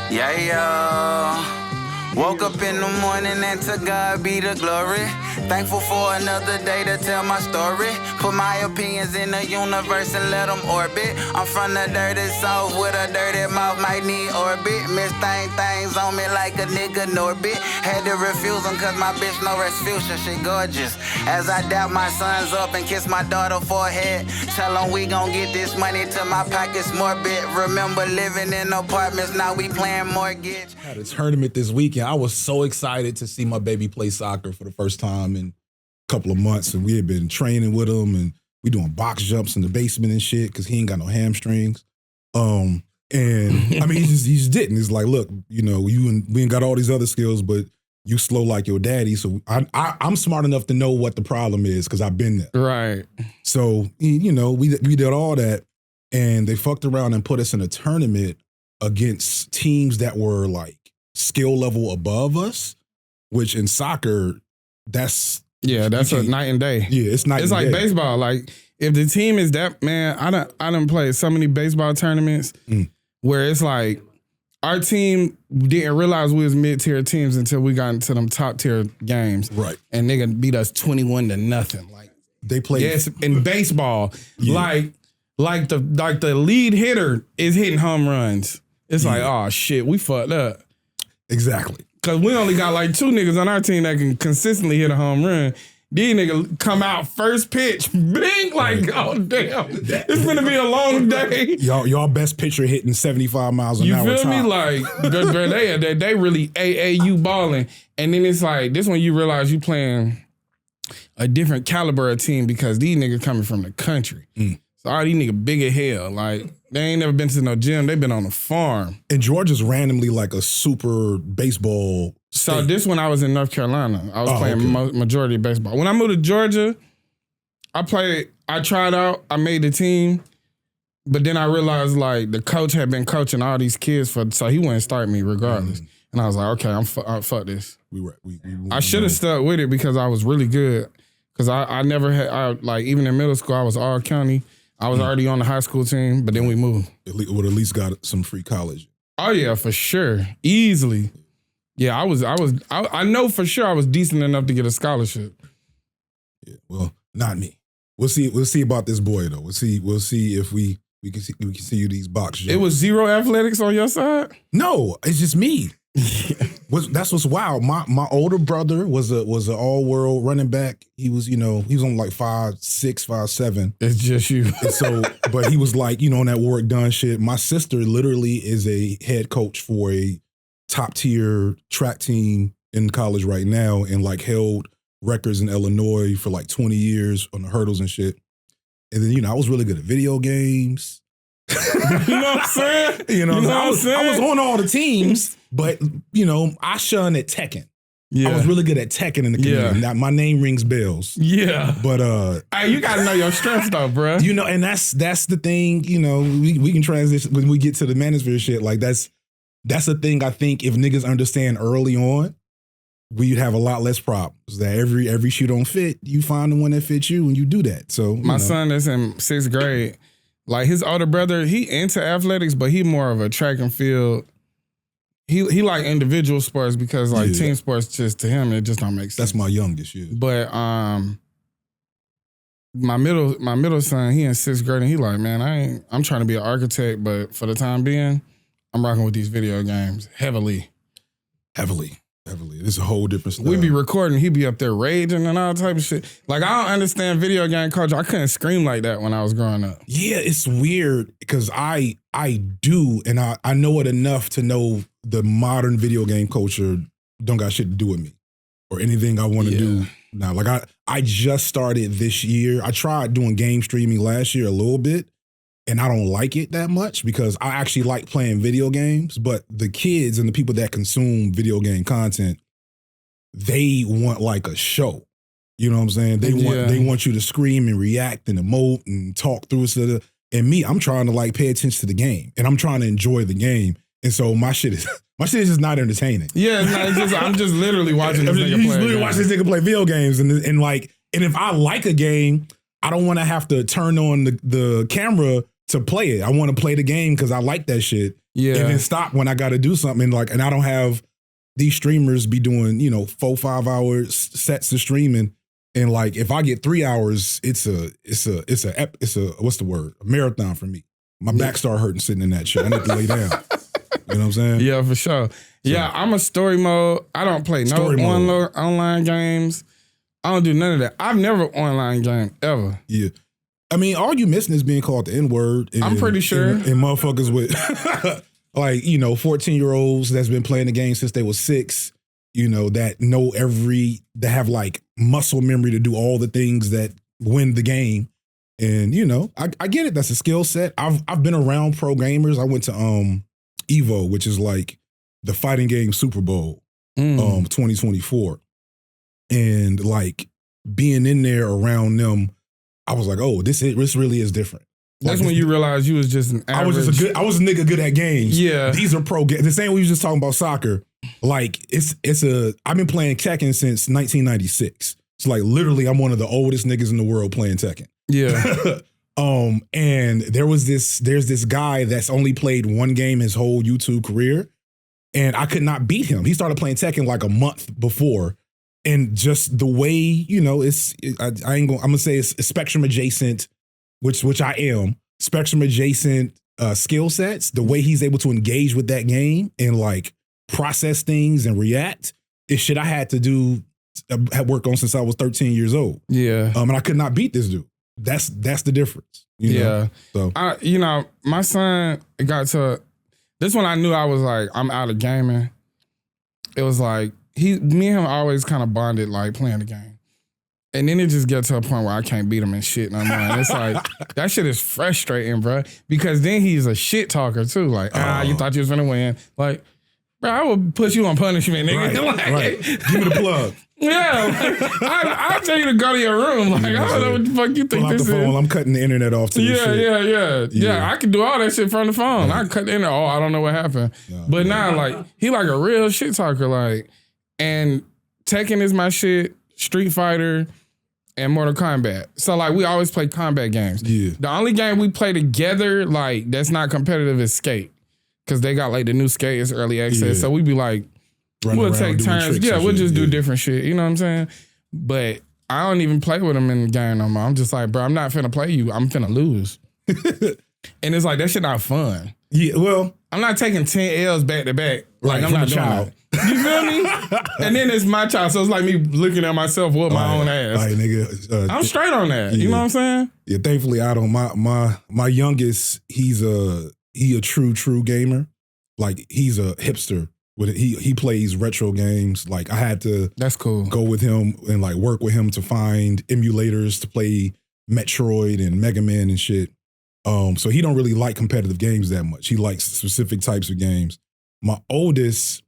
Yeah, yo. Woke up in the morning and to God be the glory. Thankful for another day to tell my story. Put my opinions in the universe and let them orbit. I'm from the dirty south with a dirty mouth, might need orbit. Miss things on me like a nigga Norbit. Had to refuse them cause my bitch no Rasputia, she gorgeous. As I dap my sons up and kiss my daughter forehead. Tell them we gon' get this money till my pockets morbid. Remember living in apartments, now we playing mortgage. I had a tournament this weekend. I was so excited to see my baby play soccer for the first time in a couple of months, and we had been training with him, and we doing box jumps in the basement and shit because he ain't got no hamstrings. And I mean, he just didn't. It's like, look, you know, we ain't got all these other skills, but you slow like your daddy. So I'm smart enough to know what the problem is because I've been there. Right. So, you know, we did all that, and they fucked around and put us in a tournament against teams that were like skill level above us, which in soccer, that's a night and day. Yeah, it's night and day. It's like baseball. Like if the team is that, man, I done played so many baseball tournaments where it's like our team didn't realize we was mid-tier teams until we got into them top-tier games. Right. And nigga beat us 21-0. Like they played. Yes, in baseball. Yeah. Like the lead hitter is hitting home runs. It's like, oh shit, we fucked up. Exactly. Cause we only got like 2 niggas on our team that can consistently hit a home run. These niggas come out first pitch, bing, like, oh damn, it's gonna be a long day. Y'all best pitcher hitting 75 miles an hour. You feel me? Like, they really AAU balling. And then it's like, this when you realize you playing a different caliber of team because these niggas coming from the country. So all these niggas big as hell. Like, they ain't never been to no gym. They been on a farm. And Georgia's randomly like a super baseball state. So this when I was in North Carolina. I was playing majority of baseball. When I moved to Georgia, I tried out, I made the team, but then I realized like the coach had been coaching all these kids so he wouldn't start me regardless. And I was like, okay, fuck this. I should have stuck with it because I was really good. Because I never had, like even in middle school, I was all county. I was already on the high school team, but then we moved. Would at least got some free college. Oh yeah, for sure, easily. Yeah, I know for sure I was decent enough to get a scholarship. Yeah, well, not me. We'll see about this boy though. We'll see if we can see you these box jumps. It was zero athletics on your side? No, it's just me. That's what's wild. My older brother was an all-world running back. He was on like 5'6", 5'7". It's just you. And so, but he was like, on that work done shit. My sister literally is a head coach for a top-tier track team in college right now and like held records in Illinois for like 20 years on the hurdles and shit. And then, I was really good at video games. You know what I'm saying? I was on all the teams, but, I shunned at Tekken. Yeah. I was really good at Tekken in the community. Now, my name rings bells. Yeah. But hey, you gotta know your strengths though, bro. And that's the thing, we can transition when we get to the manosphere shit. Like that's the thing I think if niggas understand early on, we'd have a lot less problems. That every shoe don't fit, you find the one that fits you and you do that. So my son that's in 6th grade, like his older brother, he into athletics, but he more of a track and field. He like individual sports because like team sports just to him it just don't make sense. That's my youngest, yeah. But my middle son, he in 6th grade and he like, man, I'm trying to be an architect, but for the time being, I'm rocking with these video games heavily. It's a whole different style. We be recording, he be up there raging and all type of shit. Like, I don't understand video game culture. I couldn't scream like that when I was growing up. Yeah, it's weird because I do, and I know it enough to know the modern video game culture don't got shit to do with me or anything I want to do now. Like, I just started this year. I tried doing game streaming last year a little bit, and I don't like it that much because I actually like playing video games, but the kids and the people that consume video game content, they want like a show. You know what I'm saying? They want you to scream and react and emote and talk through it. And me, I'm trying to like pay attention to the game and I'm trying to enjoy the game. And so my shit is just not entertaining. Yeah, I'm just literally watching this nigga play. Literally watching this nigga play video games and if I like a game, I don't want to have to turn on the camera to play it. I want to play the game because I like that shit. Yeah. And then stop when I got to do something. And I don't have these streamers be doing, 4-5 hours sets of streaming. And like, if I get 3 hours, it's a what's the word? A marathon for me. My back start hurting sitting in that shit. I need to lay down. You know what I'm saying? Yeah, for sure. Yeah, I'm a story mode. I don't play no online games. I don't do none of that. I've never online game ever. Yeah. I mean, all you missing is being called the N-word. I'm pretty sure. And motherfuckers with 14-year-olds that's been playing the game since they were 6, that have like muscle memory to do all the things that win the game. And, I get it. That's a skill set. I've been around pro gamers. I went to Evo, which is like the fighting game Super Bowl, 2024. And like being in there around them, I was like, oh, this really is different. That's when you realized you was just an average. I was a nigga good at games. Yeah. These are pro games. The same way we was just talking about soccer. Like I've been playing Tekken since 1996. It's like literally I'm one of the oldest niggas in the world playing Tekken. Yeah. And there's this guy that's only played one game his whole YouTube career, and I could not beat him. He started playing Tekken like a month before, and just the way I'm gonna say it's Spectrum adjacent, which I am Spectrum adjacent skill sets. The way he's able to engage with that game and like process things and react is shit I had to do, had work on since I was 13 years old. Yeah, and I could not beat this dude. That's the difference. Yeah. So my son got to this one. I knew I was like, I'm out of gaming. It was like me and him always kind of bonded like playing the game, and then it just gets to a point where I can't beat him and shit no more. And it's like that shit is frustrating, bro. Because then he's a shit talker too. Like, you thought you was gonna win. Like, bro, I would put you on punishment, nigga. Right. Give me the plug. Yeah, I'll tell you to go to your room. Like, I don't know what the fuck you think this is. I'm cutting the internet off to this shit. Yeah, I can do all that shit from the phone. I can cut the internet. Oh, I don't know what happened. But now, like, he like a real shit talker. Like, and Tekken is my shit, Street Fighter, and Mortal Kombat. So, like, we always play combat games. Yeah. The only game we play together, like, that's not competitive is Skate. Because they got, like, the new Skate is early access. Yeah. So we be like, we'll take turns. Yeah, we'll just do different shit. You know what I'm saying? But I don't even play with him in the game no more. I'm just like, bro, I'm not finna play you. I'm finna lose. And it's like, that shit not fun. Yeah, well. I'm not taking 10 L's back to back. Like, I'm not doing that. You feel me? And then it's my child. So it's like me looking at myself with my own ass. All right, nigga. I'm straight on that. You know what I'm saying? Yeah, thankfully I don't. My youngest, he a true gamer. Like, he's a hipster. He plays retro games. Like, I had to that's cool. Go with him and like work with him to find emulators to play Metroid and Mega Man and shit. So he don't really like competitive games that much. He likes specific types of games. My oldest,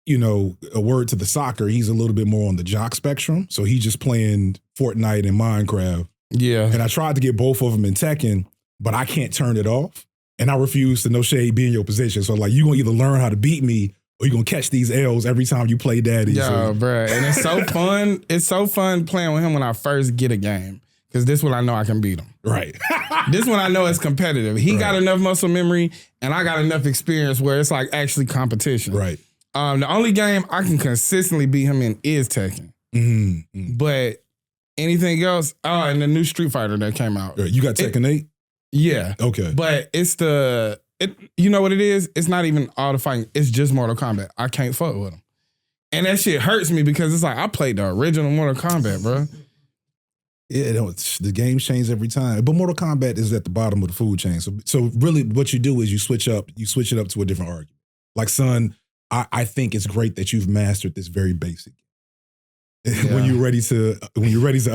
a word to the soccer, he's a little bit more on the jock spectrum. So he's just playing Fortnite and Minecraft. Yeah. And I tried to get both of them in Tekken, but I can't turn it off. And I refuse to, no shade, be in your position. So like, you're going to either learn how to beat me or you're going to catch these L's every time you play daddy. Yeah, bro. And it's so fun. It's so fun playing with him when I first get a game. Because this one I know I can beat him. Right. This one I know it's competitive. He got enough muscle memory and I got enough experience where it's like actually competition. Right. The only game I can consistently beat him in is Tekken. Mm-hmm. But anything else, and the new Street Fighter that came out. You got Tekken 8? Yeah. Okay. But it's you know what it is? It's not even all the fighting. It's just Mortal Kombat. I can't fuck with him. And that shit hurts me because it's like, I played the original Mortal Kombat, bro. Yeah, the games change every time. But Mortal Kombat is at the bottom of the food chain. So really what you do is you switch it up to a different argument. Like, son, I think it's great that you've mastered this very basic. Yeah. When you're ready to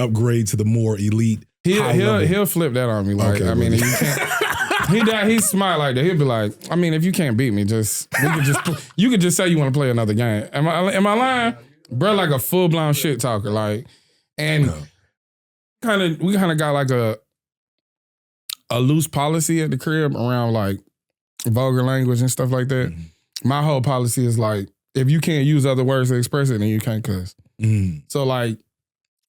upgrade to the more elite, he'll flip that on me. Like, okay, I mean, you can't. He's smart like that. He'll be like, I mean, if you can't beat me, you could just say you want to play another game. Am I lying? Bro, like a full blown shit talker. Like, and we kind of got like a loose policy at the crib around like vulgar language and stuff like that. Mm-hmm. My whole policy is like, if you can't use other words to express it, then you can't cuss. Mm. So like,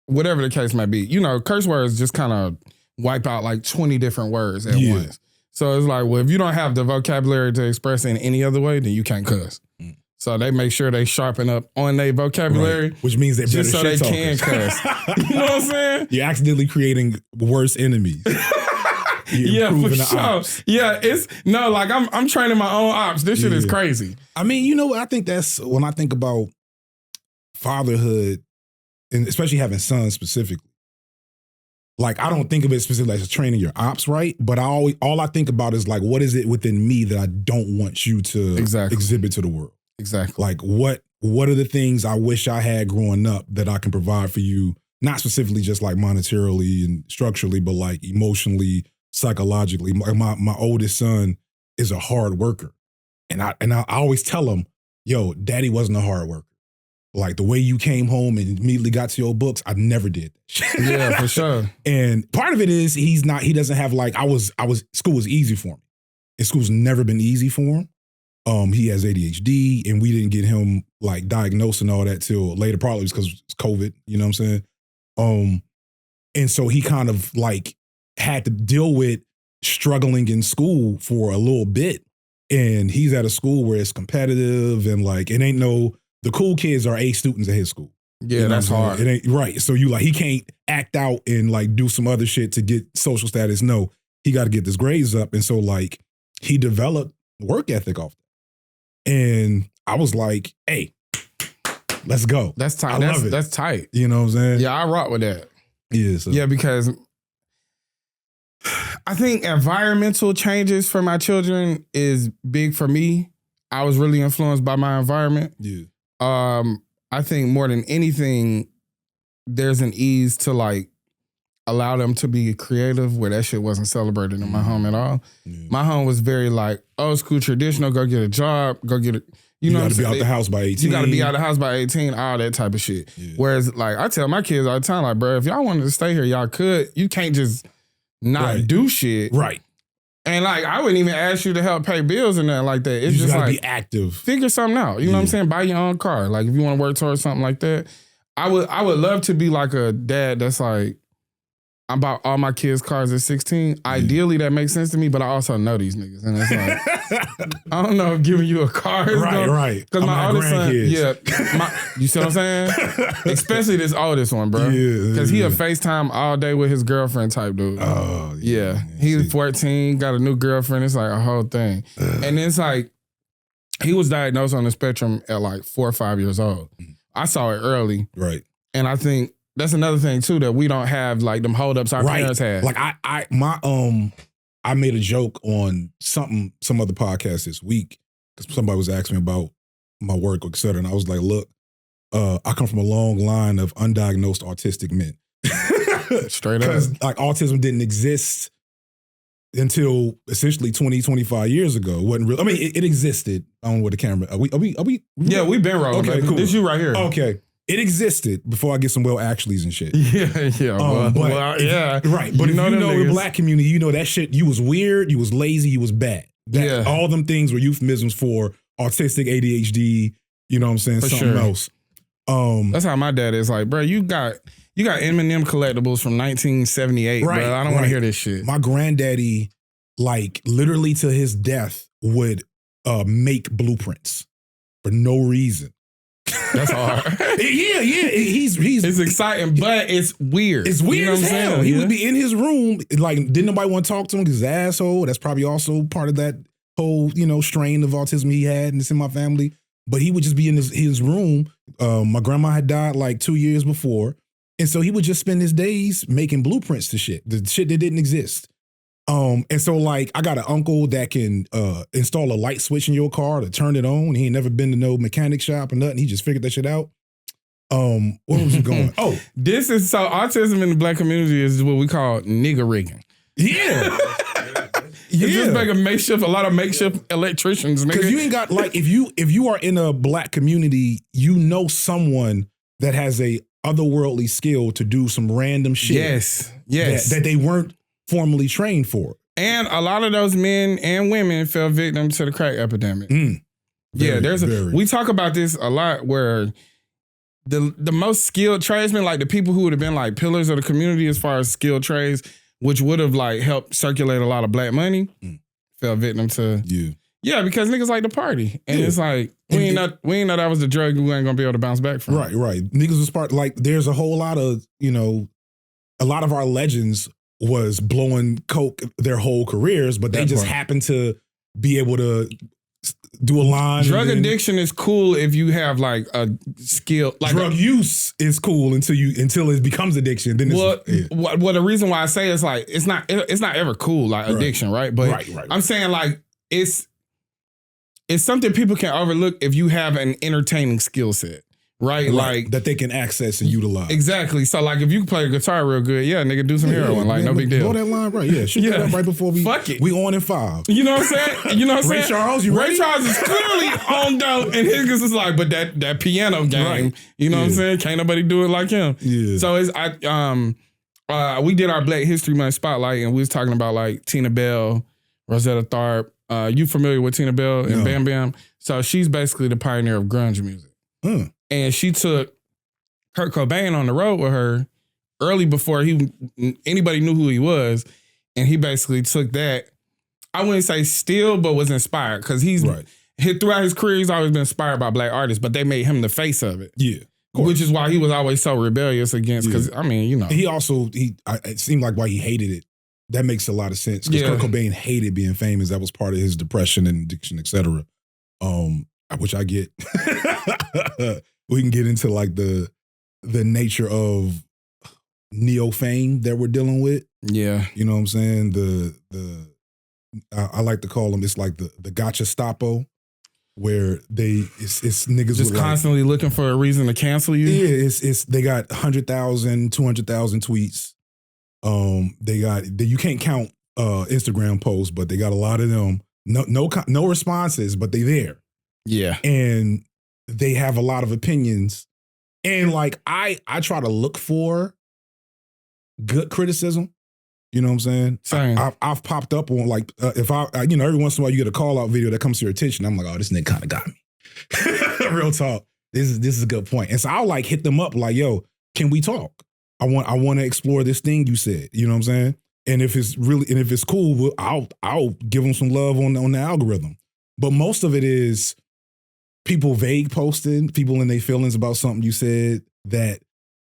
whatever the case might be, curse words just kind of wipe out like 20 different words at once. So it's like, well, if you don't have the vocabulary to express in any other way, then you can't cuss. So they make sure they sharpen up on their vocabulary. Right. Which means they're better just so they can cuss. You know what I'm saying? You're accidentally creating worse enemies. Yeah, for sure. Ops. Yeah, I'm training my own ops. This shit is crazy. I mean, you know, I think that's when I think about fatherhood, and especially having sons specifically. Like, I don't think of it specifically as training your ops, right? But all I think about is like, what is it within me that I don't want you to exhibit to the world? Exactly. Like, what are the things I wish I had growing up that I can provide for you? Not specifically just like monetarily and structurally, but like emotionally, psychologically. My oldest son is a hard worker. And I always tell him, yo, daddy wasn't a hard worker. Like the way you came home and immediately got to your books, I never did. Yeah, for sure. And part of it is he doesn't have like, school was easy for him. And school's never been easy for him. He has ADHD and we didn't get him like diagnosed and all that till later, probably because it's COVID, you know what I'm saying? And so he kind of like had to deal with struggling in school for a little bit. And he's at a school where it's competitive and like, the cool kids are A students at his school. Yeah, you know that's hard. It ain't right. So he can't act out and like do some other shit to get social status. No, he got to get his grades up. And so like he developed work ethic off that. And I was like, hey, let's go. That's tight. I love it. That's tight. You know what I'm saying? Yeah, I rock with that. Yeah. So. Yeah, because I think environmental changes for my children is big for me. I was really influenced by my environment. Yeah. I think more than anything, there's an ease to like allow them to be creative where that shit wasn't celebrated in my home at all. Yeah. My home was very like old school traditional, go get a job, go get it. You know, got to be out the house by 18. You got to be out the house by 18, all that type of shit. Yeah. Whereas like I tell my kids all the time, like, bro, if y'all wanted to stay here, y'all could. You can't just not do shit. Right. And like, I wouldn't even ask you to help pay bills or nothing like that. It's you just gotta like, be active. Figure something out. You know what I'm saying? Buy your own car. Like if you want to work towards something like that. I would love to be like a dad that's like, I bought all my kids' cars at 16. Ideally, that makes sense to me, but I also know these niggas. And it's like, I don't know if giving you a car is right. Because my oldest son, you see what I'm saying? Especially this oldest one, bro. Because he a FaceTime all day with his girlfriend type dude. Oh, yeah. He's 14, got a new girlfriend. It's like a whole thing. And it's like, he was diagnosed on the spectrum at like 4 or 5 years old. I saw it early. Right. And I think that's another thing too that we don't have like them holdups our parents had. Like I made a joke on some other podcast this week because somebody was asking me about my work, et cetera, and I was like, look, I come from a long line of undiagnosed autistic men. Straight up. Because like autism didn't exist until essentially 20, 25 years ago. It wasn't real. I mean, it existed. I don't know what the camera. Are we? Yeah, we've been rolling. Okay, cool. This you right here. Okay. It existed before I get some actuallys and shit. Yeah. Right. But if you know the black community, you know that shit, you was weird, you was lazy, you was bad. All them things were euphemisms for autistic, ADHD, you know what I'm saying? For something sure. else. That's how my dad is like, bro, you got M&M collectibles from 1978, right, bro. I don't want to hear this shit. My granddaddy, like literally to his death, would make blueprints for no reason. That's hard. Yeah. It's exciting, but it's weird. It's weird as hell. He would be in his room, like, didn't nobody want to talk to him because he's an asshole. That's probably also part of that whole, strain of autism he had, and it's in my family. But he would just be in his room. My grandma had died like 2 years before. And so he would just spend his days making blueprints to shit, the shit that didn't exist. And so like I got an uncle that can install a light switch in your car to turn it on. He ain't never been to no mechanic shop or nothing. He just figured that shit out. Where was he going? Oh, this is so autism in the black community is what we call nigger rigging. Yeah. It's just like a lot of makeshift electricians, nigga. Because you ain't got like if you are in a black community, you know someone that has a otherworldly skill to do some random shit. Yes. That they weren't formally trained for. And a lot of those men and women fell victim to the crack epidemic. We talk about this a lot where the most skilled tradesmen, like the people who would have been like pillars of the community as far as skilled trades, which would have like helped circulate a lot of black money, fell victim to. Yeah. Yeah, because niggas like to party. And it's like, we ain't know that was the drug we ain't gonna be able to bounce back from. Right. Niggas was like, there's a whole lot of, a lot of our legends was blowing coke their whole careers, but they just happened to be able to do a line. Drug addiction is cool if you have like a skill. Like drug use is cool until it becomes addiction. Then the reason why I say it's like it's not ever cool like addiction, right? But right. I'm saying like it's something people can overlook if you have an entertaining skill set. Right, like that they can access and utilize. Exactly. So, like, if you play a guitar real good, nigga, do some heroin. Like, no big deal. Blow that line right. Yeah, shoot that up right before we on in 5. You know what I'm saying? Ray Charles, Ray Charles is clearly on dope, and niggas is like, but that piano game, right. You know what I'm saying? Can't nobody do it like him. Yeah. So we did our Black History Month spotlight, and we was talking about like Tina Bell, Rosetta Tharpe. You familiar with Tina Bell and Bam Bam? So she's basically the pioneer of grunge music. And she took Kurt Cobain on the road with her early before anybody knew who he was. And he basically took that, I wouldn't say still, but was inspired. Because throughout his career, he's always been inspired by Black artists, but they made him the face of it. Yeah. Which is why he was always so rebellious against, because, I mean, He also, it seemed like why he hated it. That makes a lot of sense. Because Kurt Cobain hated being famous. That was part of his depression and addiction, et cetera. Which I get. We can get into like the nature of neo-fame that we're dealing with. Yeah. You know what I'm saying? I like to call them, it's like the gotcha stoppo, where it's niggas just constantly looking for a reason to cancel you. Yeah, it's they got 100,000, 200,000 tweets. You can't count Instagram posts, but they got a lot of them. No responses, but they there. Yeah. And they have a lot of opinions. And like, I try to look for good criticism. You know what I'm saying? Same. I've popped up on like, if every once in a while you get a call out video that comes to your attention. I'm like, oh, this nigga kind of got me. Real talk. This is a good point. And so I'll like hit them up like, yo, can we talk? I want to explore this thing you said. You know what I'm saying? And if it's cool, I'll give them some love on the algorithm. But most of it is people vague posting, people in their feelings about something you said that,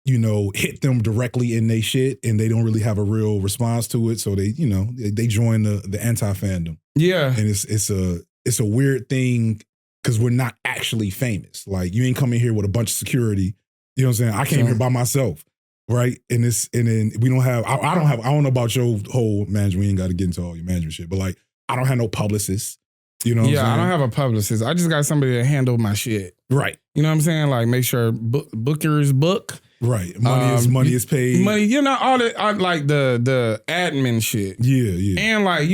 hit them directly in their shit, and they don't really have a real response to it. So they join the anti-fandom. Yeah. And it's a weird thing because we're not actually famous. Like, you ain't coming here with a bunch of security. You know what I'm saying? I came here by myself. Right. And then we don't have, I don't know about your whole management. We ain't got to get into all your management shit, but like, I don't have no publicists. You know what I'm saying? I don't have a publicist. I just got somebody to handle my shit. Right. You know what I'm saying? Like, make sure bookers book. Right. Money is paid. Money, all the, like the admin shit. Yeah. And like,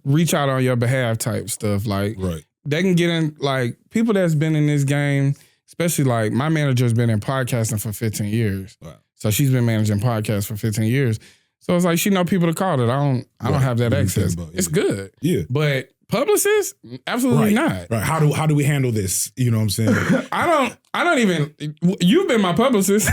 reach out on your behalf type stuff. Like, right. They can get in, like, people that's been in this game, especially like my manager's been in podcasting for 15 years. Wow. So she's been managing podcasts for 15 years. So it's like she know people to call that I don't have that access. It's good. Yeah. But publicists? Absolutely not. Right. How do we handle this? You know what I'm saying? I don't even, you've been my publicist.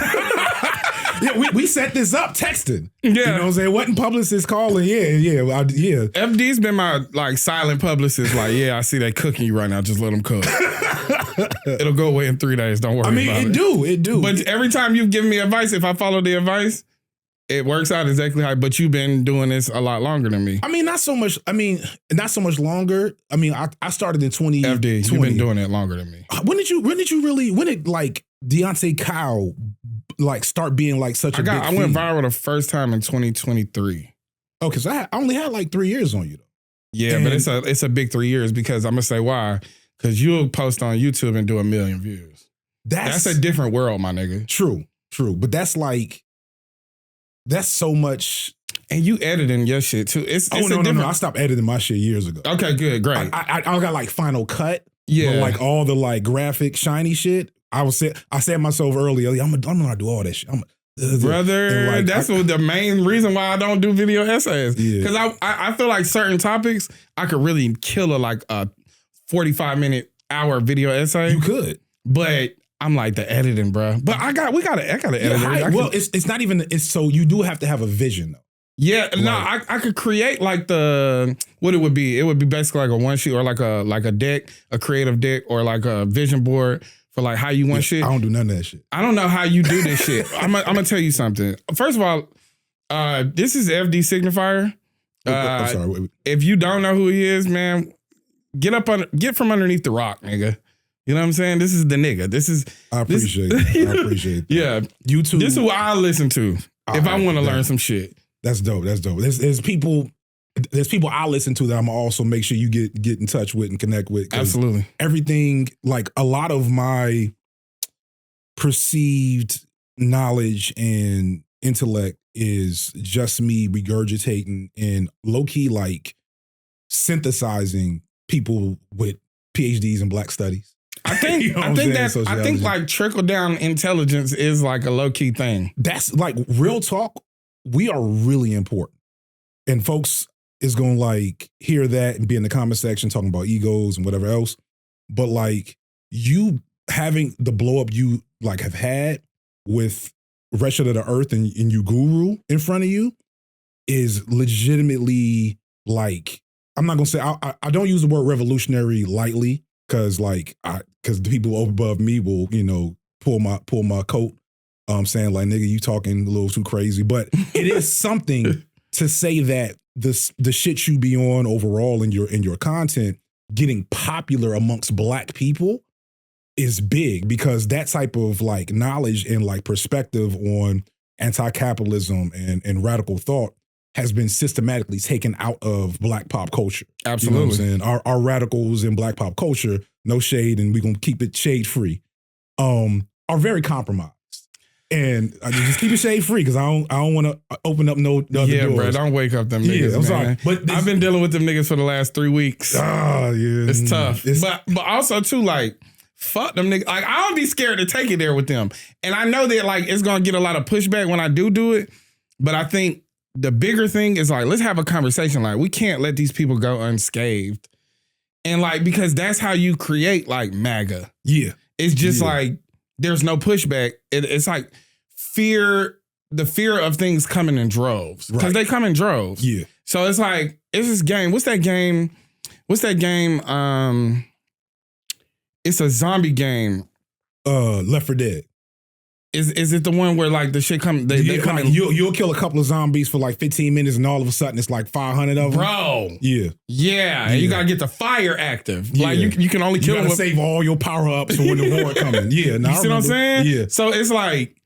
Yeah, we set this up texting. Yeah. You know what I'm saying? Wasn't publicist calling? Yeah. FD's been my like silent publicist. Like, yeah, I see they cooking you right now. Just let them cook. It'll go away in 3 days. Don't worry about it. It do. But every time you've given me advice, if I follow the advice, it works out exactly how. But you've been doing this a lot longer than me. Not so much longer. I started in 2020. FD, you've been doing it longer than me. When did like Deontay Kyle like start being like such a big I went viral the first time in 2023. Oh, because I only had like 3 years on you though. Yeah, but it's a big 3 years because I'm gonna say why. Because you'll post on YouTube and do 1 million views. That's a different world, my nigga. True. But that's so much. And you editing your shit too. No. I stopped editing my shit years ago. Okay, good, great. I got like Final Cut. Yeah. But like all the like graphic shiny shit. I said myself earlier, I'm gonna do all that shit. Brother, like, that's the main reason why I don't do video essays. Because I feel like certain topics I could really kill a 45-minute hour video essay. You could. But I'm like the editing, bro. But I got an editor. It's not even, so you do have to have a vision though. Yeah, no, I could create like what it would be. It would be basically like a one sheet or like a deck, a creative deck, or like a vision board for like how you want shit. I don't do none of that shit. I don't know how you do this shit. I'm gonna tell you something. First of all, this is FDSignifire. I'm sorry. Wait. If you don't know who he is, man, get from underneath the rock, nigga. You know what I'm saying? This is the nigga. I appreciate it. I appreciate it. Yeah. YouTube. This is who I listen to if I want to learn some shit. That's dope. That's dope. There's people I listen to that I'm also make sure you get in touch with and connect with. Absolutely. Everything, like a lot of my perceived knowledge and intellect is just me regurgitating and low-key like synthesizing people with PhDs in Black studies. I think You know what I'm I think saying? that I think like trickle down intelligence is like a low key thing. That's like real talk. We are really important. And folks is going to like hear that and be in the comment section talking about egos and whatever else. But like you having the blow up you like have had with Rest of the Earth and you guru in front of you is legitimately like, I'm not going to say, I don't use the word revolutionary lightly because the people above me will, you know, pull my coat. Saying like, nigga, you talking a little too crazy. But it is something to say that the shit you be on overall in your content getting popular amongst Black people is big, because that type of like knowledge and like perspective on anti-capitalism and radical thought has been systematically taken out of Black pop culture. Absolutely. You know what I'm saying? Our radicals in Black pop culture, no shade, and we're gonna keep it shade free, are very compromised. And I just keep it shade free because I don't want to open up no other doors. Yeah, bro, don't wake up them niggas. Yeah, I'm sorry, but I've been dealing with them niggas for the last 3 weeks. Oh yeah, it's tough. But also too, like, fuck them niggas. Like, I don't be scared to take it there with them, and I know that like it's gonna get a lot of pushback when I do it. But I think the bigger thing is like, let's have a conversation. Like, we can't let these people go unscathed, and like, because that's how you create like MAGA. Yeah, it's just like. There's no pushback. It's like the fear of things coming in droves. Because they come in droves. Yeah. So it's like, it's this game. What's that game? It's a zombie game. Left 4 Dead. Is it the one where like the shit come? They come in. You'll kill a couple of zombies for like 15 minutes, and all of a sudden it's like 500 of them. Bro. Yeah. And you gotta get the fire active. Like you can only kill them. You gotta save all your power ups for when the war coming. Yeah. You see what I'm saying? Yeah. So it's like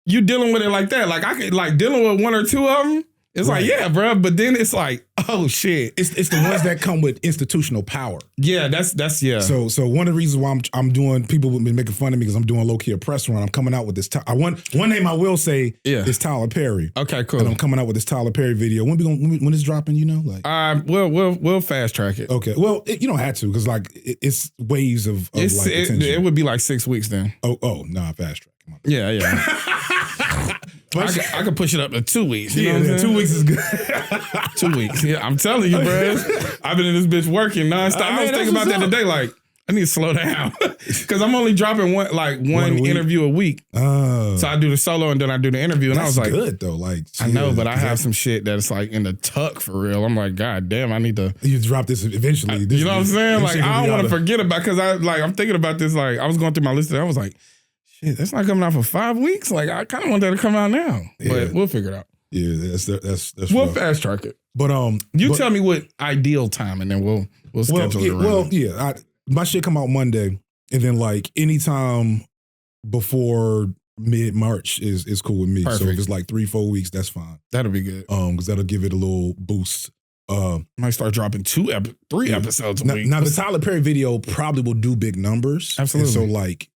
you dealing with it like that. Like I could like dealing with 1 or 2 of them. It's like, yeah, bro. But then it's like, oh shit. It's the ones that come with institutional power. Yeah, that's yeah. So one of the reasons why I'm doing, people have been making fun of me because I'm doing low key oppress run. I'm coming out with this. One name I will say is Tyler Perry. Okay, cool. And I'm coming out with this Tyler Perry video. When it's dropping, you know, like we'll fast track it. Okay, well you don't have to because like it's waves of like attention. It would be like 6 weeks then. Oh nah, fast track. Yeah. I could push it up to 2 weeks. You know what I'm saying? 2 weeks is good. 2 weeks. Yeah, I'm telling you, bro. I've been in this bitch working nonstop. I was thinking about that today. Like, I need to slow down because I'm only dropping one interview a week. Oh. So I do the solo and then I do the interview. And That's I was like, good though. Like, I know, but I have some shit that's like in the tuck for real. I'm like, God damn, I need to. You drop this eventually. You know what I'm saying? Like, I don't want to forget about because I'm thinking about this. Like, I was going through my list and I was like, shit, that's not coming out for 5 weeks. Like, I kind of want that to come out now, but we'll figure it out. Yeah, that's we'll rough. fast track it. But tell me what ideal time, and then we'll schedule it around. My shit come out Monday, and then like anytime before mid-March is cool with me. Perfect. So if it's like 3-4 weeks, that's fine. That'll be good. Because that'll give it a little boost. Might start dropping 3 episodes a week. Now the Tyler Perry video probably will do big numbers. Absolutely. And so like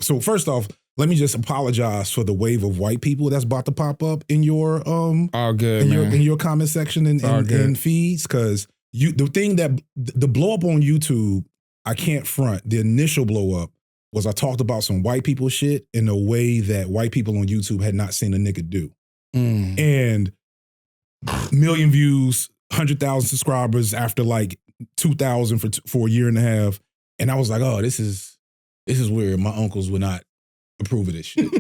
so first off, let me just apologize for the wave of white people that's about to pop up in your all good, in your comment section and feeds, because the thing that the blow up on YouTube, I can't front. The initial blow up was I talked about some white people shit in a way that white people on YouTube had not seen a nigga do. And million views, 100,000 subscribers after like 2,000 for a year and a half. And I was like, oh, this is weird. My uncles would not approve of this shit.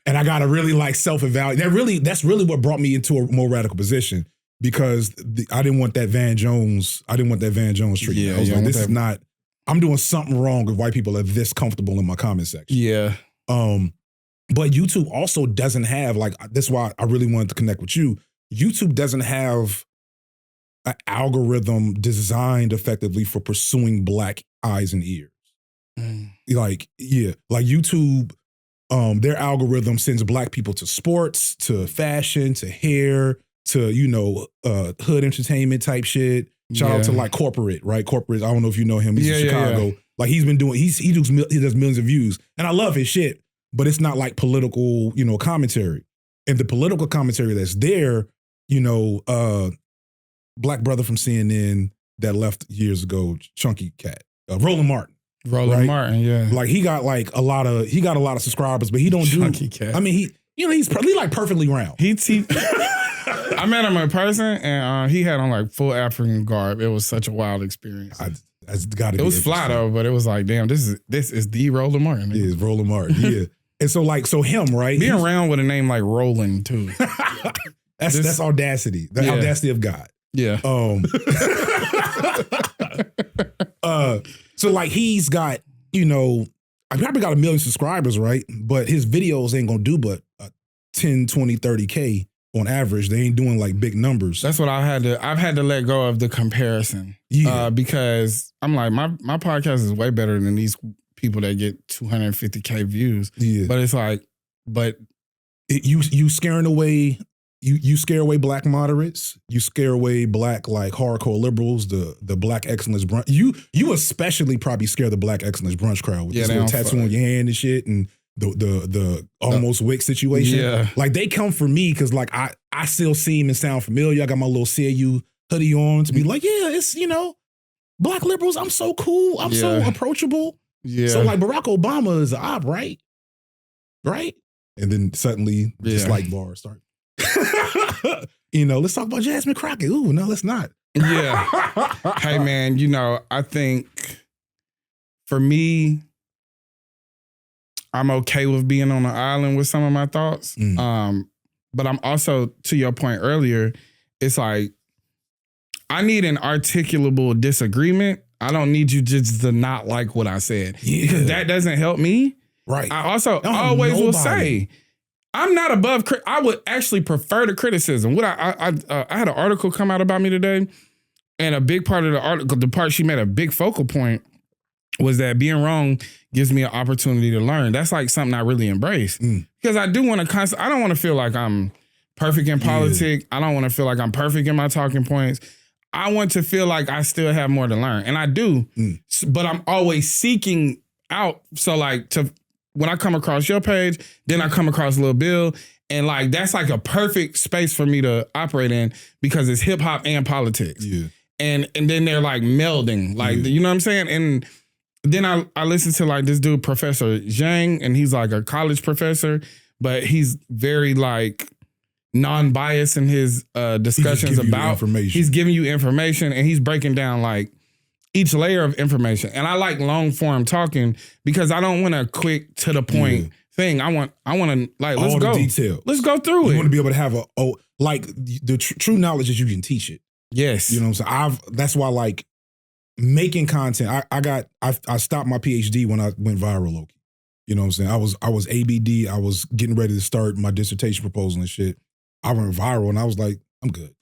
And I gotta really like self-evaluate. That's really what brought me into a more radical position because I didn't want that Van Jones. treatment. I was like, this is not. I'm doing something wrong if white people are this comfortable in my comment section. Yeah. But YouTube also doesn't have like. That's why I really wanted to connect with you. YouTube doesn't have an algorithm designed effectively for pursuing Black eyes and ears. Like YouTube. Their algorithm sends Black people to sports, to fashion, to hair, to, hood entertainment type shit. Shout out to like corporate, right? Corporate, I don't know if you know him. He's in Chicago. Like he does millions of views. And I love his shit, but it's not like political, commentary. And the political commentary that's there, Black brother from CNN that left years ago, Chunky Cat, Roland Martin. Martin, yeah. Like he got a lot of subscribers, but he don't Chunky Cat. I mean, he's like perfectly round. I met him in person, and he had on like full African garb. It was such a wild experience. It was fly though, but it was like, damn, this is the Roland Martin. It is Roland Martin, yeah. And so him, right? Being around with a name like Roland too. That's audacity. The audacity of God. Yeah. So like he's got, I probably got 1 million subscribers, right? But his videos ain't gonna do but 10, 20, 30K on average. They ain't doing like big numbers. That's what I've had to let go of the comparison. Yeah. Because I'm like, my podcast is way better than these people that get 250K views. Yeah. But it's like, you scaring away. You scare away Black moderates. You scare away Black like hardcore liberals. The Black excellence brunch. You especially probably scare the Black excellence brunch crowd with this little tattoo on your hand and shit, and the almost wick situation. Yeah, like they come for me because like I still seem and sound familiar. I got my little CAU hoodie on to be like, yeah, it's Black liberals. I'm so cool. I'm so approachable. Yeah. So like Barack Obama is an op, right? Right. And then suddenly dislike bars start. Let's talk about Jasmine Crockett. Ooh, no, let's not. Yeah. Hey, man, I think for me, I'm okay with being on an island with some of my thoughts. But I'm also, to your point earlier, it's like, I need an articulable disagreement. I don't need you just to not like what I said. Yeah. Because that doesn't help me. Right. I also always will say, I'm not above. I would actually prefer the criticism. What I had an article come out about me today, and a big part of the article, the part she made a big focal point, was that being wrong gives me an opportunity to learn. That's like something I really embrace because I do want to. I don't want to feel like I'm perfect in politics. I don't want to feel like I'm perfect in my talking points. I want to feel like I still have more to learn, and I do. But I'm always seeking out. So like when I come across your page, then I come across Lil Bill, and like that's like a perfect space for me to operate in because it's hip hop and politics. Yeah. And then they're like melding, like you know what I'm saying? And then I listened to like this dude, Professor Zhang, and he's like a college professor, but he's very like non-biased in his discussions about information. He's giving you information and he's breaking down like each layer of information. And I like long form talking because I don't want a quick to the point thing. I want to like, let's go. Details. Let's go through it. You want to be able to have the true knowledge is you can teach it. Yes. You know what I'm saying? That's why like making content, I stopped my PhD when I went viral, Loki. You know what I'm saying? I was ABD. I was getting ready to start my dissertation proposal and shit. I went viral and I was like, I'm good.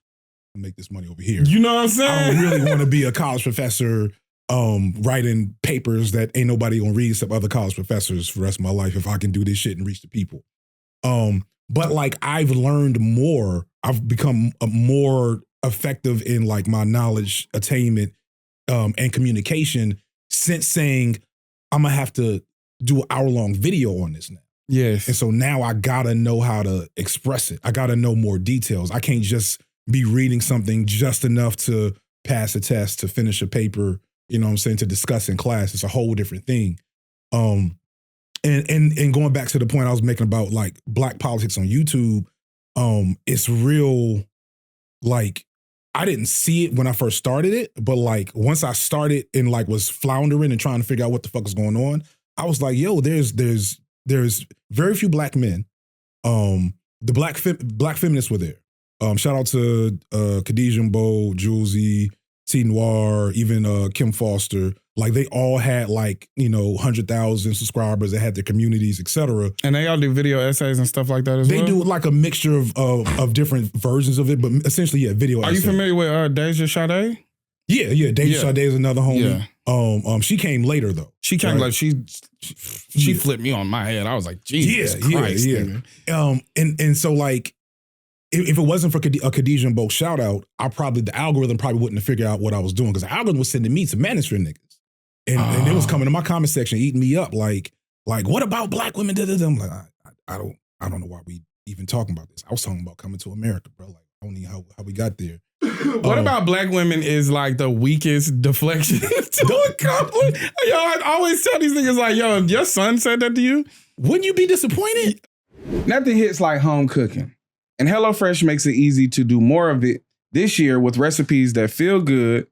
I'll make this money over here. You know what I'm saying? I don't really want to be a college professor writing papers that ain't nobody gonna read except other college professors for the rest of my life if I can do this shit and reach the people. But like I've learned more. I've become more effective in like my knowledge attainment and communication since saying I'm gonna have to do an hour-long video on this now. Yes. And so now I gotta know how to express it. I gotta know more details. I can't just be reading something just enough to pass a test, to finish a paper, you know what I'm saying, to discuss in class. It's a whole different thing. And going back to the point I was making about like Black politics on YouTube, it's real, like, I didn't see it when I first started it, but like once I started and like was floundering and trying to figure out what the fuck is going on, I was like, yo, there's very few Black men The black feminists were there. Shout out to Khadijah Mbo, Julesy, T Noir, even Kim Foster. Like they all had 100,000 subscribers. They had their communities, etc. And they all do video essays and stuff like that as well? They do like a mixture of different versions of it, but essentially, yeah, video essays. Are you familiar with Deja Sade? Yeah. Deja Sade is another homie. Yeah. She came later though. She came like she flipped me on my head. I was like, Jesus Christ. Yeah. And so like, if it wasn't for Khadijah and Bo shout out, the algorithm probably wouldn't have figured out what I was doing because the algorithm was sending me to manosphere niggas. And it was coming to my comment section, eating me up like what about black women? I'm like, I don't know why we even talking about this. I was talking about coming to America, bro. Like, I don't know how we got there. What about black women is like the weakest deflection to a compliment? Yo, I always tell these niggas like, yo, if your son said that to you, wouldn't you be disappointed? Nothing hits like home cooking. And HelloFresh makes it easy to do more of it this year with recipes that feel good,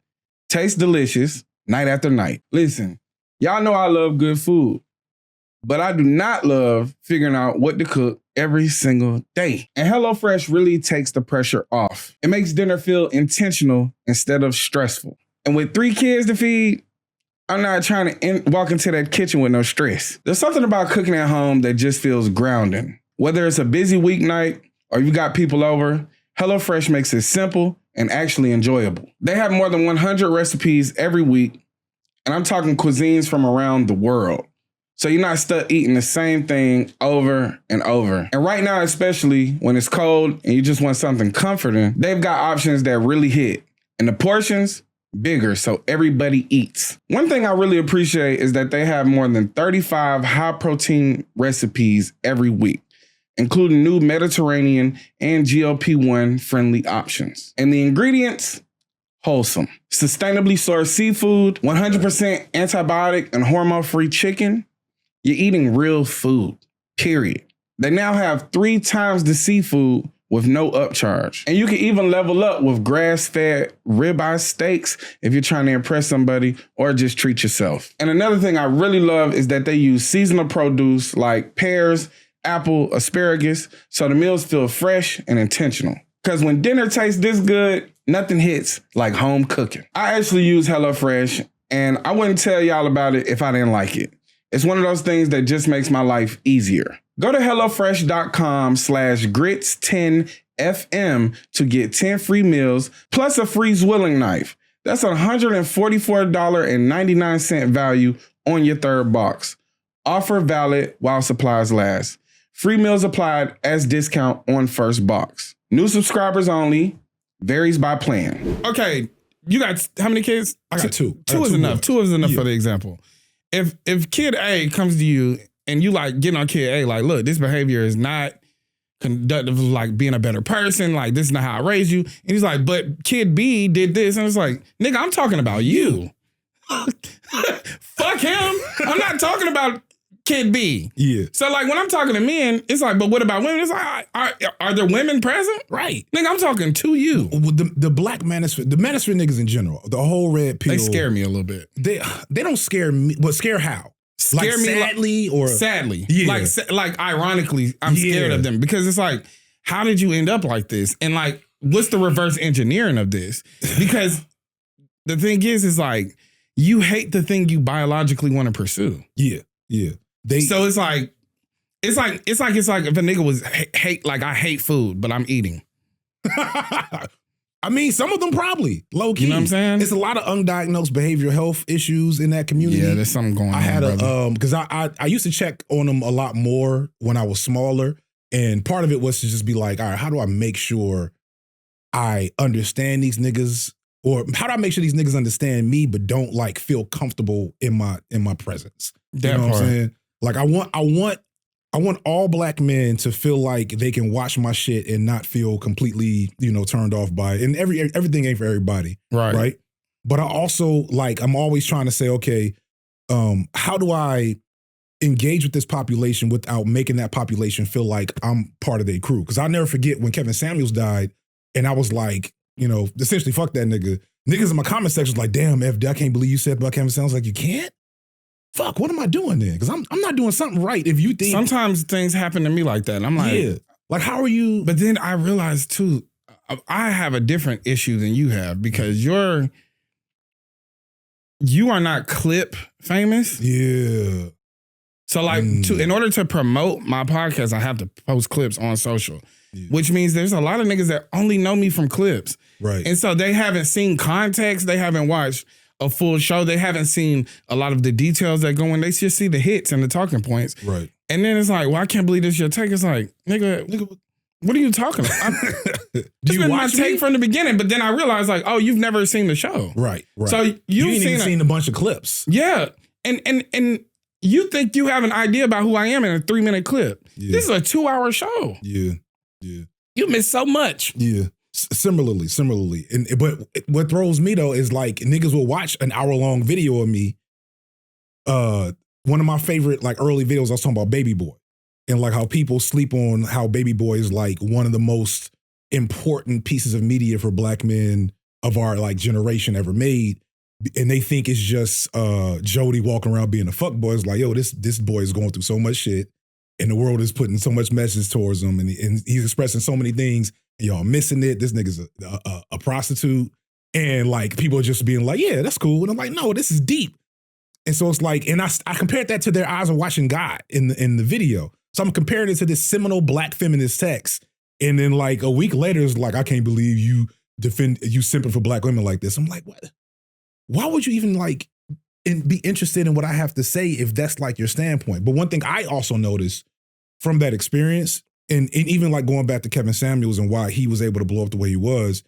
taste delicious, night after night. Listen, y'all know I love good food, but I do not love figuring out what to cook every single day. And HelloFresh really takes the pressure off. It makes dinner feel intentional instead of stressful. And with 3 kids to feed, I'm not trying to walk into that kitchen with no stress. There's something about cooking at home that just feels grounding. Whether it's a busy weeknight or you got people over, HelloFresh makes it simple and actually enjoyable. They have more than 100 recipes every week, and I'm talking cuisines from around the world. So you're not stuck eating the same thing over and over. And right now, especially when it's cold and you just want something comforting, they've got options that really hit. And the portions, bigger, so everybody eats. One thing I really appreciate is that they have more than 35 high-protein recipes every week, including new Mediterranean and GLP-1 friendly options. And the ingredients, wholesome. Sustainably sourced seafood, 100% antibiotic and hormone-free chicken. You're eating real food, period. They now have 3 times the seafood with no upcharge. And you can even level up with grass-fed ribeye steaks if you're trying to impress somebody or just treat yourself. And another thing I really love is that they use seasonal produce like pears, apple, asparagus, so the meals feel fresh and intentional. Because when dinner tastes this good, nothing hits like home cooking. I actually use HelloFresh, and I wouldn't tell y'all about it if I didn't like it. It's one of those things that just makes my life easier. Go to HelloFresh.com/grits10FM to get 10 free meals plus a free Zwilling Knife. That's $144.99 value on your 3rd box. Offer valid while supplies last. Free meals applied as discount on first box. New subscribers only. Varies by plan. Okay, you got how many kids? I got 2. 2 is enough. 2 is enough Yeah. for the example. If kid A comes to you and you like getting on kid A, like, look, this behavior is not conductive of like being a better person. Like, this is not how I raised you. And he's like, but kid B did this. And it's like, nigga, I'm talking about you. Fuck him. I'm not talking about kid B. Yeah. So like when I'm talking to men, it's like, but what about women? It's like, are there women present? Right. Nigga, I'm talking to you. The black manosphere, the manosphere niggas in general, the whole red pill. They scare me a little bit. They don't scare me, but scare how? Scare me sadly or sadly. Yeah. Like ironically, I'm scared of them because it's like, how did you end up like this? And like, what's the reverse engineering of this? Because the thing is like, you hate the thing you biologically want to pursue. Yeah. So it's like if a nigga was hate, like I hate food, but I'm eating. I mean, some of them probably low key. You know what I'm saying? It's a lot of undiagnosed behavioral health issues in that community. Yeah, there's something going on. I had brother. Because I used to check on them a lot more when I was smaller, and part of it was to just be like, all right, how do I make sure I understand these niggas, or how do I make sure these niggas understand me but don't like feel comfortable in my presence? That you know part. what I'm saying? Like I want all black men to feel like they can watch my shit and not feel completely, turned off by it. And everything ain't for everybody. Right. But I also I'm always trying to say, okay, how do I engage with this population without making that population feel like I'm part of their crew? Because I'll never forget when Kevin Samuels died, and I was like, essentially fuck that nigga. Niggas in my comment section was like, damn, FD, I can't believe you said about Kevin Samuels. Like, you can't? Fuck, what am I doing then? Because I'm not doing something right if you think. Sometimes things happen to me like that. And I'm like, Like, how are you? But then I realized too, I have a different issue than you have because you are not clip famous. Yeah. So like in order to promote my podcast, I have to post clips on social, which means there's a lot of niggas that only know me from clips. Right. And so they haven't seen context. They haven't watched a full show. They haven't seen a lot of the details that go in. They just see the hits and the talking points. Right. And then it's like, well, I can't believe this your take. It's like, nigga, what are you talking about? Do you watch my take me? from the beginning, but then I realized like, oh, you've never seen the show. Right. So you ain't even seen a bunch of clips. Yeah. And you think you have an idea about who I am in a 3-minute clip. Yeah. This is a 2-hour show. Yeah. You miss so much. Yeah. Similarly. But what throws me though is like niggas will watch an hour-long video of me. One of my favorite like early videos, I was talking about Baby Boy. And like how people sleep on how Baby Boy is like one of the most important pieces of media for black men of our like generation ever made. And they think it's just Jody walking around being a fuckboy. It's like, yo, this boy is going through so much shit and the world is putting so much message towards him and he's expressing so many things and y'all missing it. This nigga's a prostitute. And like people are just being like, yeah, that's cool. And I'm like, no, this is deep. And so it's like, and I compared that to their eyes of watching God in the video. So I'm comparing it to this seminal black feminist text. And then like a week later, it's like, I can't believe you simping for black women like this. I'm like, what? Why would you even like be interested in what I have to say if that's like your standpoint? But one thing I also noticed from that experience, and even like going back to Kevin Samuels and why he was able to blow up the way he was,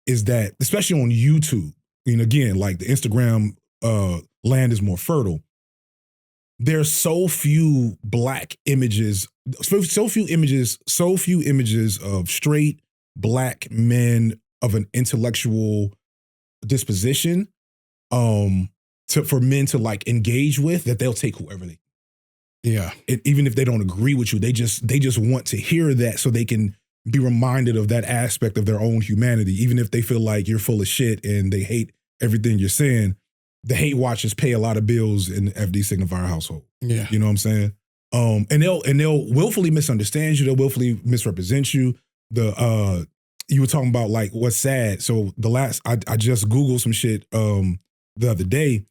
is that especially on YouTube, and again, like the Instagram land is more fertile. There's so few black images, so few images of straight black men of an intellectual disposition for men to like engage with, that they'll take whoever they. Yeah. Even if they don't agree with you, they just want to hear that so they can be reminded of that aspect of their own humanity. Even if they feel like you're full of shit and they hate everything you're saying, the hate watchers pay a lot of bills in the FDSignifire household. Yeah. You know what I'm saying? And they'll willfully misunderstand you, they'll willfully misrepresent you. You were talking about like what's sad. So I just Googled some shit the other day,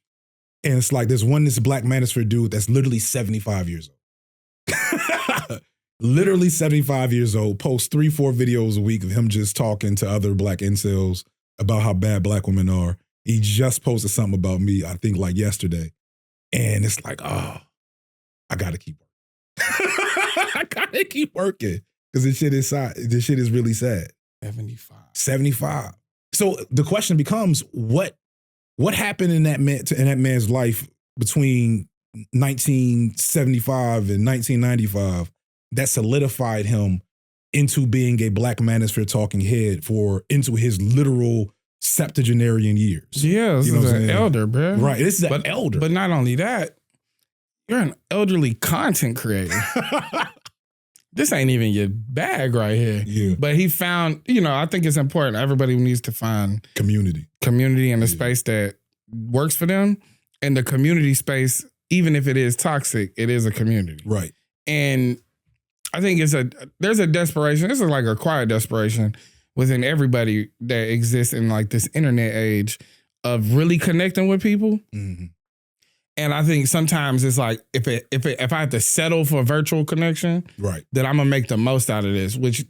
and it's like there's this Black Manosphere dude that's literally 75 years old. Literally 75 years old, posts 3-4 videos a week of him just talking to other black incels about how bad black women are. He just posted something about me, I think like yesterday. And it's like, oh, I gotta keep working. I gotta keep working. Because this shit is really sad. 75. So the question becomes, what happened in that man's life between 1975 and 1995 that solidified him into being a Black Manosphere talking head into his literal septuagenarian years? Yeah, this is an elder, bro. Right, this is an elder. But not only that, you're an elderly content creator. This ain't even your bag right here. Yeah. But he found, I think it's important. Everybody needs to find community in a space that works for them. And the community space, even if it is toxic, it is a community. Right. And I think there's a desperation. This is like a quiet desperation within everybody that exists in like this internet age of really connecting with people. Mm-hmm. And I think sometimes it's like if I have to settle for a virtual connection, right, then I'm gonna make the most out of this, which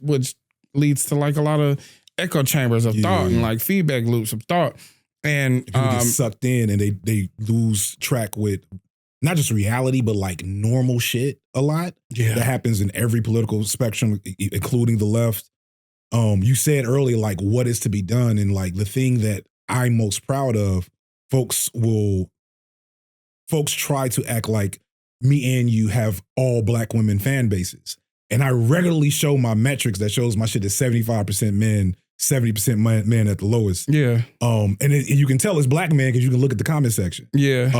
leads to like a lot of echo chambers of thought and like feedback loops of thought. And people get sucked in and they lose track with not just reality, but like normal shit a lot. Yeah. That happens in every political spectrum, including the left. You said earlier, like what is to be done, and like the thing that I'm most proud of, folks try to act like me and you have all black women fan bases. And I regularly show my metrics that shows my shit is 75% men, 70% men at the lowest. Yeah. And you can tell it's black men because you can look at the comment section. Yeah.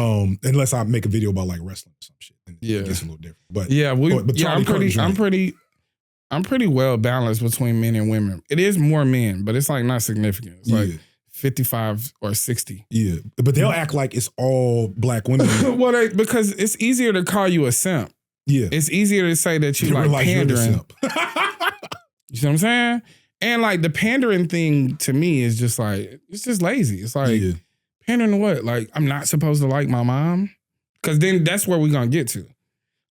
Unless I make a video about like wrestling or some shit. Yeah. It gets a little different. But yeah, I'm pretty well balanced between men and women. It is more men, but it's like not significant. It's like 55 or 60. Yeah, but they'll act like it's all black women. Well, because it's easier to call you a simp. Yeah. It's easier to say that you like pandering. You see what I'm saying? And like the pandering thing to me is just like, it's just lazy. It's like, pandering to what? Like, I'm not supposed to like my mom? Because then that's where we're going to get to.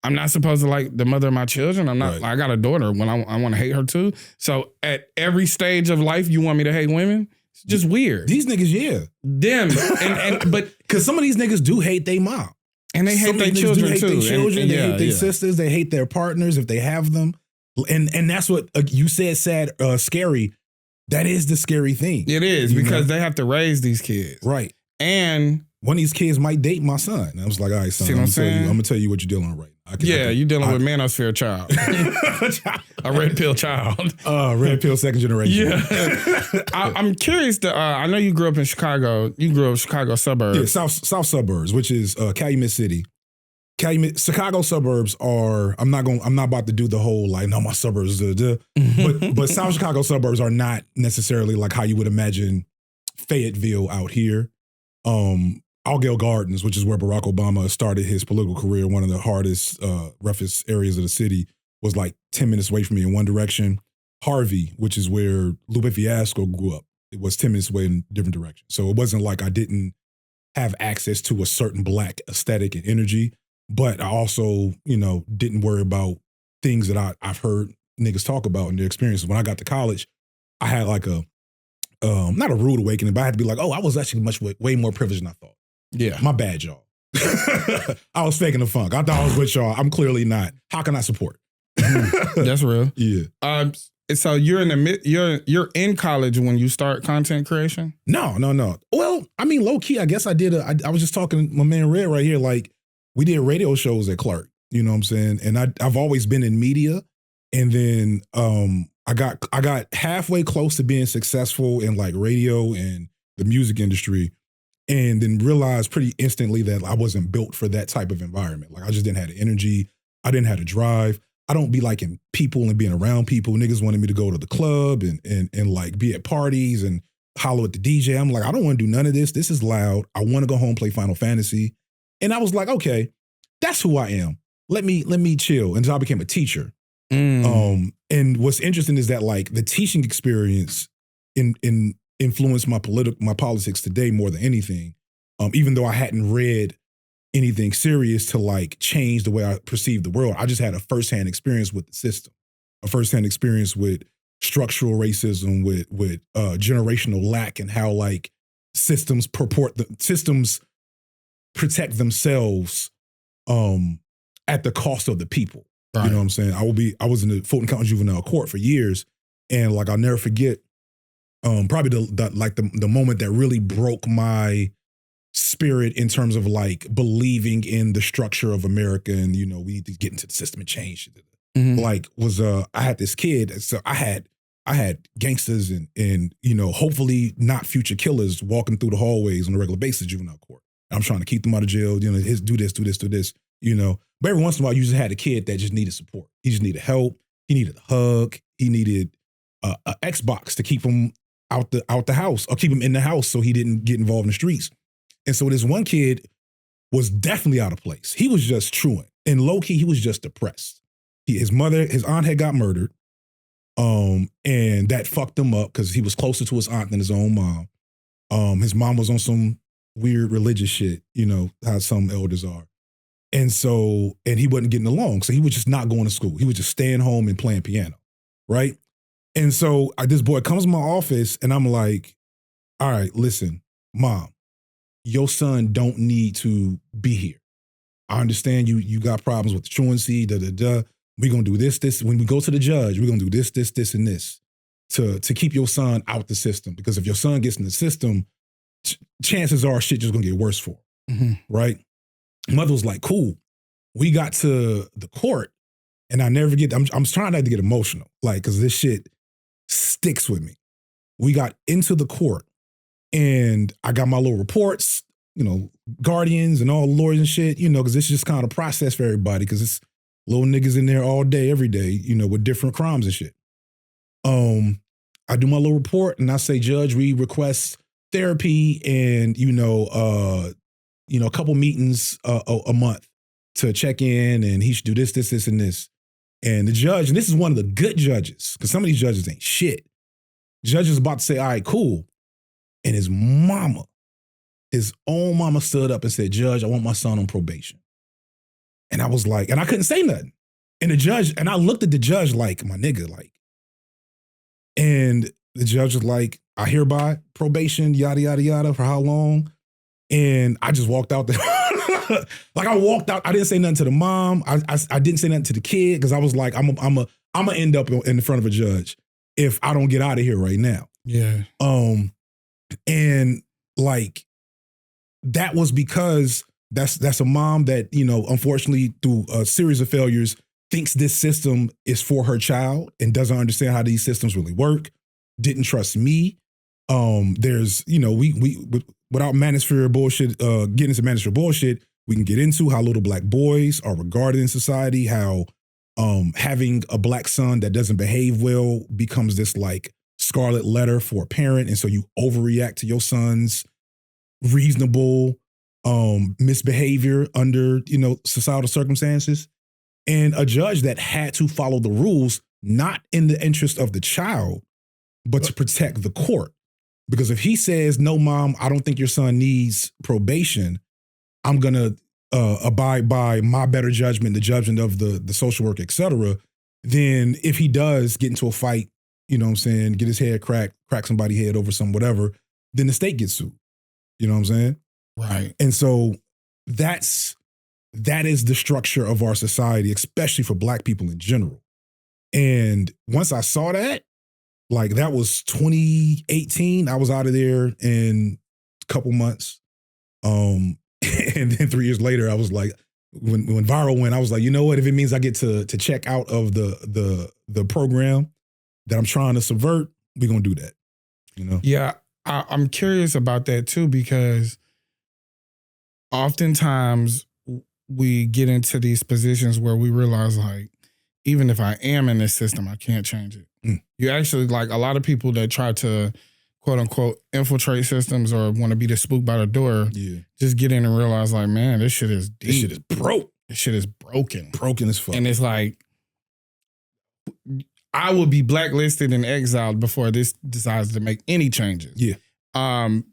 I'm not supposed to like the mother of my children. I'm not. I got a daughter. When I want to hate her too. So at every stage of life, you want me to hate women? It's just weird. These niggas, them, but because some of these niggas do hate their mom, and they hate their children too. They hate their sisters. They hate their partners if they have them, and that's what you said. Sad, scary. That is the scary thing. It is because they have to raise these kids, right? And one of these kids might date my son. And I was like, all right, son, I'm gonna tell you what you're dealing with right now. You're dealing with manosphere child. A red pill child. Red pill second generation. Yeah. I'm curious I know you grew up in Chicago. You grew up Chicago suburbs. Yeah, south suburbs, which is Calumet City. Chicago suburbs are, I'm not about to do the whole like, no, my suburbs, but South Chicago suburbs are not necessarily like how you would imagine Fayetteville out here. Algale Gardens, which is where Barack Obama started his political career, one of the hardest, roughest areas of the city, was like 10 minutes away from me in one direction. Harvey, which is where Lupe Fiasco grew up, it was 10 minutes away in a different direction. So it wasn't like I didn't have access to a certain Black aesthetic and energy, but I also, didn't worry about things that I've heard niggas talk about in their experiences. When I got to college, I had like not a rude awakening, but I had to be like, oh, I was actually way more privileged than I thought. Yeah. My bad, y'all. I was faking the funk. I thought I was with y'all. I'm clearly not. How can I support? That's real. Yeah. So you're you're in college when you start content creation? No. Well, I mean, low key, I guess I did. I was just talking to my man Red right here. Like, we did radio shows at Clark. You know what I'm saying? And I've always been in media. And then I got halfway close to being successful in like radio and the music industry. And then realized pretty instantly that I wasn't built for that type of environment. Like, I just didn't have the energy. I didn't have the drive. I don't be liking people and being around people. Niggas wanted me to go to the club and like be at parties and holler at the DJ. I'm like, I don't want to do none of this. This is loud. I want to go home, play Final Fantasy. And I was like, okay, that's who I am. Let me chill. And so I became a teacher. And what's interesting is that like the teaching experience influenced my politics today more than anything. Even though I hadn't read anything serious to like change the way I perceive the world, I just had a firsthand experience with the system, a firsthand experience with structural racism, with generational lack, and how like systems protect themselves at the cost of the people. Right. You know what I'm saying? I was in the Fulton County Juvenile Court for years, and like I'll never forget probably the moment that really broke my spirit in terms of like believing in the structure of America and we need to get into the system and change. Like was I had this kid, so I had gangsters and hopefully not future killers walking through the hallways on a regular basis, juvenile court. I'm trying to keep them out of jail, do this. But every once in a while, you just had a kid that just needed support. He just needed help. He needed a hug. He needed an Xbox to keep him out the house or keep him in the house so he didn't get involved in the streets. And so this one kid was definitely out of place. He was just truant. And low key, he was just depressed. His aunt had got murdered. And that fucked him up because he was closer to his aunt than his own mom. His mom was on some weird religious shit, how some elders are. And he wasn't getting along. So he was just not going to school. He was just staying home and playing piano. Right. And so this boy comes to my office and I'm like, all right, listen, Mom, your son don't need to be here. I understand you got problems with the truancy, We're going to do this. When we go to the judge, we're going to do this, and this to keep your son out the system. Because if your son gets in the system, chances are shit just going to get worse for him. Right? Mother was like, cool. We got to the court and I never get, I'm trying not to get emotional, like, because this shit sticks with me. We got into the court and I got my little reports, guardians and all the lawyers and shit, because it's just kind of process for everybody because it's little niggas in there all day, every day, with different crimes and shit. I do my little report and I say, Judge, we request therapy and, a couple meetings a month to check in and he should do this, and this. And the judge, and this is one of the good judges, because some of these judges ain't shit. Judge is about to say, all right, cool. And his own mama stood up and said, Judge, I want my son on probation. And I was like, and I couldn't say nothing. And the judge, and I looked at the judge like, my nigga, like, and the judge was like, I hereby probation, yada, yada, yada, for how long? And I just walked out there. Like I walked out, I didn't say nothing to the mom. I didn't say nothing to the kid because I was like, I'm gonna end up in front of a judge if I don't get out of here right now. Yeah. And like that was because that's a mom that, you know, unfortunately through a series of failures thinks this system is for her child and doesn't understand how these systems really work. Didn't trust me. There's, you know, we without manosphere bullshit, getting into manosphere bullshit, we can get into how little black boys are regarded in society, how having a black son that doesn't behave well becomes this like scarlet letter for a parent. And so you overreact to your son's reasonable misbehavior under, you know, societal circumstances. And a judge that had to follow the rules, not in the interest of the child, but to protect the court. Because if he says, no, mom, I don't think your son needs probation, I'm going to abide by my better judgment, the judgment of the social work, et cetera. Then if he does get into a fight, you know what I'm saying, get his head crack somebody's head over some whatever, then the state gets sued. You know what I'm saying? Right. And so that is the structure of our society, especially for black people in general. And once I saw that, like that was 2018. I was out of there in a couple months. And then 3 years later, I was like, when viral went, I was like, you know what? If it means I get to check out of the program that I'm trying to subvert, we're gonna do that. You know? Yeah, I'm curious about that too, because oftentimes we get into these positions where we realize like, even if I am in this system, I can't change it. You actually, like a lot of people that try to quote unquote infiltrate systems or want to be the spook by the door, just get in and realize like, man, this shit is deep. This shit is broke. This shit is broken. Broken as fuck. And it's like, I will be blacklisted and exiled before this decides to make any changes. Yeah.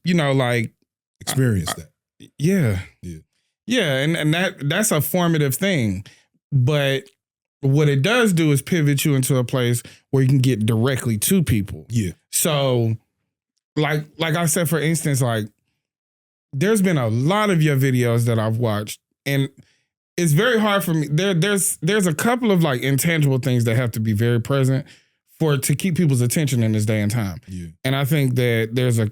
You know, like experience that. Yeah. Yeah. Yeah. And that's a formative thing. But what it does do is pivot you into a place where you can get directly to people. Yeah. So like I said, for instance, like there's been a lot of your videos that I've watched, and it's very hard for me. There's a couple of like intangible things that have to be very present to keep people's attention in this day and time. Yeah. And I think that there's a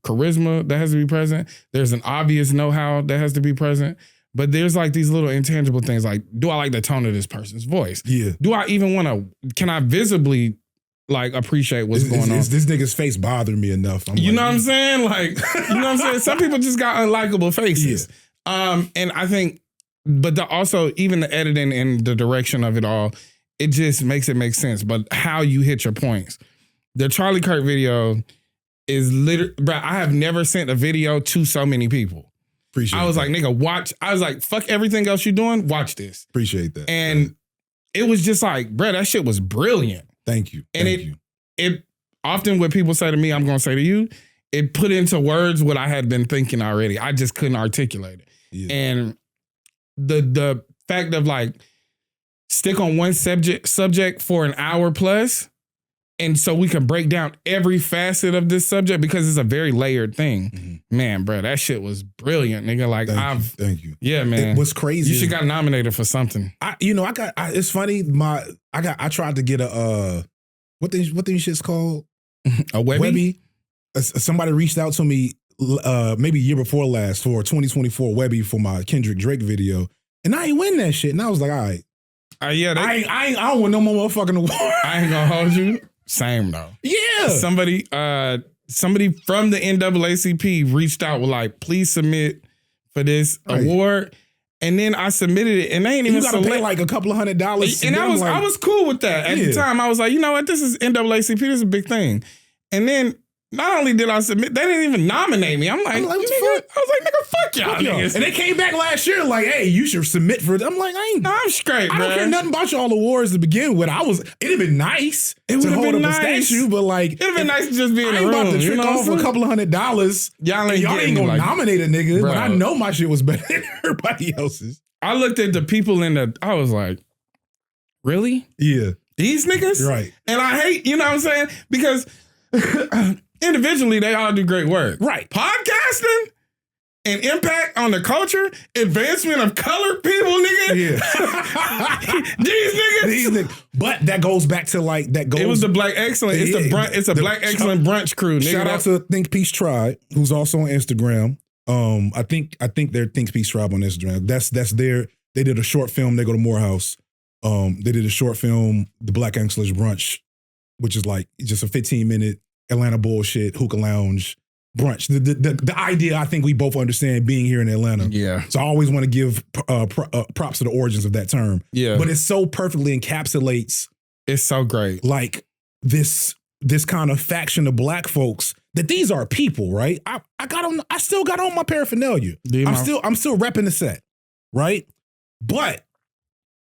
charisma that has to be present. There's an obvious know-how that has to be present. But there's like these little intangible things like, do I like the tone of this person's voice? Yeah. Do I even want to, can I visibly like appreciate what's going on? This nigga's face bothered me enough. You know what I'm saying? Like, you know what I'm saying? Some people just got unlikable faces. Yeah. And I think, but also even the editing and the direction of it all, it just makes it make sense. But how you hit your points. The Charlie Kirk video is literally, bro, I have never sent a video to so many people. Appreciate I was that. like, nigga, watch. I was like, fuck everything else you doing. Watch this. Appreciate that. And it was just like, bro, that shit was brilliant. Thank you. And Thank you. It often what people say to me, I'm going to say to you, it put into words what I had been thinking already. I just couldn't articulate it. Yeah. And the fact of like, stick on one subject for an hour plus, and so we can break down every facet of this subject because it's a very layered thing. Mm-hmm. Man, bro, that shit was brilliant, nigga. Like thank you. Yeah, man. What's crazy? You should got nominated for something. It's funny. I tried to get a what these shit's called? A Webby? Somebody reached out to me maybe a year before last for 2024 Webby for my Kendrick Drake video, and I ain't win that shit. And I was like, all right. Yeah, I don't want no more motherfucking award. I ain't gonna hold you. Same though. Yeah. Somebody from the NAACP reached out with like, please submit for this award. And then I submitted it, and they ain't even. You gotta pay like a couple of $100. And I was cool with that at the time. I was like, you know what, this is NAACP. This is a big thing. And then not only did I submit, they didn't even nominate me. I'm like, nigga, I was like, nigga, fuck y'all niggas. And they came back last year like, hey, you should submit for it. I'm like, I'm straight, I don't care nothing about y'all awards to begin with. It'd have been nice to hold up a statue, but like, it'd been nice to just be in the room. I ain't about to trick off a couple of $100. Y'all ain't gonna nominate a nigga, but I know my shit was better than everybody else's. I looked at the people I was like, really? Yeah. These niggas? Right. And I hate, you know what I'm saying? Because individually, they all do great work. Right. Podcasting and impact on the culture, advancement of colored people, nigga. Yeah. These niggas. But that goes back to It was the Black Excellent. It's a Black Excellent brunch crew, nigga. Shout out to Think Peace Tribe, who's also on Instagram. I think they're Think Peace Tribe on Instagram. That's they did a short film. They go to Morehouse. They did a short film, The Black Excellence Brunch, which is like just a 15-minute Atlanta bullshit hookah lounge brunch. The idea, I think we both understand being here in Atlanta. Yeah. So I always want to give props to the origins of that term. Yeah. But it so perfectly encapsulates. It's so great. Like this kind of faction of Black folks that these are people, right? I still got on my paraphernalia. I'm still repping the set, right? But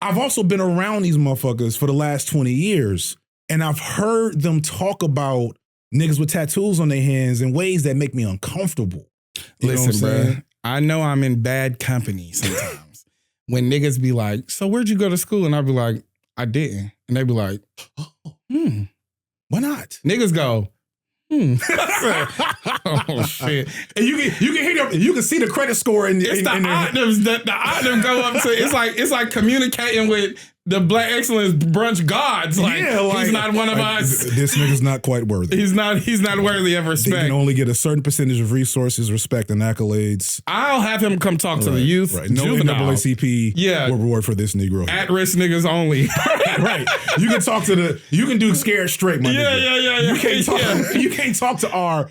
I've also been around these motherfuckers for the last 20 years, and I've heard them talk about niggas with tattoos on their hands in ways that make me uncomfortable. Listen, bro, I know I'm in bad company sometimes. When niggas be like, so where'd you go to school? And I'd be like, I didn't. And they'd be like, why not? Niggas go, oh shit! And you can hear them, you can see the credit score in it's the items that the item go up to. It's like communicating with the Black Excellence brunch gods. Like, he's not one of us. This nigga's not quite worthy. He's not worthy of respect. They can only get a certain percentage of resources, respect, and accolades. I'll have him come talk to the youth. Right. No NAACP reward for this Negro. At-risk niggas only. Right. You can talk to you can do scared straight, my nigga. Yeah. You can't talk to our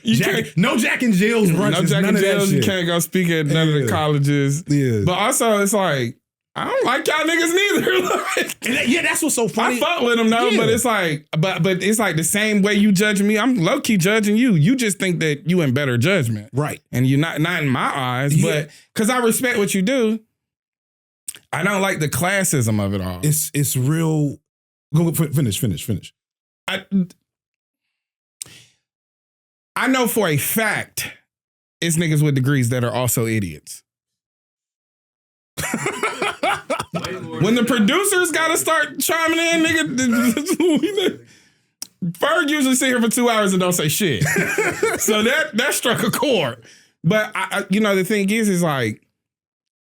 no Jack and Jill's brunches. No Jack and Jill's. You can't go speak at none of the colleges. Yeah. But also, it's like, I don't like y'all niggas neither. That's what's so funny. I fuck with them though, but it's like, but it's like the same way you judge me, I'm low key judging you. You just think that you in better judgment, right? And you're not in my eyes, but because I respect what you do, I don't like the classism of it all. It's real. Go finish. I know for a fact it's niggas with degrees that are also idiots. When the producers gotta start chiming in, nigga, Ferg usually sit here for 2 hours and don't say shit. So that struck a chord. But the thing is like,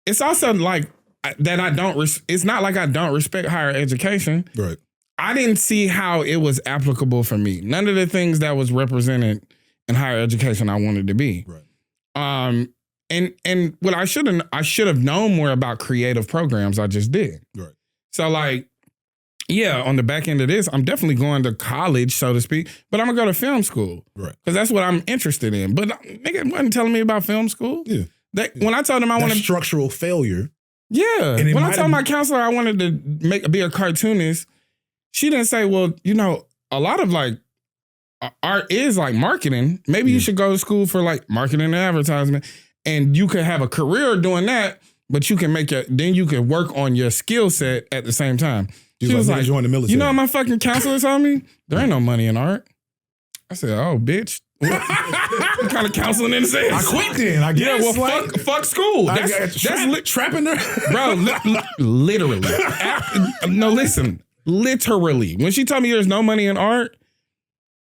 it's also like that it's not like I don't respect higher education. Right. I didn't see how it was applicable for me. None of the things that was represented in higher education I wanted to be. Right. And what I should have known more about creative programs. I just did. Right. So like, yeah, on the back end of this, I'm definitely going to college, so to speak, but I'm gonna go to film school. Right. Because that's what I'm interested in. But nigga wasn't telling me about film school. Yeah. When I told him I wanted structural failure. Yeah. When I told my counselor I wanted to be a cartoonist, she didn't say, well, a lot of like art is like marketing. Maybe you should go to school for like marketing and advertisement. And you could have a career doing that, but you can then you can work on your skill set at the same time. She was like, join the military. You know what my fucking counselor told me? There ain't no money in art. I said, oh, bitch. What kind of counseling in the sense? I quit then, I guess. Yeah, well, fuck school. That's trapping her. Bro, literally. No, listen. Literally. When she told me there's no money in art,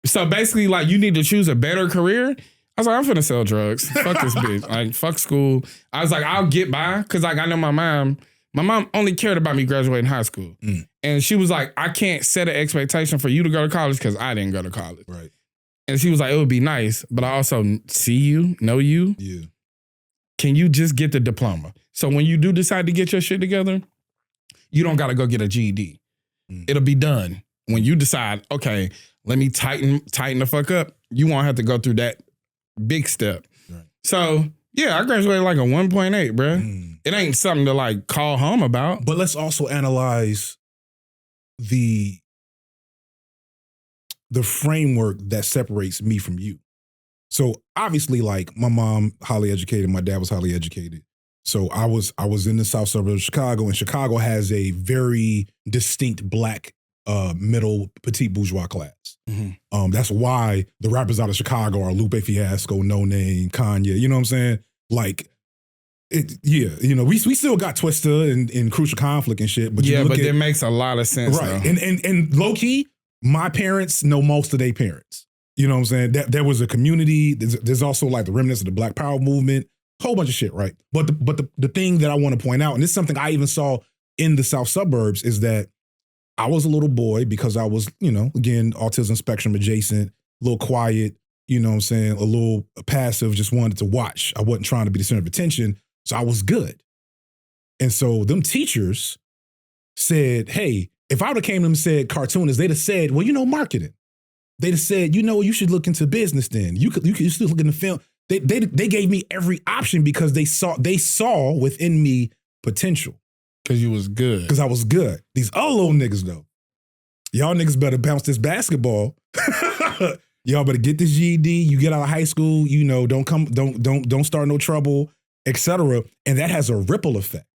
so basically, like, you need to choose a better career. I was like, I'm finna sell drugs. Fuck this bitch. Like, fuck school. I was like, I'll get by. Cause like, I know my mom only cared about me graduating high school. And she was like, I can't set an expectation for you to go to college because I didn't go to college. Right. And she was like, it would be nice, but I also see you, know you. Yeah. Can you just get the diploma? So when you do decide to get your shit together, you don't gotta go get a GED. It'll be done. When you decide, okay, let me tighten the fuck up, you won't have to go through that big step. Right. So yeah, I graduated like a 1.8, bro. It ain't something to like call home about. But let's also analyze the framework that separates me from you. So obviously, like my mom highly educated, my dad was highly educated. So I was in the south suburbs of Chicago, and Chicago has a very distinct black middle petite bourgeois class. Mm-hmm. That's why the rappers out of Chicago are Lupe Fiasco, No Name, Kanye. You know what I'm saying? Like, we still got Twista and Crucial Conflict and shit. But it makes a lot of sense, right? Though. And low key, my parents know most of their parents. You know what I'm saying? There was a community. There's also like the remnants of the Black Power movement. Whole bunch of shit, right? But the thing that I want to point out, and this is something I even saw in the south suburbs, is that I was a little boy because I was, again, autism spectrum adjacent, a little quiet, you know what I'm saying, a little passive, just wanted to watch. I wasn't trying to be the center of attention, so I was good. And so them teachers said, hey, if I would have came to them and said cartoonists, they'd have said, well, marketing. They'd have said, you should look into business then. You could still look into film. They gave me every option because they saw within me potential. Because you was good. Because I was good. These other little niggas though, y'all niggas better bounce this basketball. Y'all better get this GED. You get out of high school. Don't start no trouble, etc. And that has a ripple effect.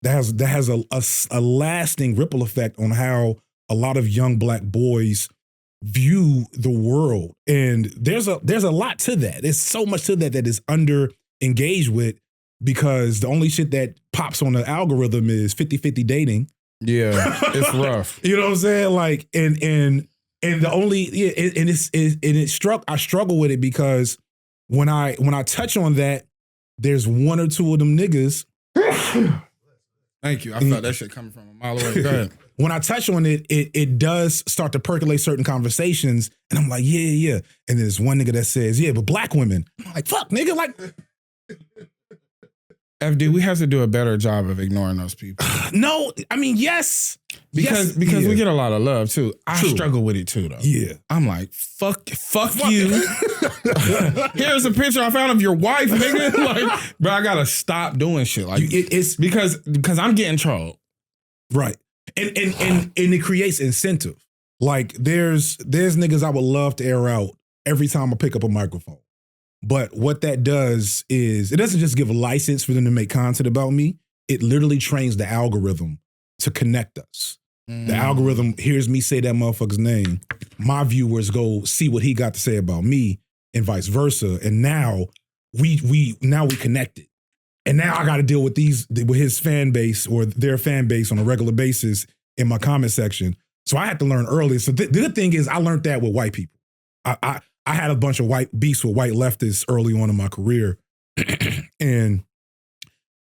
That has a lasting ripple effect on how a lot of young black boys view the world. And there's a lot to that. There's so much to that is under engaged with, because the only shit that pops on the algorithm is 50-50 dating. Yeah, it's rough. You know what I'm saying? Like, and the only, I struggle with it because when I touch on that, there's one or two of them niggas. Thank you. I thought that shit coming from a mile away. Go ahead. When I touch on it, it does start to percolate certain conversations. And I'm like, yeah. And there's one nigga that says, yeah, but black women. I'm like, fuck, nigga, like. FD, we have to do a better job of ignoring those people. No, I mean, yes. Because we get a lot of love too. I struggle with it too though. Yeah. I'm like, fuck you. Here's a picture I found of your wife, nigga. Like, bro, I gotta stop doing shit. Like, it's because I'm getting trolled. Right. And it creates incentive. Like there's niggas I would love to air out every time I pick up a microphone. But what that does is it doesn't just give a license for them to make content about me. It literally trains the algorithm to connect us. The algorithm hears me say that motherfucker's name. My viewers go see what he got to say about me and vice versa. And now we connected. And now I got to deal with his fan base or their fan base on a regular basis in my comment section. So I had to learn early. So the good thing is I learned that with white people. I had a bunch of white beefs with white leftists early on in my career. and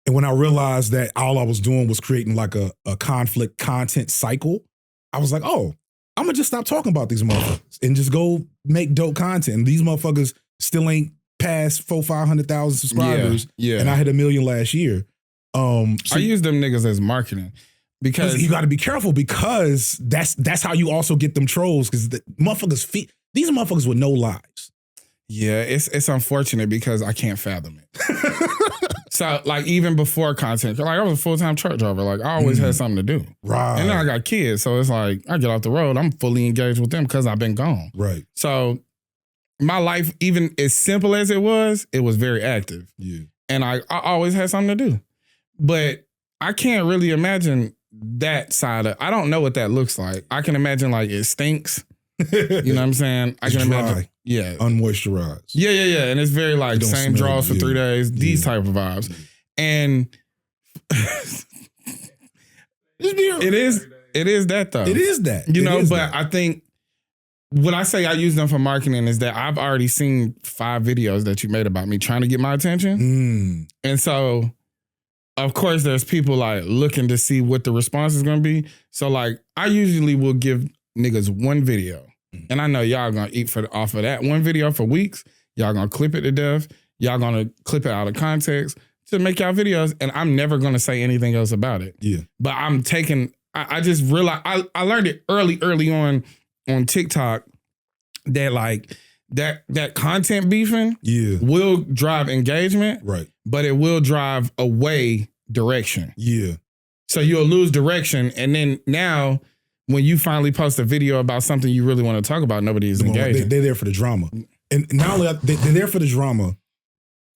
when I realized that all I was doing was creating like a conflict content cycle, I was like, oh, I'm gonna just stop talking about these motherfuckers and just go make dope content. And these motherfuckers still ain't past 400,000-500,000 subscribers. Yeah. And I hit 1 million last year. So I use them niggas as marketing. Because you got to be careful because that's how you also get them trolls, because the motherfuckers these motherfuckers with no lives. Yeah, it's unfortunate because I can't fathom it. So like even before content, like I was a full-time truck driver. Like I always had something to do. Right. And then I got kids. So it's like I get off the road, I'm fully engaged with them because I've been gone. Right. So my life, even as simple as it was very active. Yeah. And I always had something to do. But I can't really imagine that side of, I don't know what that looks like. I can imagine like it stinks. You know what I'm saying? I can imagine. Yeah. Unmoisturized. Yeah. And it's very like same draws for 3 days, these type of vibes. Yeah. And it is that though. It is that. You know, but I think when I say I use them for marketing is that I've already seen 5 videos that you made about me trying to get my attention. And so of course there's people like looking to see what the response is gonna be. So like I usually will give niggas one video. And I know y'all gonna eat off of that one video for weeks. Y'all gonna clip it to death. Y'all gonna clip it out of context to make y'all videos. And I'm never gonna say anything else about it. Yeah. But I just realized, I learned it early on TikTok that like that content beefing will drive engagement. Right. But it will drive away direction. Yeah. So you'll lose direction. And then now when you finally post a video about something you really want to talk about, nobody is engaged. They're there for the drama. And not only they're there for the drama,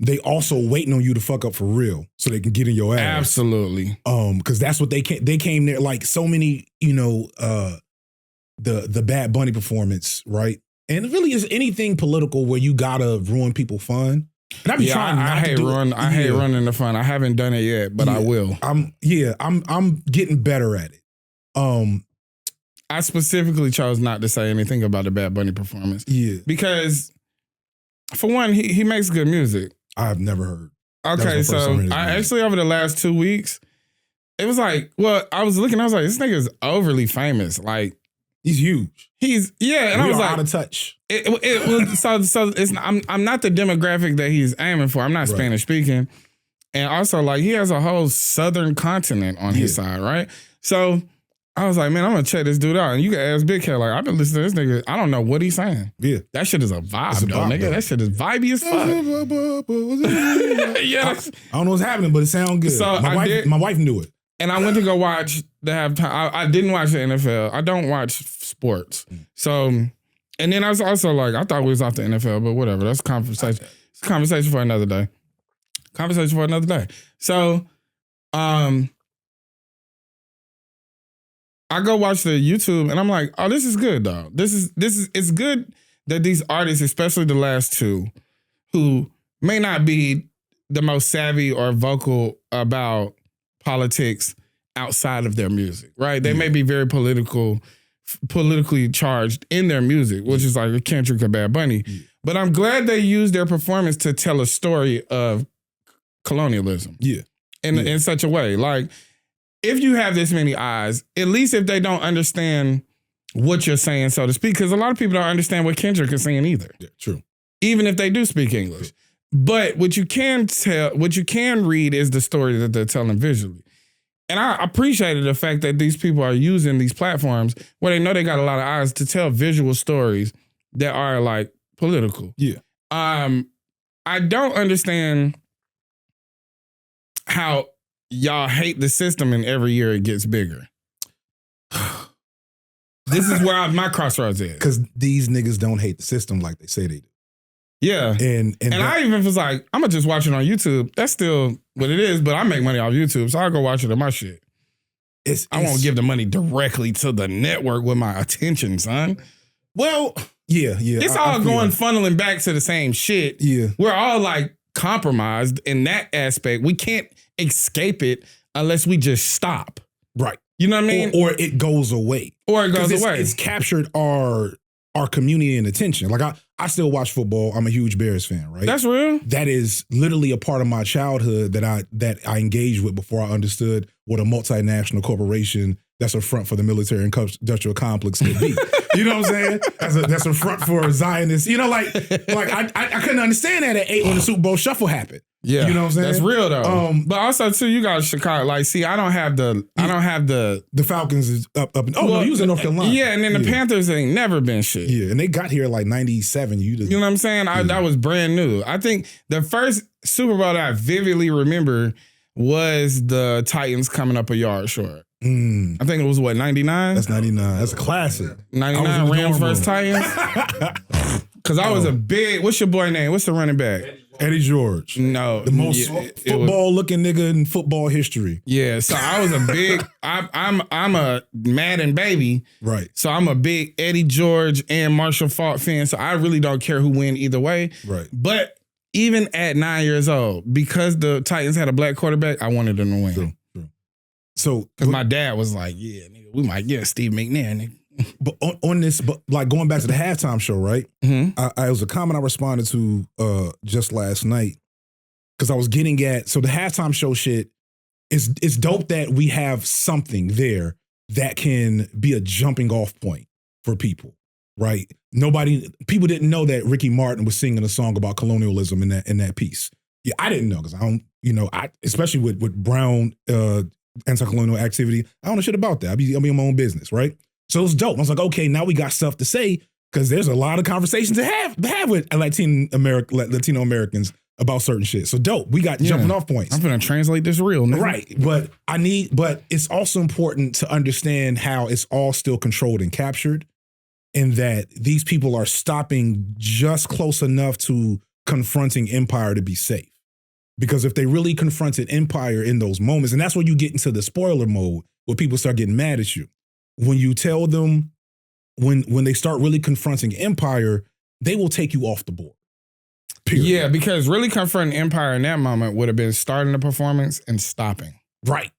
they also waiting on you to fuck up for real so they can get in your ass. Absolutely. Because that's what they came there like so many, the Bad Bunny performance, right? And it really is anything political where you gotta ruin people's fun. And I be trying not to do it. I hate running the fun. I haven't done it yet, but I will. I'm getting better at it. I specifically chose not to say anything about the Bad Bunny performance. Yeah. Because for one, he makes good music. I've never heard. Okay, so I actually over the last 2 weeks, it was like, well, I was like, this nigga's overly famous. Like, he's huge. And I was like, out of touch. So it's I'm not the demographic that he's aiming for. I'm not Spanish speaking, and also like he has a whole southern continent on his side, right? So I was like, man, I'm gonna check this dude out, and you can ask Big Cat, like, I've been listening to this nigga. I don't know what he's saying. Yeah, that shit is a vibe, nigga. Bro. That shit is vibey as fuck. Yes, I don't know what's happening, but it sounds good. So my wife knew it. And I went to go watch the halftime. I didn't watch the NFL. I don't watch sports. So, and then I was also like, I thought we was off the NFL, but whatever. That's conversation. It's a conversation for another day. So, I go watch the YouTube and I'm like, oh, this is good though. It's good that these artists, especially the last two, who may not be the most savvy or vocal about politics outside of their music, right? They may be very politically charged in their music, which is like a Kendrick or Bad Bunny. But I'm glad they used their performance to tell a story of colonialism. In such a way. Like, if you have this many eyes, at least if they don't understand what you're saying, so to speak, because a lot of people don't understand what Kendrick is saying either. Yeah, true. Even if they do speak English. But what you can read is the story that they're telling visually. And I appreciated the fact that these people are using these platforms where they know they got a lot of eyes to tell visual stories that are like political. Yeah. I don't understand how y'all hate the system and every year it gets bigger. This is where my crossroads is. Because these niggas don't hate the system like they say they do. Yeah. And I even was like, I'm going to just watch it on YouTube. That's still what it is, but I make money off YouTube, so I'll go watch it on my shit. I won't give the money directly to the network with my attention, son. Well, yeah. It's all funneling back to the same shit. Yeah. We're all like compromised in that aspect. We can't escape it unless we just stop. Right. You know what I mean? Or it goes away. It's captured our community and attention. Like I still watch football. I'm a huge Bears fan, right? That's real. That is literally a part of my childhood that I engaged with before I understood what a multinational corporation that's a front for the military and industrial complex could be. You know what I'm saying? That's a front for Zionists. You know, like I couldn't understand that at 8 when the Super Bowl shuffle happened. Yeah, you know what I'm saying? That's real though. But also too, you got Chicago. Like, see, I don't have the Falcons is up. No, you was in North Carolina. Yeah, and then the Panthers ain't never been shit. Yeah, and they got here like 97. You know what I'm saying? That was brand new. I think the first Super Bowl that I vividly remember was the Titans coming up a yard short. I think it was 99? That's 99. That's a classic. 99 Rams versus Titans. Because I was a big, what's your boy name? What's the running back? Eddie George. No. The most football-looking nigga in football history. Yeah, so I was a big, I'm a Madden baby. Right. So I'm a big Eddie George and Marshall Faulk fan, so I really don't care who win either way. Right. But even at 9 years old, because the Titans had a black quarterback, I wanted them to win. True. So, because my dad was like, yeah, nigga, we might get Steve McNair, nigga. But on this, but like going back to the halftime show, right? Mm-hmm. I was a comment I responded to just last night because I was getting at, so the halftime show shit is dope that we have something there that can be a jumping off point for people, right? People didn't know that Ricky Martin was singing a song about colonialism in that piece. Yeah, I didn't know because I don't, especially with Brown anti-colonial activity, I don't know shit about that. I'll be in my own business, right? So it was dope. I was like, okay, now we got stuff to say because there's a lot of conversations to have with Latino Americans about certain shit. So dope. We got jumping off points. I'm gonna translate this real, nigga. Right. But it's also important to understand how it's all still controlled and captured. and that these people are stopping just close enough to confronting Empire to be safe. Because if they really confronted Empire in those moments, and that's when you get into the spoiler mode, where people start getting mad at you. When you tell them, when they start really confronting Empire, they will take you off the board. Period. Yeah, because really confronting Empire in that moment would have been starting the performance and stopping. Right.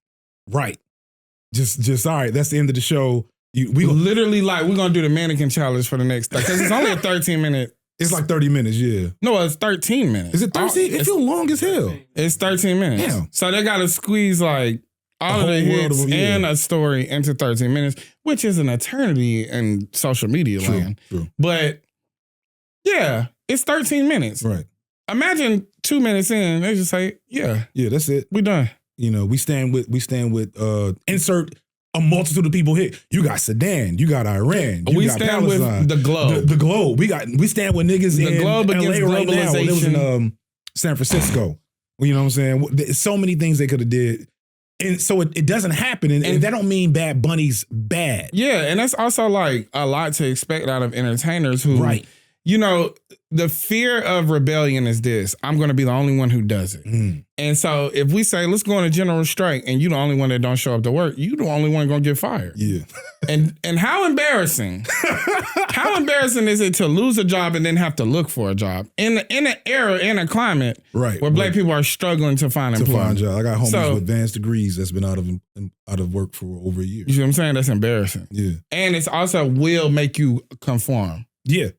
Just all right, that's the end of the show. We literally we're going to do the mannequin challenge for the next, because it's only a 13-minute. It's like 30 minutes, yeah. No, it's 13 minutes. Is it 13? It feels long as hell. It's 13 minutes. Damn. So they got to squeeze like all of the hits and a story into 13 minutes, which is an eternity in social media land. True. But yeah, it's 13 minutes. Right. Imagine 2 minutes in, they just say, yeah, that's it. We done. You know, we stand with insert a multitude of people here. You got Sudan, you got Iran, we got stand Palestine, with the globe. The globe. We stand with niggas the in globe LA against right now. It was globalization. in San Francisco. You know what I'm saying? There's so many things they could have did. And so it doesn't happen. And that don't mean Bad Bunny's bad. Yeah, and that's also like a lot to expect out of entertainers who, right. You know, the fear of rebellion is this: I'm going to be the only one who does it. And so if we say, let's go on a general strike, and you the only one that don't show up to work, you the only one going to get fired. Yeah. And how embarrassing, how embarrassing is it to lose a job and then have to look for a job in an era, in a climate right, where black people are struggling to find employment. I got homies with advanced degrees that's been out of work for over a year. You see what I'm saying? That's embarrassing. Yeah. And it's also will make you conform. Yeah.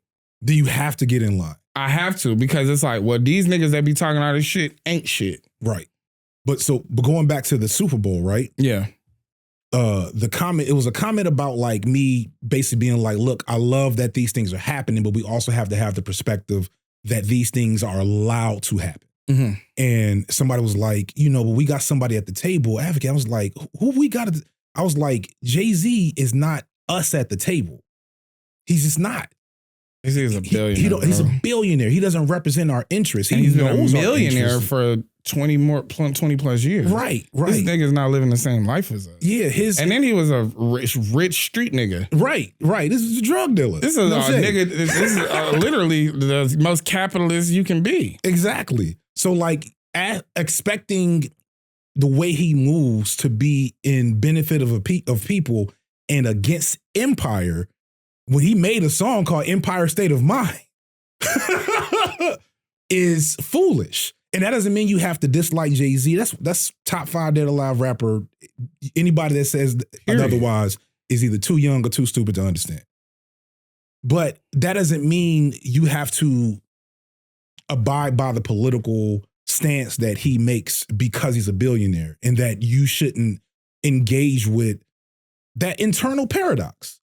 Do you have to get in line? I have to, because it's like, well, these niggas that be talking all this shit ain't shit. Right. But going back to the Super Bowl, right? Yeah. The comment, it was a comment about like me basically being like, look, I love that these things are happening, but we also have to have the perspective that these things are allowed to happen. Mm-hmm. And somebody was like, but we got somebody at the table, advocate. I was like, who we got? I was like, Jay-Z is not us at the table. He's just not. He's a billionaire. He's a billionaire. He doesn't represent our interests. He's been a millionaire for 20 plus years. Right. This nigga's not living the same life as us. Yeah, and then he was a rich street nigga. Right. This is a drug dealer. This is nigga. This is literally the most capitalist you can be. Exactly. So like expecting the way he moves to be in benefit of people and against Empire. When he made a song called Empire State of Mind is foolish. And that doesn't mean you have to dislike Jay-Z. That's top 5 dead alive rapper. Anybody that says otherwise is either too young or too stupid to understand. But that doesn't mean you have to abide by the political stance that he makes because he's a billionaire, and that you shouldn't engage with that internal paradox.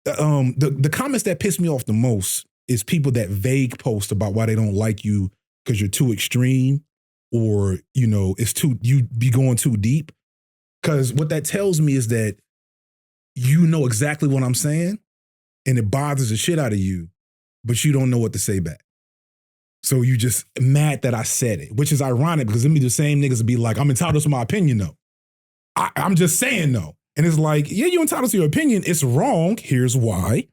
The comments that piss me off the most is people that vague post about why they don't like you because you're too extreme, or you be going too deep. Because what that tells me is that you know exactly what I'm saying, and it bothers the shit out of you, but you don't know what to say back. So you just mad that I said it, which is ironic because them be the same niggas that be like, I'm entitled to my opinion though. I'm just saying though. And it's like, yeah, you're entitled to your opinion. It's wrong. Here's why.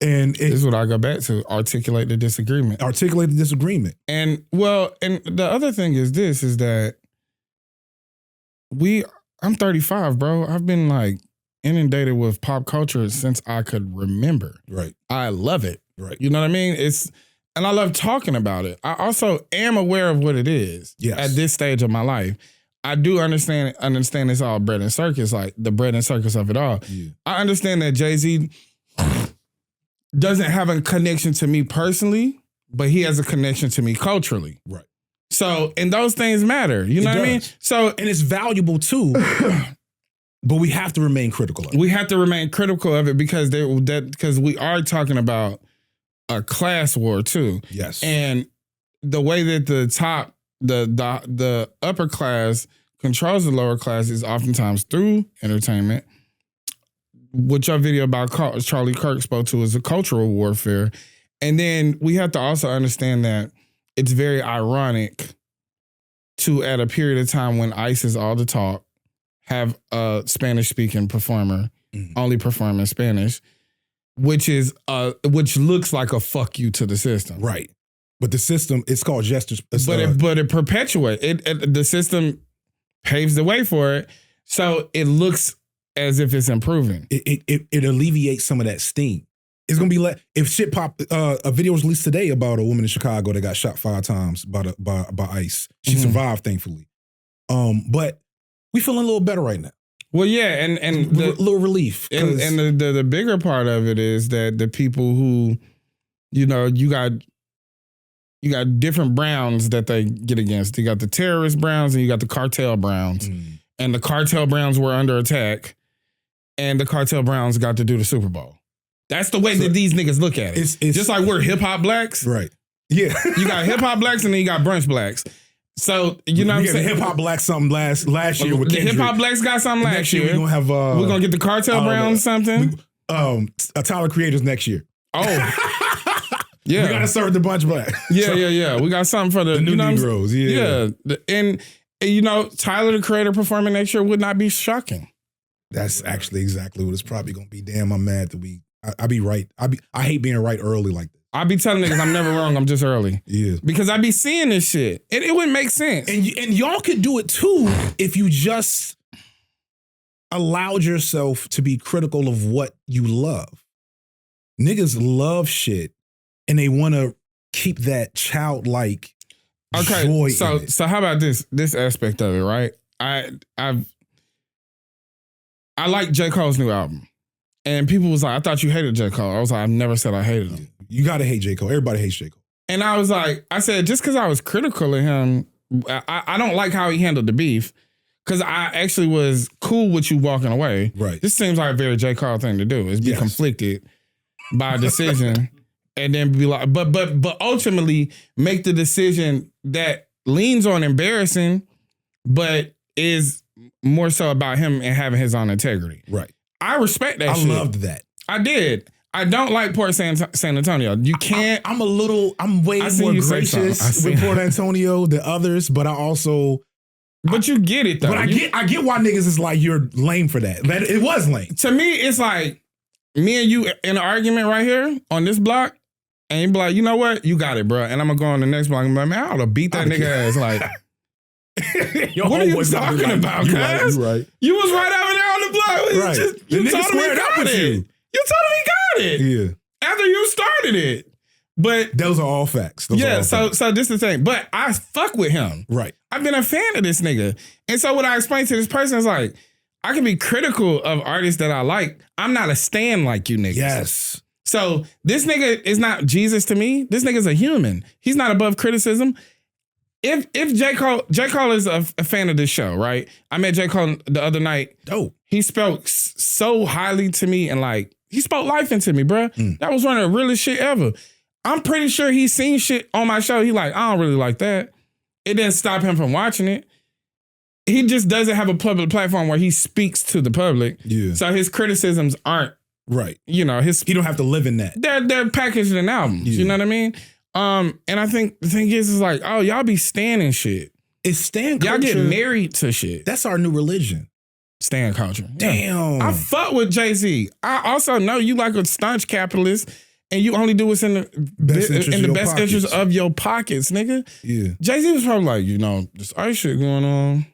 And this is what I go back to. Articulate the disagreement. And the other thing is this, is that I'm 35, bro. I've been like inundated with pop culture since I could remember. Right. I love it. Right. You know what I mean? And I love talking about it. I also am aware of what it is at this stage of my life. I do understand it's all bread and circus, like the bread and circus of it all. Yeah. I understand that Jay-Z doesn't have a connection to me personally, but he has a connection to me culturally. Right. So, and those things matter. You know what I mean? So, and it's valuable too, but we have to remain critical of it. We have to remain critical of it because we are talking about a class war too. Yes. And the way that the upper class controls the lower class is oftentimes through entertainment. What your video about Charlie Kirk spoke to is a cultural warfare. And then we have to also understand that it's very ironic to, at a period of time when ICE is all the talk, have a Spanish-speaking performer only perform in Spanish. which looks like a fuck you to the system. Right. But the system, it's called gestures. But it perpetuates it. The system paves the way for it, so it looks as if it's improving. It alleviates some of that steam. It's gonna be like if shit pop. A video was released today about a woman in Chicago that got shot 5 times by ICE. She survived, thankfully. But we feeling a little better right now. Well, yeah, and a little relief. And the bigger part of it is that the people who, you got different Browns that they get against. You got the terrorist Browns and you got the cartel Browns. And the cartel Browns were under attack, and the cartel Browns got to do the Super Bowl. That's the way that these niggas look at it. It's just like we're hip hop blacks. Right. Yeah. You got hip hop blacks and then you got brunch blacks. So, you know what I'm saying? Hip hop blacks something last year with Kendrick. The hip hop blacks got something last year. We're going to have... we're going to get the cartel Browns something. Tyler Creators next year. Oh. Yeah. We got to serve the bunch black. Yeah. We got something for the new Negroes. Yeah. And, Tyler the Creator performing next year would not be shocking. That's actually exactly what it's probably going to be. Damn, I'm mad that I be right. I hate being right early like that. I be telling niggas I'm never wrong. I'm just early. Yeah. Because I be seeing this shit. It wouldn't make sense. And y'all could do it too if you just allowed yourself to be critical of what you love. Niggas love shit and they want to keep that childlike joy in it. So how about this aspect of it, right? I like J. Cole's new album. And people was like, I thought you hated J. Cole. I was like, I've never said I hated him. You got to hate J. Cole. Everybody hates J. Cole. And I was like, I said, just because I was critical of him, I don't like how he handled the beef. Because I actually was cool with you walking away. Right. This seems like a very J. Cole thing to do, is be conflicted by a decision and then be like, but ultimately make the decision that leans on embarrassing, but is more so about him and having his own integrity. Right. I respect that shit. I loved that. I did. I don't like Port San Antonio. You can't. I'm way more gracious with Port Antonio than others, but I also. But you get it though. But I get why niggas is like, you're lame for that. It was lame. To me, it's like me and you in an argument right here on this block, and you be like, you know what? You got it, bro. And I'm gonna go on the next block and be like, man, I ought to beat that nigga ass. Like, what are you talking about, cuz? Right. You was right over there on the block. Right. You told him he got it. You told him he got it. Yeah. After you started it. But those are all facts. So this is the thing. But I fuck with him. Right. I've been a fan of this nigga. And so what I explained to this person is like, I can be critical of artists that I like. I'm not a stan like you niggas. Yes. So this nigga is not Jesus to me. This nigga's a human. He's not above criticism. If J. Cole is a fan of this show, right? I met J. Cole the other night. Oh. He spoke so highly to me and like, he spoke life into me, bro. That was one of the realest shit ever. I'm pretty sure he's seen shit on my show. He like, I don't really like that. It didn't stop him from watching it. He just doesn't have a public platform where he speaks to the public. Yeah. So his criticisms aren't right. He don't have to live in that. They're packaged in albums. Yeah. You know what I mean? And I think the thing is like, oh, y'all be standing shit. It's stan culture. Y'all get married to shit. That's our new religion. Stan culture. Damn. Yeah. I fuck with Jay-Z. I also know you like a staunch capitalist and you only do what's in the best interest of your pockets, nigga. Yeah. Jay-Z was probably like, this ice shit going on.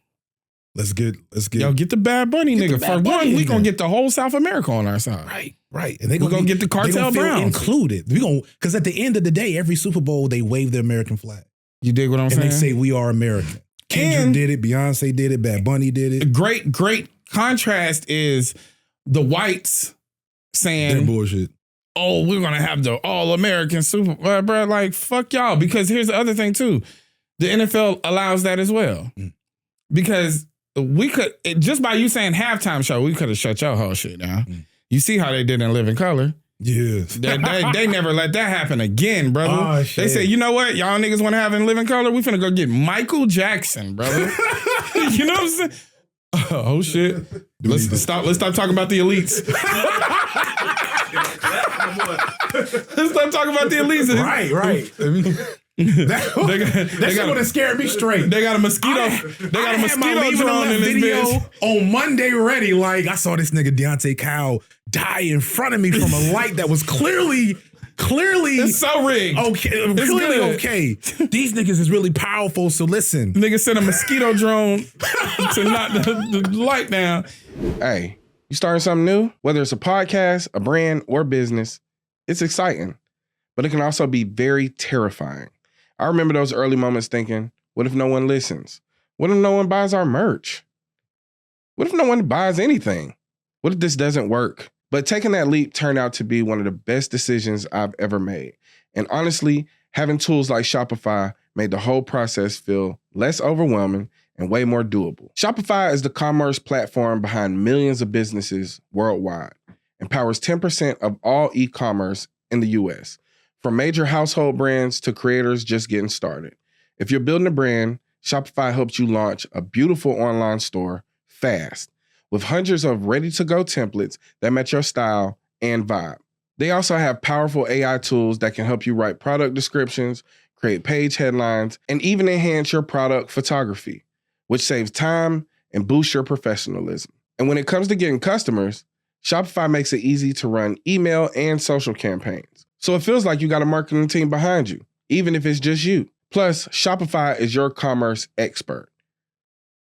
Let's get. Yo, get the Bad Bunny nigga. For one, we gonna get the whole South America on our side. Right. And we gonna get the cartel Browns included. Because at the end of the day, every Super Bowl, they wave the American flag. You dig what I'm saying? And they say, we are American. Kendrick did it. Beyonce did it. Bad Bunny did it. Great contrast is the whites saying, they're bullshit. Oh, we're going to have the all-American Super Bowl. Bro, like, fuck y'all. Because here's the other thing, too. The NFL allows that as well. Because we could, just by you saying halftime show, we could have shut your whole shit down. You see how they did in Living Color. Yeah. They never let that happen again, brother. Oh, shit. They said, you know what? Y'all niggas want to have in Living Color? We finna go get Michael Jackson, brother. You know what I'm saying? Oh, shit. Let's stop talking about the elites. Let's stop talking about the elites. Right. That shit would have scared me straight. They got a mosquito. They got a mosquito drone in this video bitch on Monday ready. Like, I saw this nigga Deontay Kyle die in front of me from a light that was clearly It's so rigged. okay. It's Clearly good. okay. These niggas is really powerful. So listen, Nigga sent a mosquito drone to knock the light down. Hey, you starting something new? Whether it's a podcast, a brand, or business, it's exciting, but it can also be very terrifying. I remember those early moments thinking, what if no one listens? What if no one buys our merch? What if no one buys anything? What if this doesn't work? But taking that leap turned out to be one of the best decisions I've ever made. And honestly, having tools like Shopify made the whole process feel less overwhelming and way more doable. Shopify is the commerce platform behind millions of businesses worldwide and powers 10% of all e-commerce in the US, from major household brands to creators just getting started. If you're building a brand, Shopify helps you launch a beautiful online store fast, with hundreds of ready-to-go templates that match your style and vibe. They also have powerful AI tools that can help you write product descriptions, create page headlines, and even enhance your product photography, which saves time and boosts your professionalism. And when it comes to getting customers, Shopify makes it easy to run email and social campaigns. So it feels like you got a marketing team behind you, even if it's just you. Plus, Shopify is your commerce expert,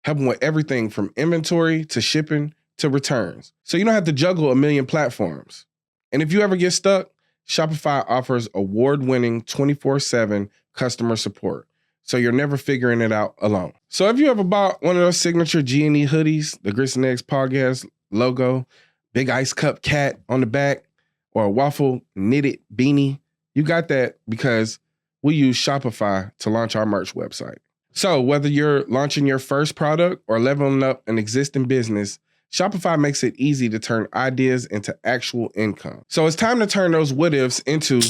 helping with everything from inventory to shipping to returns. So you don't have to juggle a million platforms. And if you ever get stuck, Shopify offers award-winning 24/7 customer support, so you're never figuring it out alone. So if you ever bought one of those signature G&E hoodies, the Grits and Eggs podcast logo, big ice cup cat on the back, or a waffle knitted beanie, you got that because we use Shopify to launch our merch website. So whether you're launching your first product or leveling up an existing business, Shopify makes it easy to turn ideas into actual income. So it's time to turn those what ifs into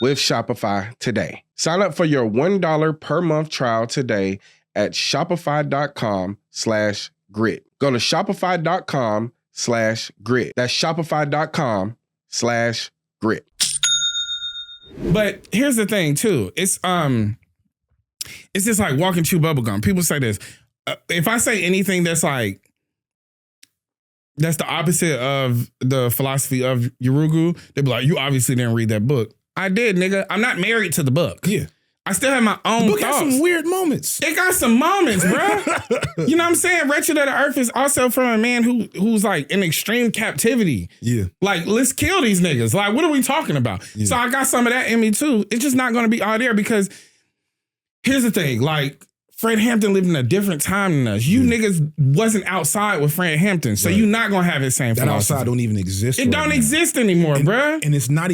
with Shopify today. Sign up for your $1 per month trial today at shopify.com/grit. Go to shopify.com/grit. That's shopify.com/grit. But here's the thing too. It's just like walking chew bubblegum. People say this. If I say anything that's the opposite of the philosophy of Yurugu, they be like, you obviously didn't read that book. I did, nigga. I'm not married to the book. Yeah. I still have my own book thoughts. got some weird moments. It got some moments, bro. You know what I'm saying? Wretched of the Earth is also from a man who's like in extreme captivity. Yeah. Like, let's kill these niggas. Like, what are we talking about? Yeah. So I got some of that in me too. It's just not going to be all there because here's the thing. Like, Fred Hampton lived in a different time than us. You niggas wasn't outside with Fred Hampton, so you're not going to have his same That philosophy. outside don't even exist. It don't exist anymore, bruh. And it's not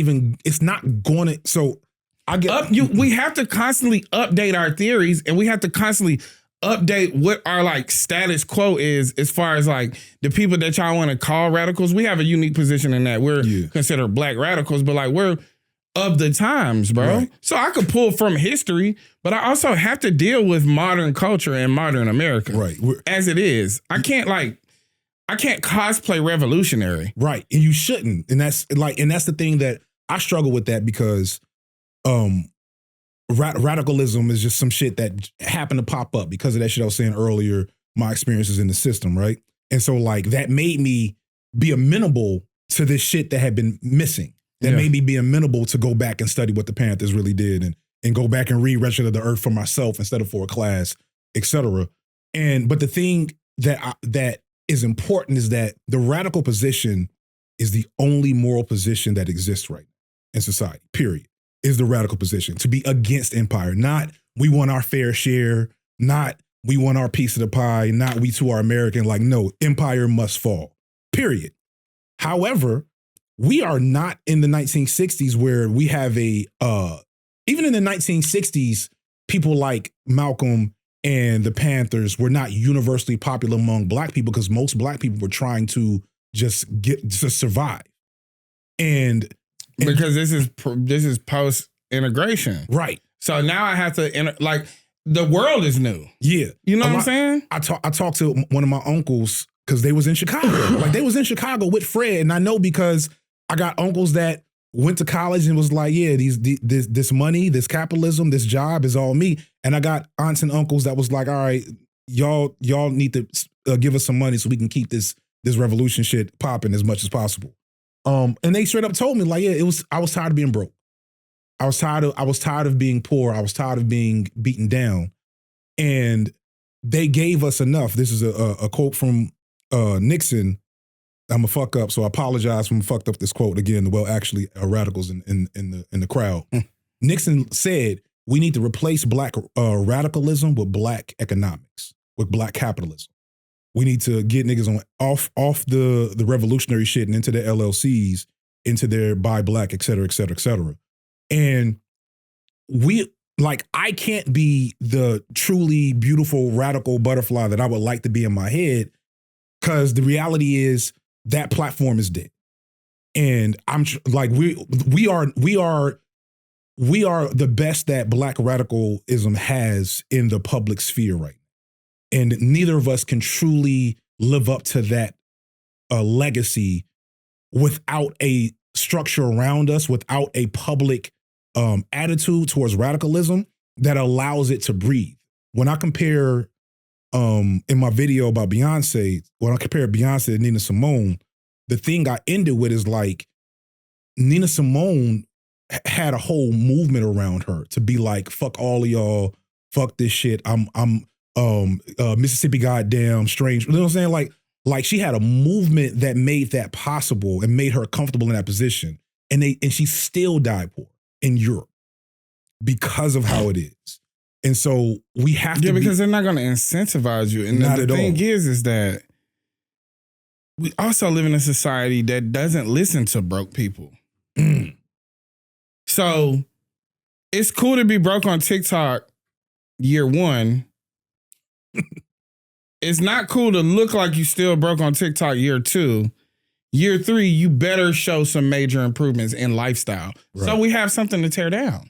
going to, so I get we have to constantly update our theories, and we have to constantly update what our like status quo is as far as like the people that y'all want to call radicals. We have a unique position in that we're considered black radicals, but like we're of the times, bro. Right. So I could pull from history, but I also have to deal with modern culture and modern America. Right. As it is. I can't cosplay revolutionary. Right. And you shouldn't. And that's the thing that I struggle with, that because radicalism is just some shit that happened to pop up because of that shit I was saying earlier, my experiences in the system, right? And so like that made me be amenable to this shit that had been missing. That made me be amenable to go back and study what the Panthers really did and go back and read Wretched of the Earth for myself instead of for a class, etc. But the thing that is important is that the radical position is the only moral position that exists right now in society, period, is the radical position. To be against empire, not we want our fair share, not we want our piece of the pie, not we too are American. Like, no, empire must fall, period. However, we are not in the 1960s where we have even in the 1960s, people like Malcolm and the Panthers were not universally popular among black people because most black people were trying to just survive. And because this is post integration. Right. So now I have to like the world is new. Yeah. You know what I'm saying? I talked to one of my uncles because they was in Chicago. Like they was in Chicago with Fred. And I know because I got uncles that went to college and was like, yeah, this money, this capitalism, this job is all me. And I got aunts and uncles that was like, all right, y'all need to give us some money so we can keep this this revolution shit popping as much as possible. And they straight up told me like, yeah, I was tired of being broke. I was tired of being poor. I was tired of being beaten down. And they gave us enough. This is a quote from Nixon. I'm a fuck up, so I apologize for fucked up this quote again. Well, actually, radicals in the crowd. Nixon said, "We need to replace black radicalism with black economics, with black capitalism. We need to get niggas off the revolutionary shit and into their LLCs, into their buy black, et cetera, et cetera, et cetera." And I can't be the truly beautiful radical butterfly that I would like to be in my head, because the reality is that platform is dead. And I'm like, we are the best that black radicalism has in the public sphere right now. And neither of us can truly live up to that legacy without a structure around us, without a public attitude towards radicalism that allows it to breathe. When I compare in my video about Beyonce, when I compare Beyonce to Nina Simone, the thing I ended with is like, Nina Simone had a whole movement around her to be like, fuck all of y'all, fuck this shit. I'm Mississippi goddamn strange. You know what I'm saying? Like she had a movement that made that possible and made her comfortable in that position. And she still died poor in Europe because of how it is. And so we have to because they're not going to incentivize you. And the thing is that we also live in a society that doesn't listen to broke people. So it's cool to be broke on TikTok year one. It's not cool to look like you still broke on TikTok year two. Year three, you better show some major improvements in lifestyle. Right. So we have something to tear down.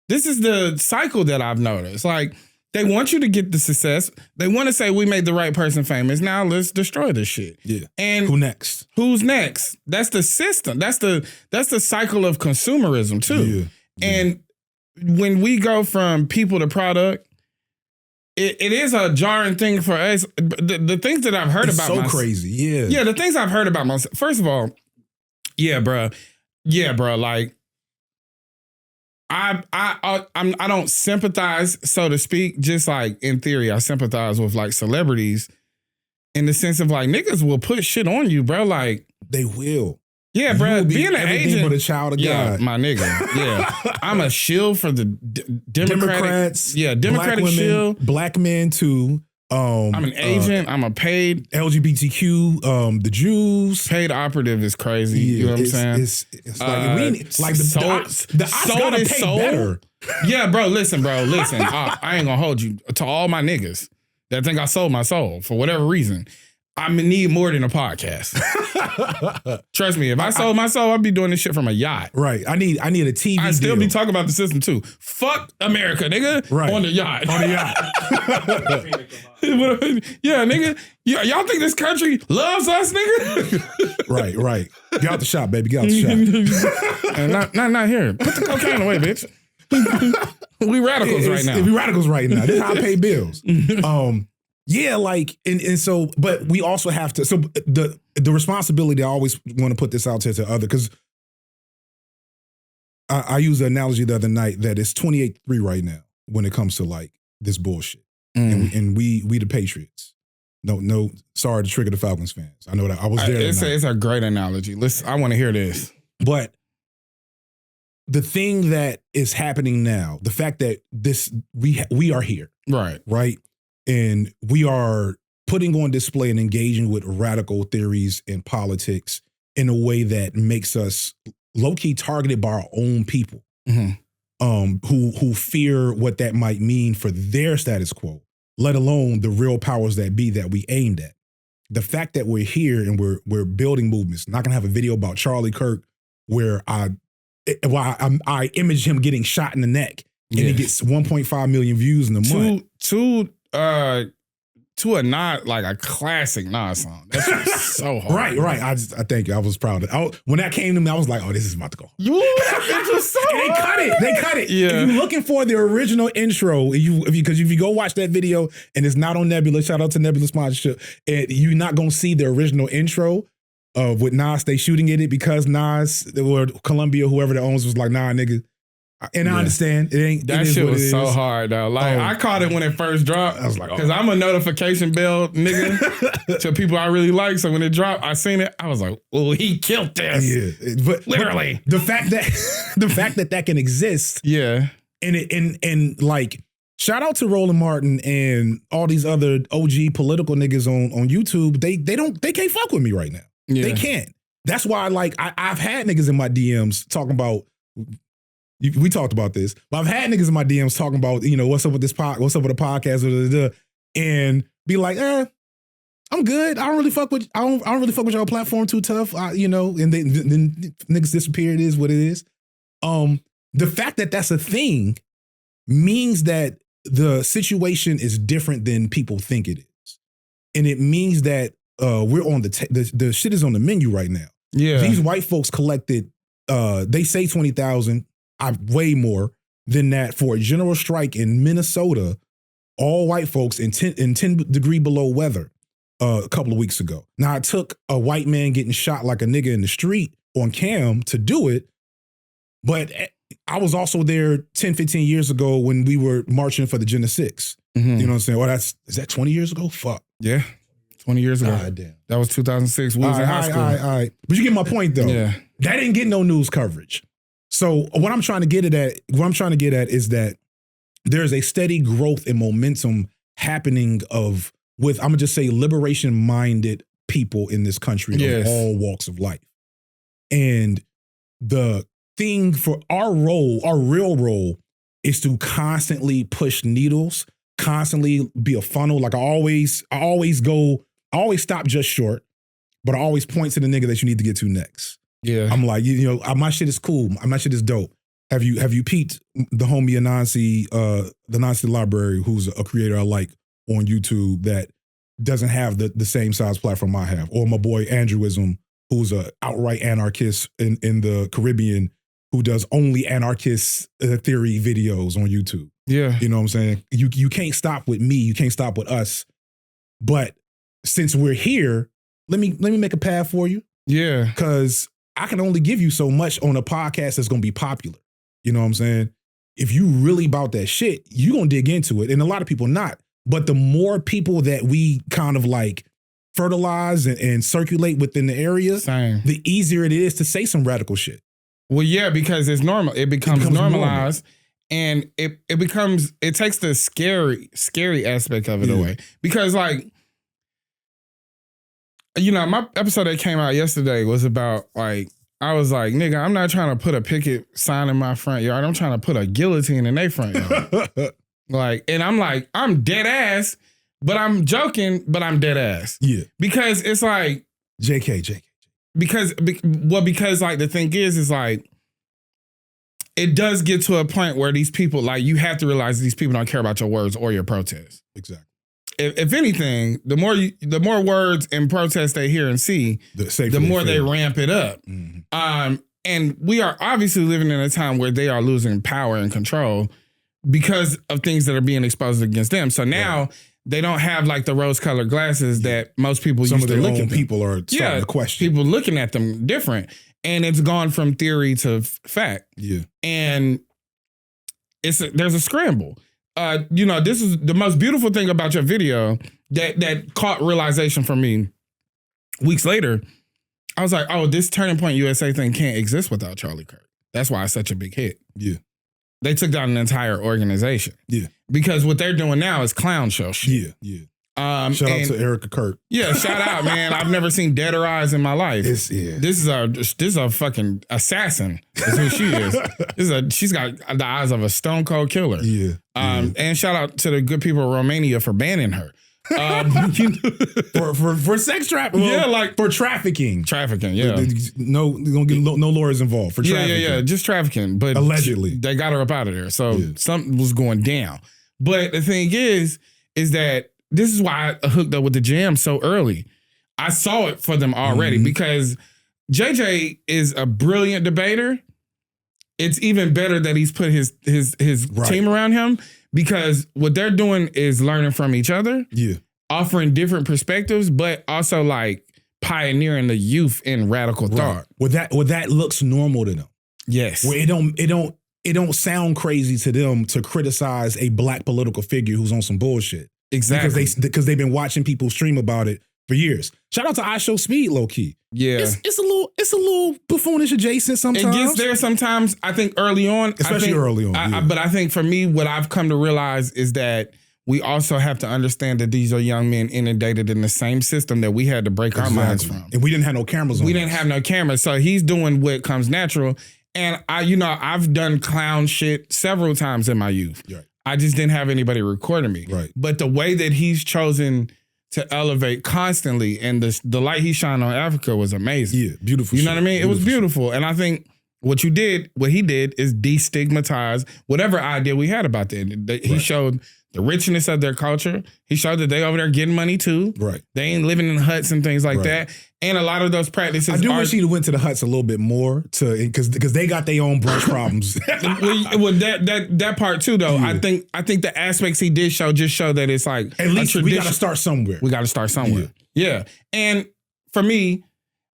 This is the cycle that I've noticed. Like, they want you to get the success. They want to say we made the right person famous. Now let's destroy this shit. Yeah. And who next? Who's next? That's the system. That's the cycle of consumerism too. Yeah. And when we go from people to product, it is a jarring thing for us. The things that I've heard about so crazy. Yeah. Yeah, the things I've heard about myself. First of all, yeah, bro. Like, I don't sympathize, so to speak. Just like in theory, I sympathize with like celebrities in the sense of like niggas will put shit on you, bro. Like they will. Yeah, bro. Being an agent, but a child of God, my nigga. Yeah, I'm a shield for the Democrats. Yeah, Democratic shield. Black men too. I'm an agent. I'm a paid LGBTQ. The Jews. Paid operative is crazy. Yeah, you know what I'm saying? It's like we like the Ops gotta pay better. Yeah, bro. Listen. I ain't gonna hold you to all my niggas that think I sold my soul for whatever reason. I'm gonna need more than a podcast. Trust me, if I sold my soul, I'd be doing this shit from a yacht. Right. I need a TV. I'd still deal. be talking about the system too. Fuck America, nigga. Right. On the yacht. Yeah, nigga. Y'all think this country loves us, nigga? Right. Get out the shop, baby. Get out the shop. And not here. Put the cocaine away, bitch. We radicals right now. We radicals right now. This is how I pay bills. Yeah, like, and so, but we also have to, so the responsibility, I always want to put this out to other, because I used the analogy the other night that it's 28-3 right now when it comes to like this bullshit. And we the Patriots. No, sorry to trigger the Falcons fans. I know that I was there. It's a great analogy. I want to hear this. But the thing that is happening now, the fact that we are here. Right. And we are putting on display and engaging with radical theories and politics in a way that makes us low-key targeted by our own people, who fear what that might mean for their status quo, let alone the real powers that be that we aimed at. The fact that we're here and we're building movements. Not gonna have a video about Charlie Kirk where I image him getting shot in the neck and he gets 1.5 million views in a month. to a Nas, like a classic Nas song. That's so hard. Right. I thank you. I was proud of it. When that came to me, I was like, oh, this is about to go. It was so hard. They cut it. Yeah. If you're looking for the original intro, because if you go watch that video and it's not on Nebula, shout out to Nebula sponsorship, and you're not gonna see the original intro with Nas. They shooting it because Nas or Columbia, whoever that owns, was like, nah, nigga. And I understand. It ain't that it shit what was it so is. hard though. Like I caught it when it first dropped. I was like, because I'm a notification bell nigga to people I really like. So when it dropped, I seen it. I was like, oh, he killed this. Yeah, but Literally. the fact that can exist. Yeah. And like, shout out to Roland Martin and all these other OG political niggas on YouTube. They can't fuck with me right now. Yeah. They can't. That's why like I've had niggas in my DMs talking about. We talked about this, but I've had niggas in my DMs talking about, what's up with this what's up with the podcast, and be like, I'm good. I don't really fuck with y'all platform too tough, and then niggas disappear. It is what it is. The fact that that's a thing means that the situation is different than people think it is, and it means that we're on the shit is on the menu right now. Yeah, these white folks collected. They say 20,000. Way more than that for a general strike in Minnesota, all white folks in 10 degree below weather a couple of weeks ago. Now, it took a white man getting shot like a nigga in the street on cam to do it, but I was also there 10, 15 years ago when we were marching for the Gen 6. Mm-hmm. You know what I'm saying? Well, is that 20 years ago? Fuck. Yeah, 20 years ago. God damn. That was 2006. We was in high school. All right. But you get my point, though. Yeah. That didn't get no news coverage. So what I'm trying to get at is that there's a steady growth and momentum happening with I'm gonna just say liberation-minded people in this country of all walks of life. And the thing for our real role is to constantly push needles, constantly be a funnel. Like I always stop just short, but I always point to the nigga that you need to get to next. Yeah, I'm like, my shit is cool. My shit is dope. Have you peeped the homie Anansi, the Anansi Library, who's a creator I like on YouTube that doesn't have the same size platform I have, or my boy Andrewism, who's a outright anarchist in the Caribbean, who does only anarchist theory videos on YouTube. Yeah, you know what I'm saying. You can't stop with me. You can't stop with us. But since we're here, let me make a path for you. Yeah, because I can only give you so much on a podcast that's going to be popular. You know what I'm saying? If you really about that shit, you going to dig into it. And a lot of people not. But the more people that we kind of like fertilize and circulate within the area, the easier it is to say some radical shit. Well, yeah, because it's normal. It becomes normalized. And it takes the scary aspect of it away. Because like, my episode that came out yesterday was about like, I was like, nigga, I'm not trying to put a picket sign in my front yard. I'm trying to put a guillotine in their front yard. Like, and I'm like, I'm dead ass, but I'm joking, but I'm dead ass. Yeah. Because it's like. JK. Because like the thing is like, it does get to a point where these people, like, you have to realize these people don't care about your words or your protests. Exactly. If anything, the more words and protests they hear and see, the more they ramp it up. Mm-hmm. And we are obviously living in a time where they are losing power and control because of things that are being exposed against them. So now they don't have like the rose-colored glasses that most people used to look at. People are starting to question. People looking at them different. And it's gone from theory to fact. Yeah. And there's a scramble. This is the most beautiful thing about your video that caught realization for me weeks later. I was like, oh, this Turning Point USA thing can't exist without Charlie Kirk. That's why it's such a big hit. Yeah. They took down an entire organization. Yeah. Because what they're doing now is clown show shit. Yeah. Shout out to Erica Kirk. Yeah, shout out, man. I've never seen deader eyes in my life. This is a fucking assassin. That's who she is. She's got the eyes of a stone cold killer. Yeah. And shout out to the good people of Romania for banning her. For sex trafficking. Yeah, like for trafficking. Trafficking, yeah. No, don't get no lawyers involved for trafficking. Yeah, just trafficking. But allegedly, they got her up out of there. So something was going down. But the thing is that this is why I hooked up with the jam so early. I saw it for them already because JJ is a brilliant debater. It's even better that he's put his team around him because what they're doing is learning from each other, offering different perspectives, but also like pioneering the youth in radical thought. Well, that looks normal to them. Yes. Where it don't sound crazy to them to criticize a black political figure who's on some bullshit. Exactly. Because they've been watching people stream about it for years. Shout out to I Show Speed, low key. Yeah. It's a little buffoonish adjacent sometimes. It gets there sometimes, I think early on. Especially early on. But I think for me, what I've come to realize is that we also have to understand that these are young men inundated in the same system that we had to break our minds from. And we didn't have no cameras on We didn't have no cameras. So he's doing what comes natural. And I've done clown shit several times in my youth. Right. I just didn't have anybody recording me. Right. But the way that he's chosen to elevate constantly and the light he shined on Africa was amazing. Yeah, beautiful. You know what I mean? It was beautiful. And I think what he did is destigmatize whatever idea we had about that. He showed the richness of their culture. He showed that they over there getting money too. Right. They ain't living in huts and things like that. And a lot of those practices. I do wish he went to the huts a little bit more because they got their own brunch problems. well, that part too though. Yeah. I think the aspects he did show that it's like at least we got to start somewhere. We got to start somewhere. Yeah. And for me,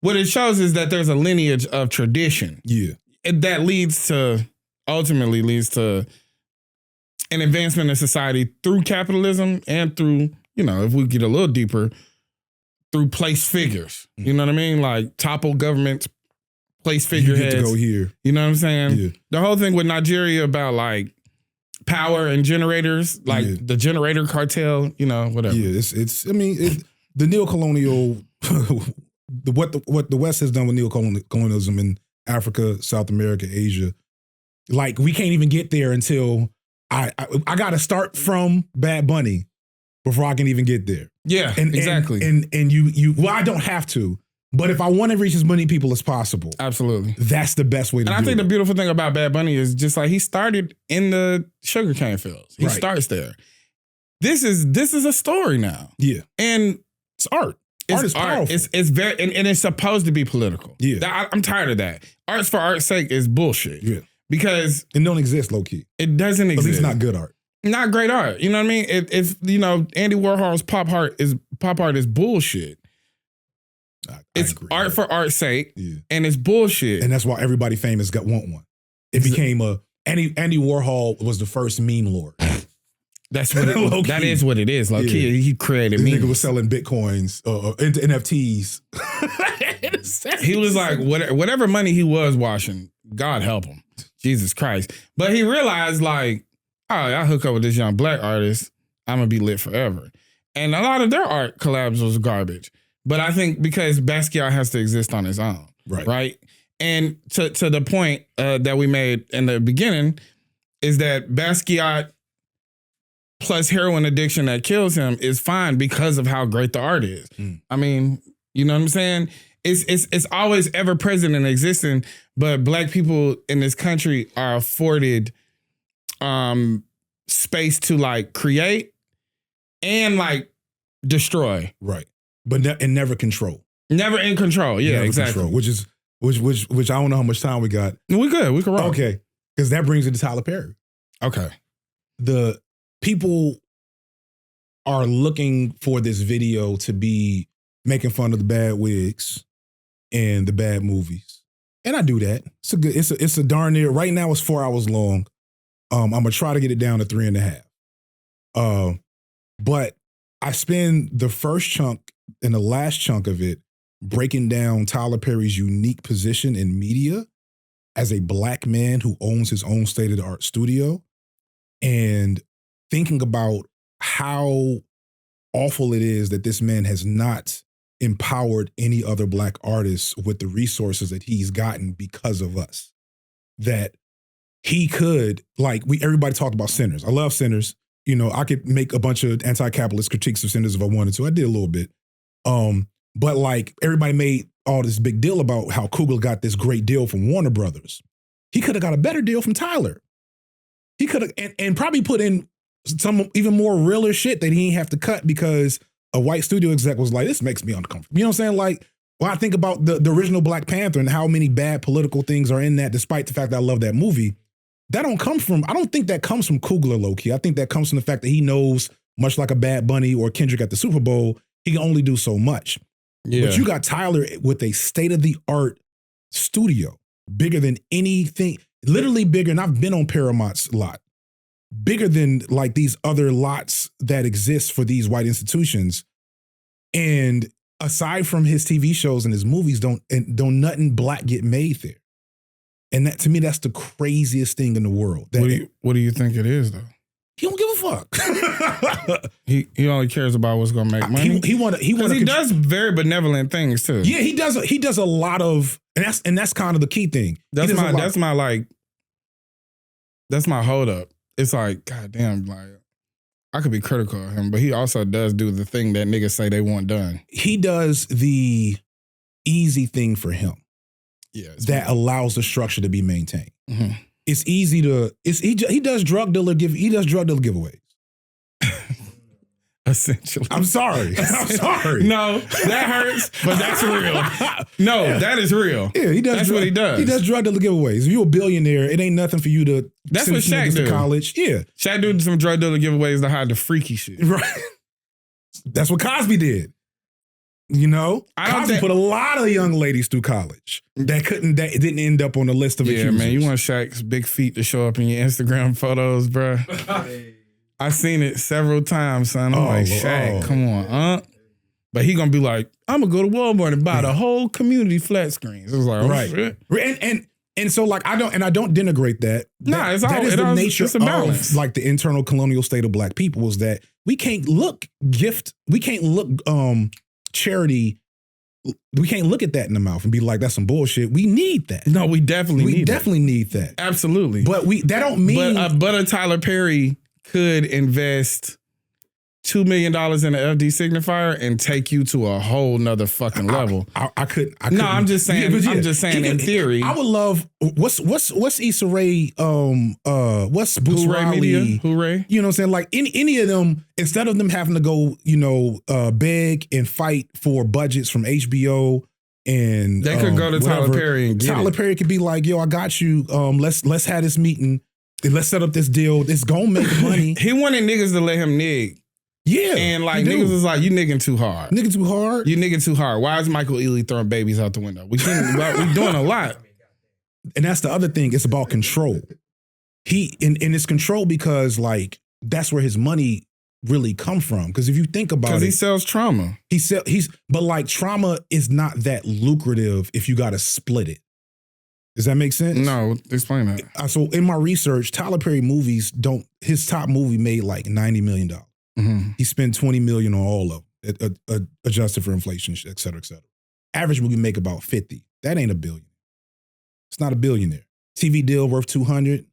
what it shows is that there's a lineage of tradition. Yeah. That ultimately leads to an advancement in society through capitalism and through, if we get a little deeper, through place figures. You know what I mean? Like topple governments, place figureheads. You get to go here. You know what I'm saying? Yeah. The whole thing with Nigeria about like power and generators, like the generator cartel, whatever. Yeah, the neo-colonial, what the West has done with neo-colonialism in Africa, South America, Asia, like we can't even get there until I got to start from Bad Bunny before I can even get there. Yeah, exactly. And well, I don't have to, but if I want to reach as many people as possible, absolutely, that's the best way to do it. And I think the beautiful thing about Bad Bunny is just like he started in the sugarcane fields. He starts there. This is a story now. Yeah, and it's art. Art is powerful. It's very and it's supposed to be political. Yeah, I'm tired of that. Arts for art's sake is bullshit. Yeah. Because it don't exist, low key. It doesn't exist. At least not good art. Not great art. You know what I mean? It's Andy Warhol's pop art is bullshit. It's art for art's sake, and it's bullshit. And that's why everybody famous want one. It became Andy Warhol was the first meme lord. That's what that is what it is. Low key, he created memes. Nigga was selling bitcoins, into NFTs. He was like whatever money he was washing. God help him. Jesus Christ. But he realized like, I hook up with this young black artist, I'm going to be lit forever. And a lot of their art collabs was garbage. But I think because Basquiat has to exist on his own. Right? And to the point that we made in the beginning is that Basquiat plus heroin addiction that kills him is fine because of how great the art is. I mean, you know what I'm saying? It's always ever present and existing, but black people in this country are afforded space to like create and like destroy. Right. But never control. Never in control. Yeah, never exactly. Control, which I don't know how much time we got. We good. We can roll. Okay. Because that brings it to Tyler Perry. Okay. The people are looking for this video to be making fun of the bad wigs and the bad movies. And I do that. It's a darn near, right now it's 4 hours long. I'm gonna try to get it down to 3.5. But I spend the first chunk and the last chunk of it breaking down Tyler Perry's unique position in media as a black man who owns his own state-of-the-art studio and thinking about how awful it is that this man has not empowered any other black artists with the resources that he's gotten because of us. That he could, like, everybody talked about Sinners. I love Sinners. I could make a bunch of anti-capitalist critiques of Sinners if I wanted to. I did a little bit. But like everybody made all this big deal about how Coogler got this great deal from Warner Brothers. He could have got a better deal from Tyler. He could have, and probably put in some even more realer shit that he ain't have to cut because a white studio exec was like, this makes me uncomfortable. You know what I'm saying? Like, when I think about the original Black Panther and how many bad political things are in that, despite the fact that I love that movie, I don't think that comes from Coogler low-key. I think that comes from the fact that he knows, much like a Bad Bunny or Kendrick at the Super Bowl, he can only do so much. Yeah. But you got Tyler with a state-of-the-art studio, bigger than anything, literally bigger, and I've been on Paramount's lot, bigger than like these other lots that exist for these white institutions. And aside from his TV shows and his movies, don't nothing black get made there. And that, to me, that's the craziest thing in the world. What do you think it is, though? He don't give a fuck. he only cares about what's gonna make money. He does very benevolent things too. Yeah, he does a lot of, and that's kind of the key thing. That's my hold up. It's like, goddamn, like I could be critical of him, but he also does do the thing that niggas say they want done. He does the easy thing for him. Yeah, that allows the structure to be maintained. Mm-hmm. It's easy to. He does drug dealer giveaways. Essentially, I'm sorry. No, that hurts, but that's real. No, that is real. Yeah, he does. That's what he does. He does drug dealer giveaways. If you're a billionaire, it ain't nothing for you to. That's what Shaq do. To college. Yeah, Shaq do some drug dealer giveaways to hide the freaky shit. Right. That's what Cosby did. You know, Cosby put a lot of young ladies through college that didn't end up on the list of accusers. Yeah, man, you want Shaq's big feet to show up in your Instagram photos, bro. I seen it several times, son. I'm like, Shaq, come on, But he gonna be like, I'm gonna go to Walmart and buy the whole community flat screens. It was like, right. Shit. And so like I don't denigrate that. Nah, it's that is the nature of balance. Like the internal colonial state of black people is that we can't look charity, we can't look at that in the mouth and be like, that's some bullshit. We need that. No, we definitely need that. Absolutely. But that don't mean. But a Tyler Perry could invest $2 million in an FDSignifire and take you to a whole nother fucking level. I couldn't. No, I'm just saying. Yeah, I'm just saying. In theory, I would love. What's Issa Rae? What's Boots Hooray Riley? Media? Hooray. You know what I'm saying? Like any of them, instead of them having to go, beg and fight for budgets from HBO, and they could go to Tyler Perry and get Tyler Perry could be like, yo, I got you. Let's have this meeting. Let's set up this deal. It's gonna make money. He wanted niggas to let him nig. Yeah. And like niggas was like, you nigging too hard. Nigga too hard? You nigging too hard. Why is Michael Ealy throwing babies out the window? We doing a lot. And that's the other thing. It's about control. And it's control because like that's where his money really come from. Because if you think about it. Because he sells trauma. But like trauma is not that lucrative if you gotta split it. Does that make sense? No, explain that. So in my research, Tyler Perry movies his top movie made like $90 million. Mm-hmm. He spent $20 million on all of it, adjusted for inflation, et cetera, et cetera. Average movie make about 50. That ain't a billion. It's not a billionaire. TV deal worth 200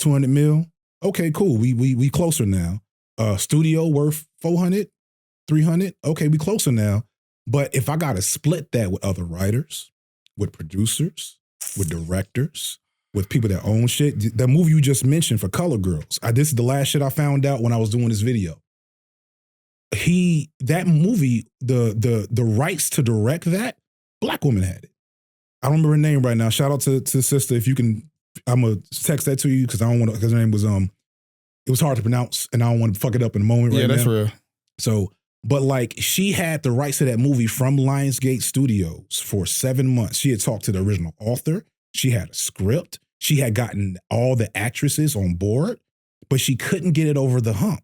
mil. Okay, cool. We closer now. Studio worth 400, 300. Okay, we closer now. But if I gotta split that with other writers, with producers, with directors, with people that own shit, the movie you just mentioned for Color Girls. This is the last shit I found out when I was doing this video. That movie, the rights to direct that, black woman had it. I don't remember her name right now. Shout out to sister. If you can, I'm gonna text that to you because I don't want to, because her name was it was hard to pronounce and I don't want to fuck it up in a moment right now. Yeah, that's real. So, but like she had the rights to that movie from Lionsgate Studios for 7 months. She had talked to the original author. She had a script. She had gotten all the actresses on board, but she couldn't get it over the hump.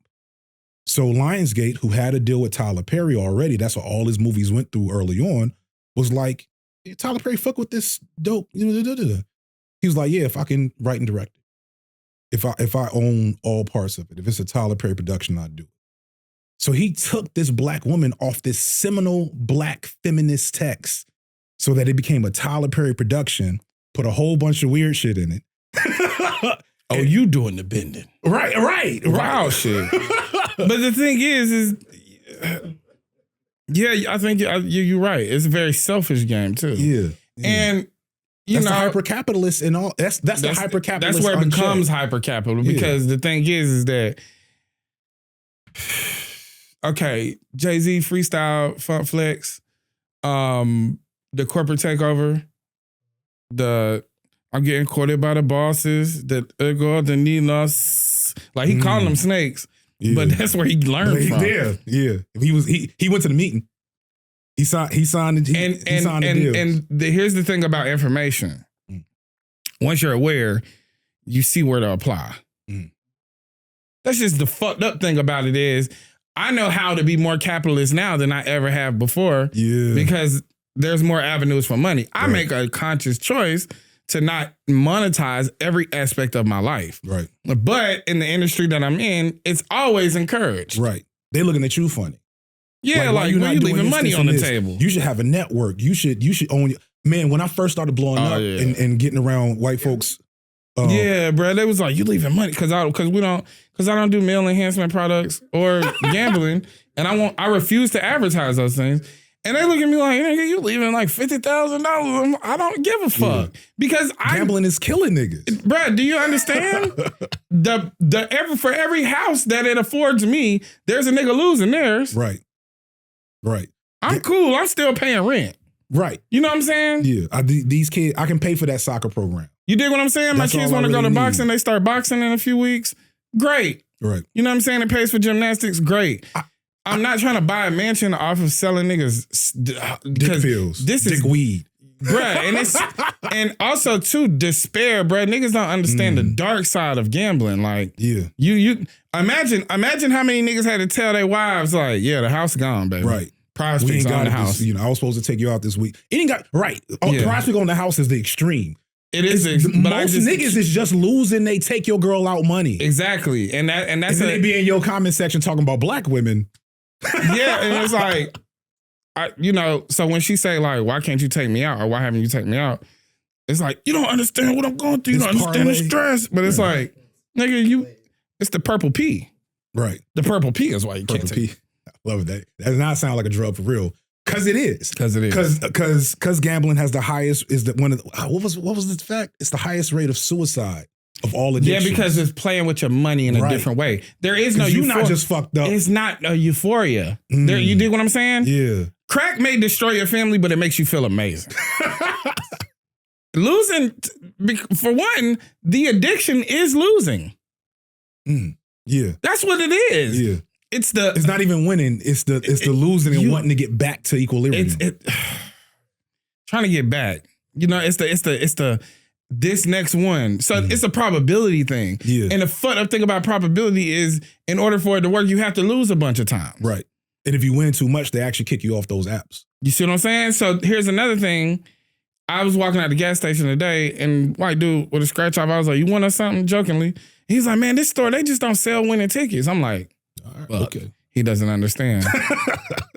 So Lionsgate, who had a deal with Tyler Perry already, that's what all his movies went through early on, was like, hey, Tyler Perry, fuck with this dope. He was like, yeah, if I can write and direct it, if I own all parts of it, if it's a Tyler Perry production, I'd do it. So he took this black woman off this seminal black feminist text so that it became a Tyler Perry production, put a whole bunch of weird shit in it. Oh, you doing the bending. Right. Wow, shit. But the thing is yeah, I think you're right. It's a very selfish game too. Yeah. And that's the hyper-capitalist and all. That's the hyper-capitalist. That's where it becomes hyper-capital because the thing is that Okay, Jay-Z freestyle, Funk Flex, the corporate takeover, I'm getting courted by the bosses, the Ninos. Like he called them snakes, but that's where he learned from. Yeah. He went to the meeting. He signed the deal. And here's the thing about information. Once you're aware, you see where to apply. That's just the fucked up thing about it is I know how to be more capitalist now than I ever have before. Yeah. Because there's more avenues for money. I make a conscious choice to not monetize every aspect of my life. Right. But in the industry that I'm in, it's always encouraged. Right. They looking at you funny. Yeah, like you leaving money on the table. You should have a network. You should own. Man, when I first started blowing up and getting around white folks. Yeah, bro. They was like, you leaving money because I don't do male enhancement products or gambling, and I refuse to advertise those things. And they look at me like, nigga, you leaving like $50,000. I don't give a fuck because gambling is killing niggas, bro. Do you understand? For every house that it affords me, there's a nigga losing theirs. Right. I'm cool. I'm still paying rent. Right. You know what I'm saying? Yeah. These kids, I can pay for that soccer program. You dig what I'm saying? My kids want to go to boxing. They start boxing in a few weeks. Great. Right. You know what I'm saying? It pays for gymnastics. Great. I'm not trying to buy a mansion off of selling niggas dick pills. Dick weed. Bruh, and also too, despair, bruh. Niggas don't understand the dark side of gambling. Like, you imagine how many niggas had to tell their wives, like, yeah, the house gone, baby. Right. Prize Picks on the house. I was supposed to take you out this week. It ain't got right. Prize Pick on the house is the extreme. It is. Most niggas is just losing. They take your girl out money. Exactly, and that's they be in your comment section talking about black women. Yeah, and it's like, so when she say like, why can't you take me out or why haven't you taken me out? It's like, you don't understand what I'm going through. You don't understand the stress. But it's like, nigga, it's the purple P. Right. The purple P is why you can't take it. I love that. That does not sound like a drug for real. Cause it is. Cause gambling has the highest, what was the fact? It's the highest rate of suicide of all addictions. Yeah, because it's playing with your money in a different way. There is no euphoria. You're not just fucked up. It's not a euphoria. You dig what I'm saying? Yeah. Crack may destroy your family, but it makes you feel amazing. Losing, for one, the addiction is losing. Yeah. That's what it is. Yeah. It's not even winning. It's the losing and wanting to get back to equilibrium. Trying to get back. It's the this next one. So it's a probability thing. Yeah. And the fucked up thing about probability is in order for it to work, you have to lose a bunch of times. Right. And if you win too much, they actually kick you off those apps. You see what I'm saying? So here's another thing. I was walking out the gas station today and white dude with a scratch off, I was like, you want us something? Jokingly. He's like, man, this store, they just don't sell winning tickets. I'm like, okay. He doesn't understand.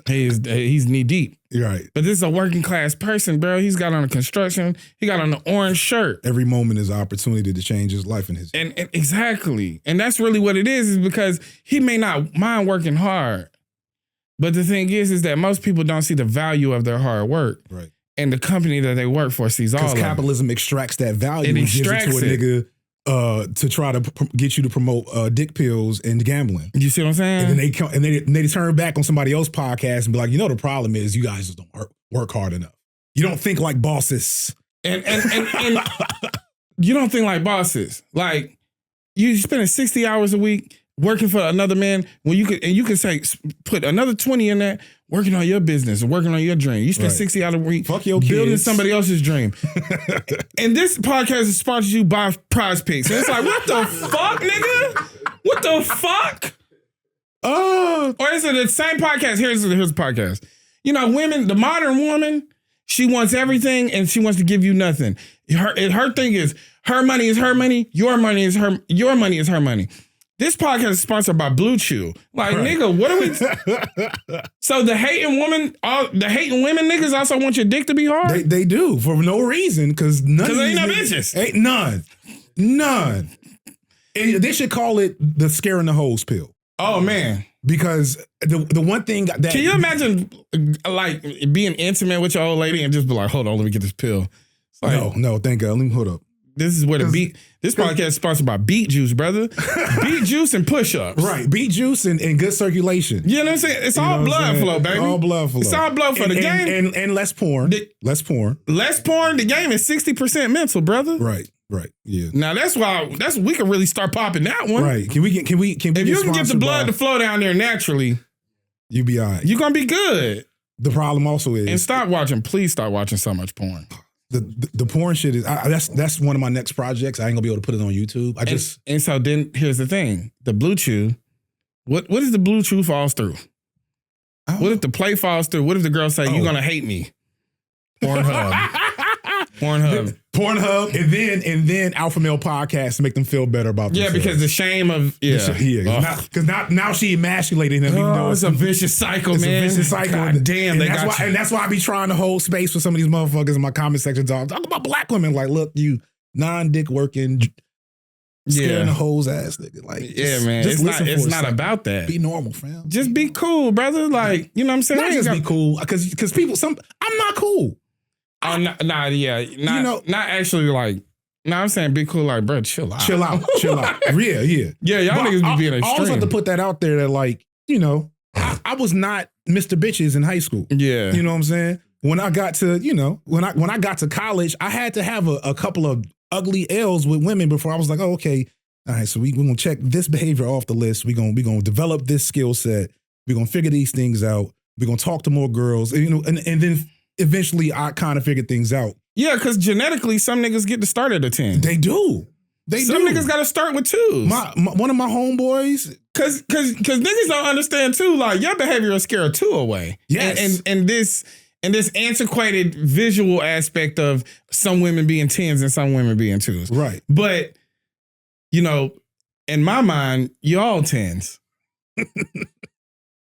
He's knee deep. You're right. But this is a working class person, bro. He's got on a construction. He got on an orange shirt. Every moment is an opportunity to change his life and his. And exactly. And that's really what it is because he may not mind working hard. But the thing is that most people don't see the value of their hard work. Right. And the company that they work for sees all of it. Because capitalism extracts that value and gives it to a nigga. To try to get you to promote dick pills and gambling. You see what I'm saying? And then they come and they turn back on somebody else's podcast and be like, the problem is you guys just don't work hard enough. You don't think like bosses. And you don't think like bosses. Like you spending 60 hours a week working for another man when you could say put another 20 in that working on your business and working on your dream. You spend 60 hours a week building somebody else's dream. And this podcast is sponsored you by Prize Picks. And it's like, what the fuck, nigga? What the fuck? Oh. Or is it the same podcast? Here's the podcast. Women, the modern woman, she wants everything and she wants to give you nothing. Her thing is her money is her money, your money is her money. This podcast is sponsored by Blue Chew. Like, nigga, what are we? So the hating women niggas also want your dick to be hard? They do for no reason because none. Because ain't no bitches. Ain't none. And they should call it the scaring the hoes pill. Oh man. Because the one thing that can you imagine like being intimate with your old lady and just be like, hold on, let me get this pill. Like, no, thank God. Let me hold up. This is where this podcast is sponsored by Beet Juice, brother. Beet Juice and push-ups. Right. Beet juice and good circulation. You know what I'm saying? It's all blood flow, baby. All blood flow. It's all blood flow. The game and less porn. Less porn. Less porn. The game is 60% mental, brother. Right. Yeah. Now that's we can really start popping that one. Right. Can we if you can get the blood to flow down there naturally, you be all right. You're gonna be good. The problem also is, and please stop watching so much porn. The porn shit is that's one of my next projects. I ain't gonna be able to put it on YouTube. And so then here's the thing: the Blue Chew. What if the Blue Chew falls through? What if the play falls through? What if the girl say you're gonna hate me? Pornhub, and then Alpha Male Podcast to make them feel better about themselves. Yeah, because the shame of because now she emasculating him. Even though it's a vicious cycle, it's man. A vicious cycle. God damn, and that's why I be trying to hold space for some of these motherfuckers in my comment section. Talk about black women. Like, look, you non-dick working, scaring the hoes ass nigga. Like, man, it's not about that. Be normal, fam. Just be cool, brother. Like, you know what I'm saying? Not just be cool, because people. I'm not cool. Oh, not actually like. No, I'm saying be cool, like, bro, chill out. Chill out. Yeah. Yeah, y'all niggas be being extreme. I always have to put that out there that, like, you know, I was not Mr. Bitches in high school. Yeah. You know what I'm saying? When I got to, when I got to college, I had to have a couple of ugly L's with women before I was like, oh, okay, all right, so we're gonna check this behavior off the list. We're gonna develop this skill set. We're gonna figure these things out. We're gonna talk to more girls. And, and then eventually I kind of figured things out. Yeah, because genetically, some niggas get to start at a 10. They do. Some niggas got to start with 2s. One of my homeboys. Because niggas don't understand, too, like, your behavior will scare a 2 away. Yes. And this antiquated visual aspect of some women being 10s and some women being 2s. Right. But, in my mind, you're all 10s.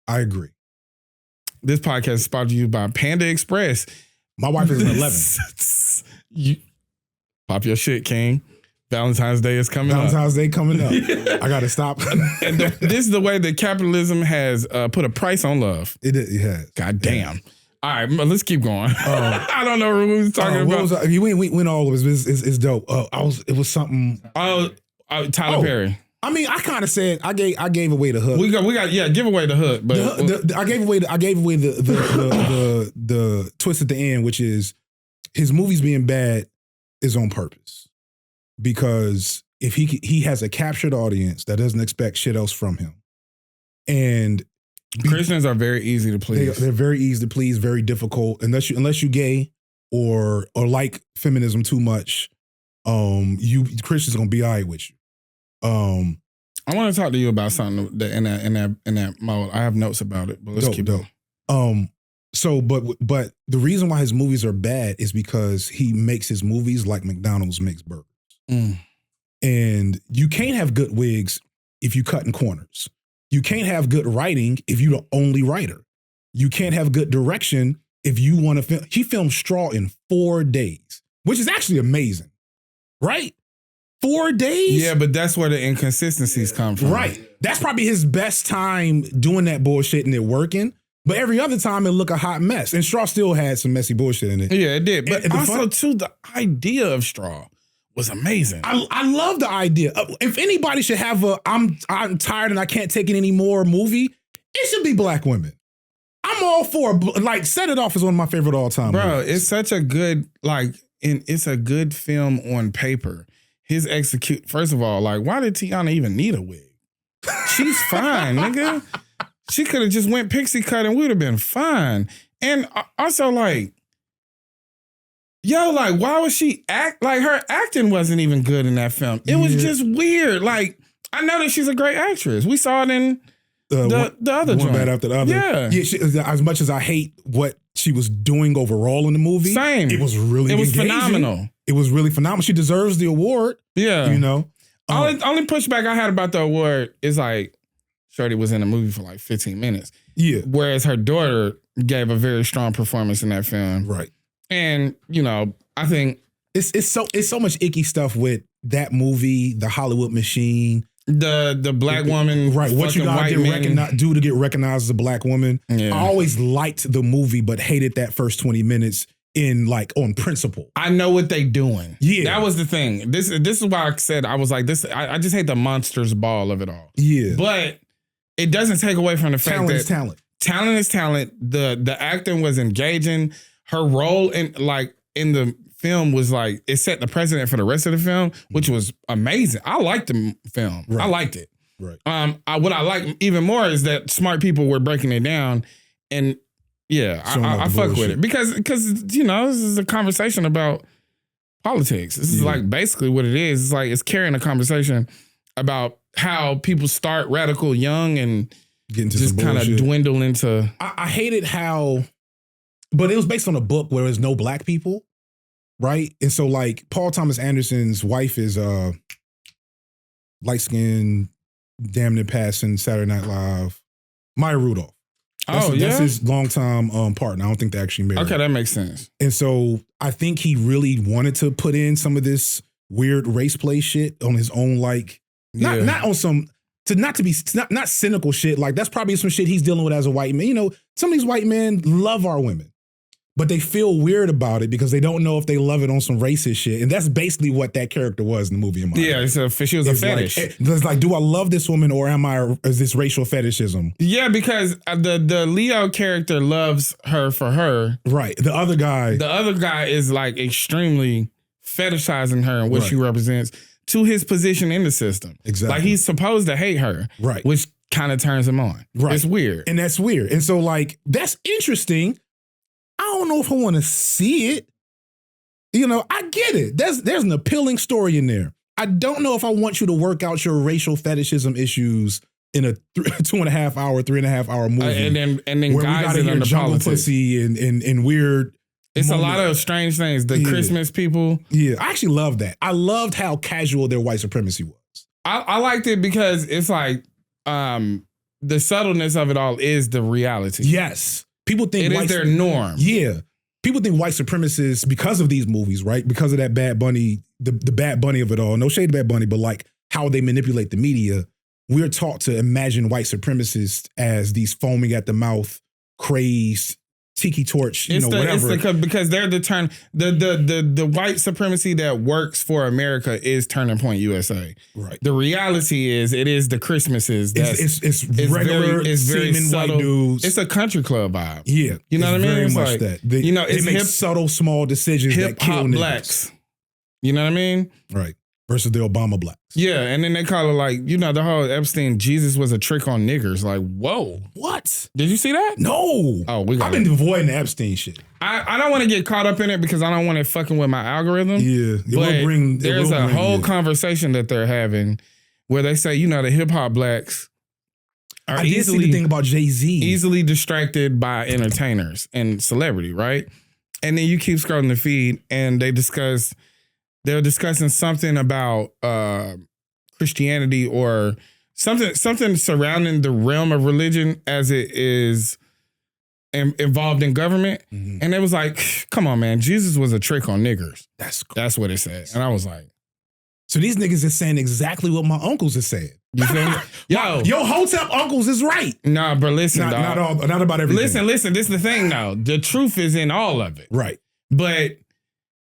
I agree. This podcast is sponsored to you by Panda Express. My wife is an 11. You pop your shit, King. Valentine's Day is coming up. I got to stop. And this is the way that capitalism has put a price on love. It has. God damn. All right, let's keep going. I don't know what we was talking about. We went all of it. It's dope. It was something. Tyler Perry. I mean, I kind of said I gave away the hook. We got give away the hook. But I gave away the twist at the end, which is his movies being bad is on purpose, because if he has a captured audience that doesn't expect shit else from him, and Christians are very easy to please. They're very easy to please, very difficult unless you gay or like feminism too much. Christians gonna be all right with you. I want to talk to you about something that in that mode. I have notes about it, but let's keep going. But the reason why his movies are bad is because he makes his movies like McDonald's makes burgers. And you can't have good wigs if you cut in corners. You can't have good writing if you're the only writer. You can't have good direction if you want to film. He filmed Straw in 4 days, which is actually amazing, right? 4 days? Yeah, but that's where the inconsistencies come from. Right. That's probably his best time doing that bullshit and it working. But every other time it look a hot mess. And Straw still had some messy bullshit in it. Yeah, it did. But also, too, the idea of Straw was amazing. I love the idea. If anybody should have I'm tired and I can't take it anymore movie, it should be black women. I'm all for like Set It Off is one of my favorite all time movies. It's such a good it's a good film on paper. His first of all, like, why did Tiana even need a wig? She's fine, nigga. She could have just went pixie cut and we'd have been fine. And also, like, why was she her acting wasn't even good in that film. It was just weird. Like, I know that she's a great actress. We saw it in the other joint. One bad after the other. Yeah. As much as I hate what she was doing overall in the movie, same. It was really engaging. Phenomenal. It was really phenomenal. She deserves the award. Yeah. Only pushback I had about the award is like, Shorty was in the movie for like 15 minutes. Yeah. Whereas her daughter gave a very strong performance in that film. Right. And, I think it's so much icky stuff with that movie, The Hollywood Machine. The black woman, right? What you gotta do to get recognized as a black woman. Yeah. I always liked the movie, but hated that first 20 minutes. in like on principle. I know what they doing. Yeah. That was the thing. This is why I said, I was like, this. I just hate the monsters ball of it all. Yeah. But it doesn't take away from the fact Talent that is talent. Talent is talent. The acting was engaging. Her role in the film was like, it set the precedent for the rest of the film, which was amazing. I liked the film. Right. I liked it. Right. What I like even more is that smart people were breaking it down, and yeah, I fuck with it because you know, this is a conversation about politics. This is like basically what it is. It's like it's carrying a conversation about how people start radical young and get into just kind of dwindle into. I hated how, but it was based on a book where there's no black people, right? And so like Paul Thomas Anderson's wife is light skinned, damn near passing Saturday Night Live, Maya Rudolph. That's his longtime partner. I don't think they actually married. Okay, that makes sense. And so I think he really wanted to put in some of this weird race play shit on his own, like not on some not cynical shit. Like that's probably some shit he's dealing with as a white man. You know, some of these white men love our women, but they feel weird about it because they don't know if they love it on some racist shit. And that's basically what that character was in the movie. In my opinion. She was a fetish. It's like, do I love this woman or is this racial fetishism? Yeah, because the Leo character loves her for her. Right. The other guy is like extremely fetishizing her and what she represents to his position in the system. Exactly. Like he's supposed to hate her. Right. Which kind of turns him on. Right. It's weird. And that's weird. And so like, that's interesting. I don't know if I want to see it. You know, I get it. There's an appealing story in there. I don't know if I want you to work out your racial fetishism issues in a 2.5 hour, 3.5 hour movie. And then where guys we gotta hear jungle politics. Pussy and weird. It's a lot of strange things. The Christmas people. Yeah, I actually loved that. I loved how casual their white supremacy was. I liked it because it's like the subtleness of it all is the reality. Yes. People think it is their norm. Yeah. People think white supremacists, because of these movies, right? Because of that Bad Bunny, the Bad Bunny of it all. No shade to Bad Bunny, but like how they manipulate the media. We're taught to imagine white supremacists as these foaming at the mouth, crazed, tiki torch, whatever. Because they're the white supremacy that works for America is Turning Point USA. Right. The reality is it is the Christmases. It's regular, it's very subtle. White dudes. It's a country club vibe. Yeah. You know what I mean? Very it's much like, that. They make subtle, small decisions that kill niggas. Blacks. You know what I mean? Right. Versus the Obama blacks. Yeah, and then they call it like, the whole Epstein, Jesus was a trick on niggers. Like, whoa. What? Did you see that? No. Oh, I've been avoiding the Epstein shit. I don't want to get caught up in it because I don't want it fucking with my algorithm. Yeah. There's a whole conversation that they're having where they say, the hip hop blacks are I did see the thing about Jay-Z. Easily distracted by entertainers and celebrity, right? And then you keep scrolling the feed and they're discussing something about Christianity or something surrounding the realm of religion as it is involved in government. Mm-hmm. And it was like, come on, man, Jesus was a trick on niggers. That's what it said. And I was like, so these niggas is saying exactly what my uncles are saying. You feel me? Yo, Hotep uncles is right. Nah, but listen, not about everything. Listen, this is the thing though. The truth is in all of it. Right. But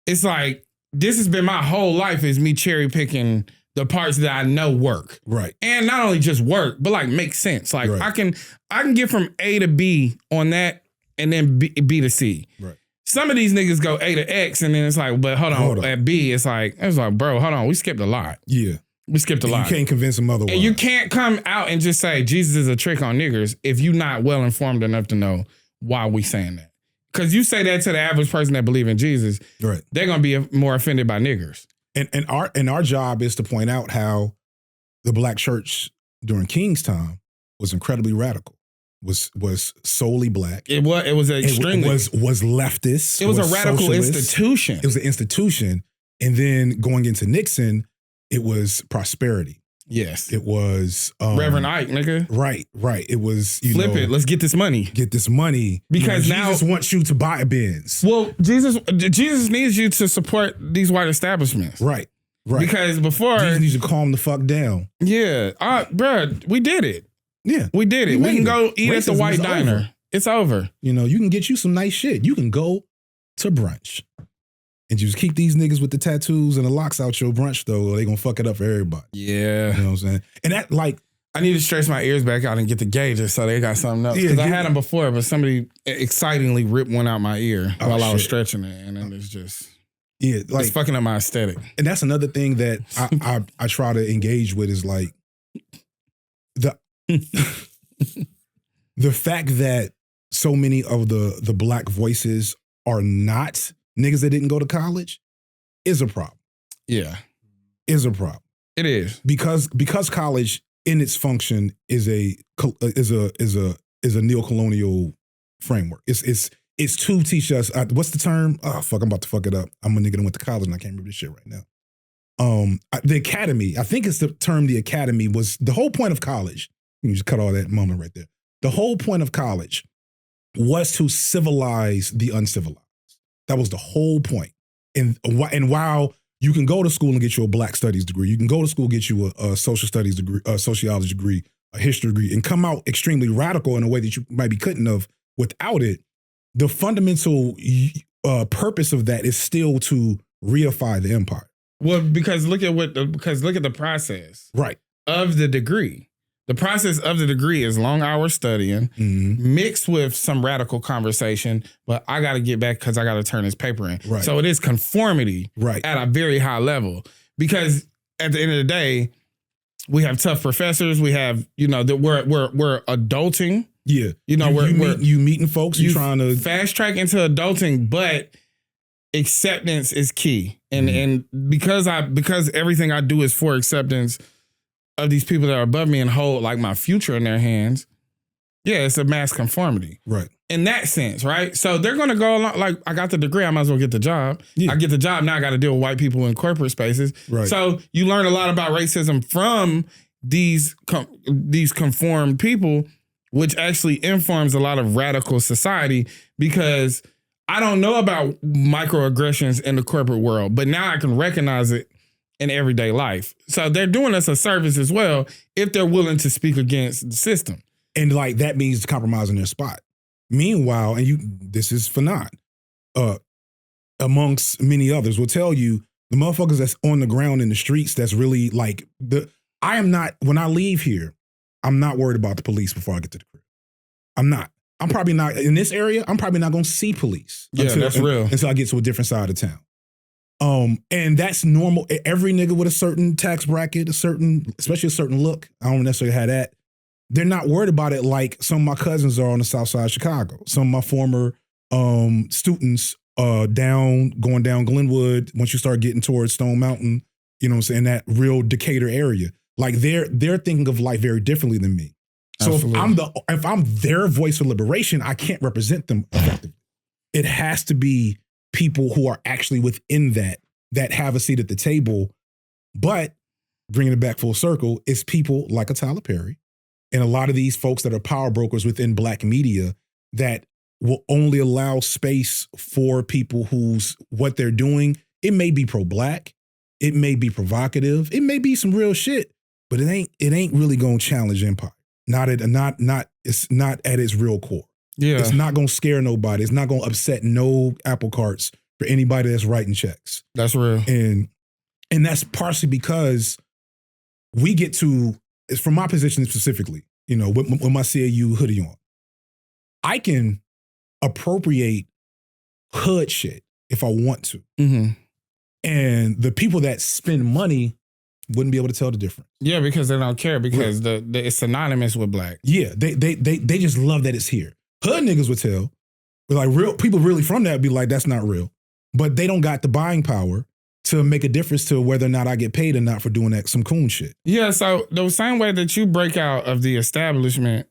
it's like, this has been my whole life is me cherry picking the parts that I know work. Right. And not only just work, but like make sense. Like right. I can get from A to B on that and then B to C. Right. Some of these niggas go A to X and then it's like, but hold on. At B, it's like, bro, hold on. We skipped a lot. Yeah. We skipped a lot. You can't convince them otherwise. And you can't come out and just say Jesus is a trick on niggers if you're not well informed enough to know why we saying that. Because you say that to the average person that believe in Jesus, right? They're gonna be more offended by niggers. And our job is to point out how the black church during King's time was incredibly radical. Was solely black. It was extremely was leftist. It was a radical socialist. institution. It was an institution, and then going into Nixon, it was prosperity. Yes. It was Reverend Ike, nigga. Right. It was flip it. Let's get this money. Because now Jesus wants you to buy a Benz. Well, Jesus needs you to support these white establishments. Right. Because before Jesus needs to calm the fuck down. Yeah. Bruh, we did it. Yeah. We did it. We can go eat Racism at the white diner. Over. It's over. You can get you some nice shit. You can go to brunch. And you just keep these niggas with the tattoos and the locks out your brunch, though, or they gonna fuck it up for everybody. Yeah. You know what I'm saying? And that, like... I need to stretch my ears back out and get the gauges so they got something else. Because I had them before, but somebody excitingly ripped one out my ear while I was stretching it. And then it's just... Yeah, like... It's fucking up my aesthetic. And that's another thing that I try to engage with is like... The fact that so many of the black voices are not niggas that didn't go to college is a problem. Yeah. Is a problem. It is. Because college in its function is a neocolonial framework. It's to teach us what's the term? Oh fuck, I'm about to fuck it up. I'm a nigga that went to college and I can't remember this shit right now. The academy, I think it's the term the academy was the whole point of college. You just cut all that moment right there. The whole point of college was to civilize the uncivilized. That was the whole point. And while you can go to school and get you a black studies degree, you can go to school and get you a social studies degree, a sociology degree, a history degree, and come out extremely radical in a way that you might be couldn't have without it. The fundamental purpose of that is still to reify the empire. Well, because look at the process of the degree. The process of the degree is long hours studying, mixed with some radical conversation, but I got to get back because I got to turn this paper in. Right. So it is conformity at a very high level because at the end of the day, we have tough professors. We have, that we're adulting. Yeah. You meeting folks, you trying to fast track into adulting, but acceptance is key. And because everything I do is for acceptance of these people that are above me and hold like my future in their hands, it's a mass conformity. Right. In that sense, right? So they're going to go along, like, I got the degree, I might as well get the job. Yeah. I get the job, now I got to deal with white people in corporate spaces. Right. So you learn a lot about racism from these conformed people, which actually informs a lot of radical society because I don't know about microaggressions in the corporate world, but now I can recognize it in everyday life. So they're doing us a service as well if they're willing to speak against the system. And like that means compromising their spot. Meanwhile, this is Fanad, amongst many others, will tell you the motherfuckers that's on the ground in the streets that's really like when I leave here, I'm not worried about the police before I get to the crib. I'm not. I'm probably not in this area. I'm probly not going to see police. That's real. Until I get to a different side of town. And that's normal. Every nigga with a certain tax bracket, especially a certain look, I don't necessarily have that. They're not worried about it like some of my cousins are on the south side of Chicago. Some of my former students going down Glenwood, once you start getting towards Stone Mountain, you know what I'm saying, that real Decatur area. Like they're thinking of life very differently than me. So if I'm their voice of liberation, I can't represent them effectively. It has to be people who are actually within that have a seat at the table. But bringing it back full circle, it's people like a Tyler Perry and a lot of these folks that are power brokers within black media that will only allow space for people whose what they're doing, it may be pro-black, it may be provocative, it may be some real shit, but it ain't really gonna challenge empire. It's not at its real core. Yeah. It's not gonna scare nobody. It's not gonna upset no apple carts for anybody that's writing checks. That's real. And that's partially because we get to, it's from my position specifically, with my CAU hoodie on, I can appropriate hood shit if I want to. Mm-hmm. And the people that spend money wouldn't be able to tell the difference. Yeah, because they don't care because it's synonymous with black. Yeah, they just love that it's here. Hood niggas would tell, like real people really from that would be like, that's not real. But they don't got the buying power to make a difference to whether or not I get paid or not for doing some coon shit. Yeah, so the same way that you break out of the establishment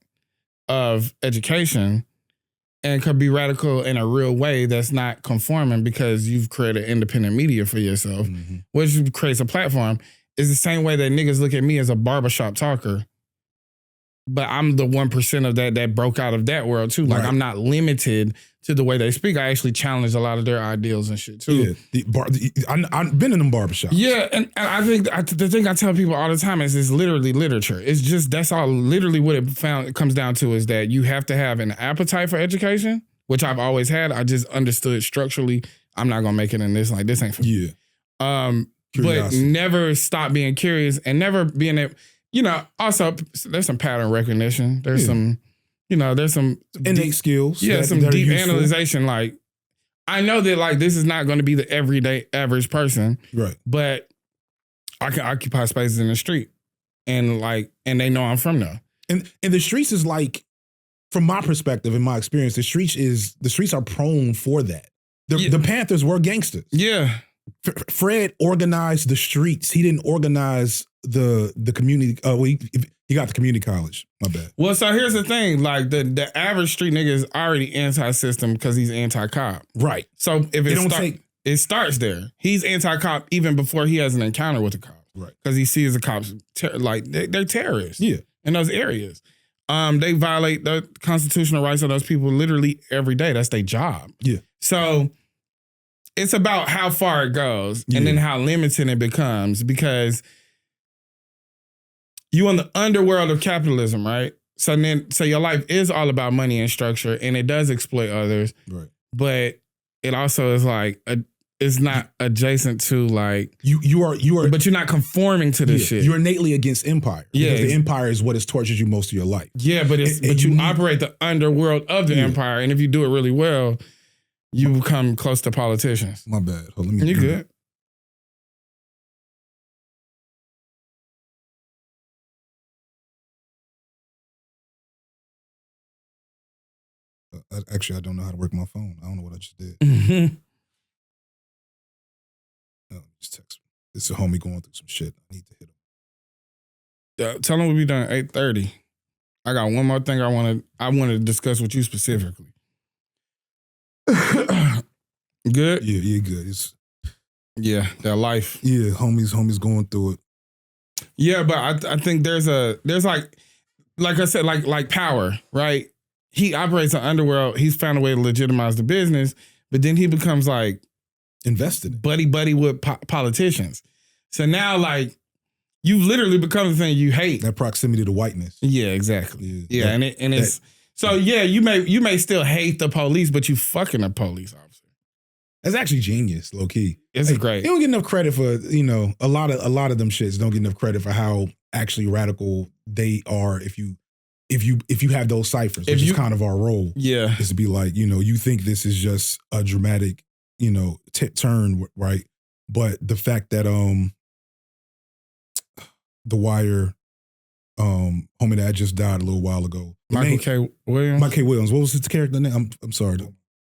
of education and could be radical in a real way that's not conforming because you've created independent media for yourself, which creates a platform, is the same way that niggas look at me as a barbershop talker. But I'm the 1% of that broke out of that world too. Like I'm not limited to the way they speak. I actually challenge a lot of their ideals and shit too. Yeah, I've been in them barbershops. Yeah, and I think the thing I tell people all the time is it's literally literature. It's just, that's all literally what it comes down to is that you have to have an appetite for education which I've always had. I just understood structurally, I'm not gonna make it in this. Like, this ain't for me. Yeah. But never stop being curious and never being able, also there's some pattern recognition. There's some, there's some innate skills. Yeah, some deep analyzation. Like, I know that like this is not going to be the everyday average person. Right. But I can occupy spaces in the street. And they know I'm from there. And the streets is like, from my perspective, in my experience, the streets are prone for that. The Panthers were gangsters. Yeah. Fred organized the streets. He didn't organize the community. He got the community college. My bad. Well, so here's the thing. Like, the average street nigga is already anti-system because he's anti-cop. Right. So if it starts there. He's anti-cop even before he has an encounter with the cops. Right. Because he sees the cops they're terrorists. Yeah. In those areas. They violate the constitutional rights of those people literally every day. That's their job. Yeah. So it's about how far it goes and then how limited it becomes, because you in the underworld of capitalism, right? So your life is all about money and structure, and it does exploit others. Right. But it also is like it's not adjacent to like you are, but you're not conforming to this shit. You're innately against empire. Yeah, because the empire is what has tortured you most of your life. Yeah, but you operate the underworld of the empire, and if you do it really well, you become close to politicians. My bad. Hold on, You good? Actually, I don't know how to work my phone. I don't know what I just did. Oh, just text me. This is a homie going through some shit. I need to hit him. Tell him we'll be done at 8:30. I got one more thing I want to discuss with you specifically. Good? Yeah, good. Yeah, that life. Yeah, homies going through it. Yeah, but I think there's like I said, like power, right? He operates in underworld. He's found a way to legitimize the business, but then he becomes like invested, buddy with politicians. So now, like, you literally become the thing you hate. That proximity to whiteness. Yeah, exactly. Yeah, it's so yeah. You may still hate the police, but you fucking a police officer. That's actually genius, low key. It's great. You don't get enough credit for a lot of them shits. Don't get enough credit for how actually radical they are. If you have those ciphers, which is kind of our role. Yeah, is to be like, you think this is just a dramatic, turn, right? But the fact that The Wire, homie that just died a little while ago, Michael K. Williams. Mike K. Williams. What was his character name? I'm sorry.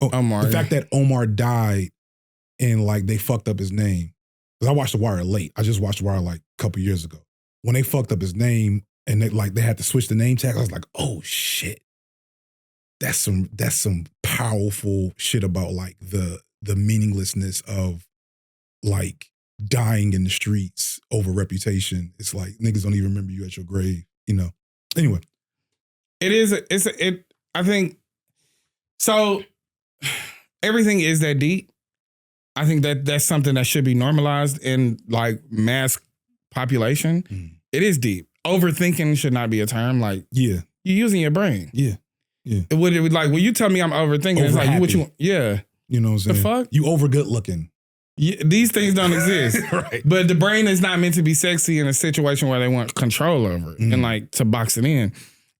Omar. The fact that Omar died and like they fucked up his name. Because I watched The Wire late. I just watched The Wire like a couple years ago. When they fucked up his name and they had to switch the name tag, I was like, oh shit. That's some powerful shit about like the meaninglessness of like dying in the streets over reputation. It's like niggas don't even remember you at your grave, Anyway. I think so. Everything is that deep. I think that's something that should be normalized in like mass population. Mm. It is deep. Overthinking should not be a term. Like, you're using your brain. Yeah. It would like when you tell me I'm overthinking, it's like what you want. Yeah. You know what I'm saying? The fuck? You over good looking. Yeah, these things don't exist. Right. But the brain is not meant to be sexy in a situation where they want control over it and like to box it in.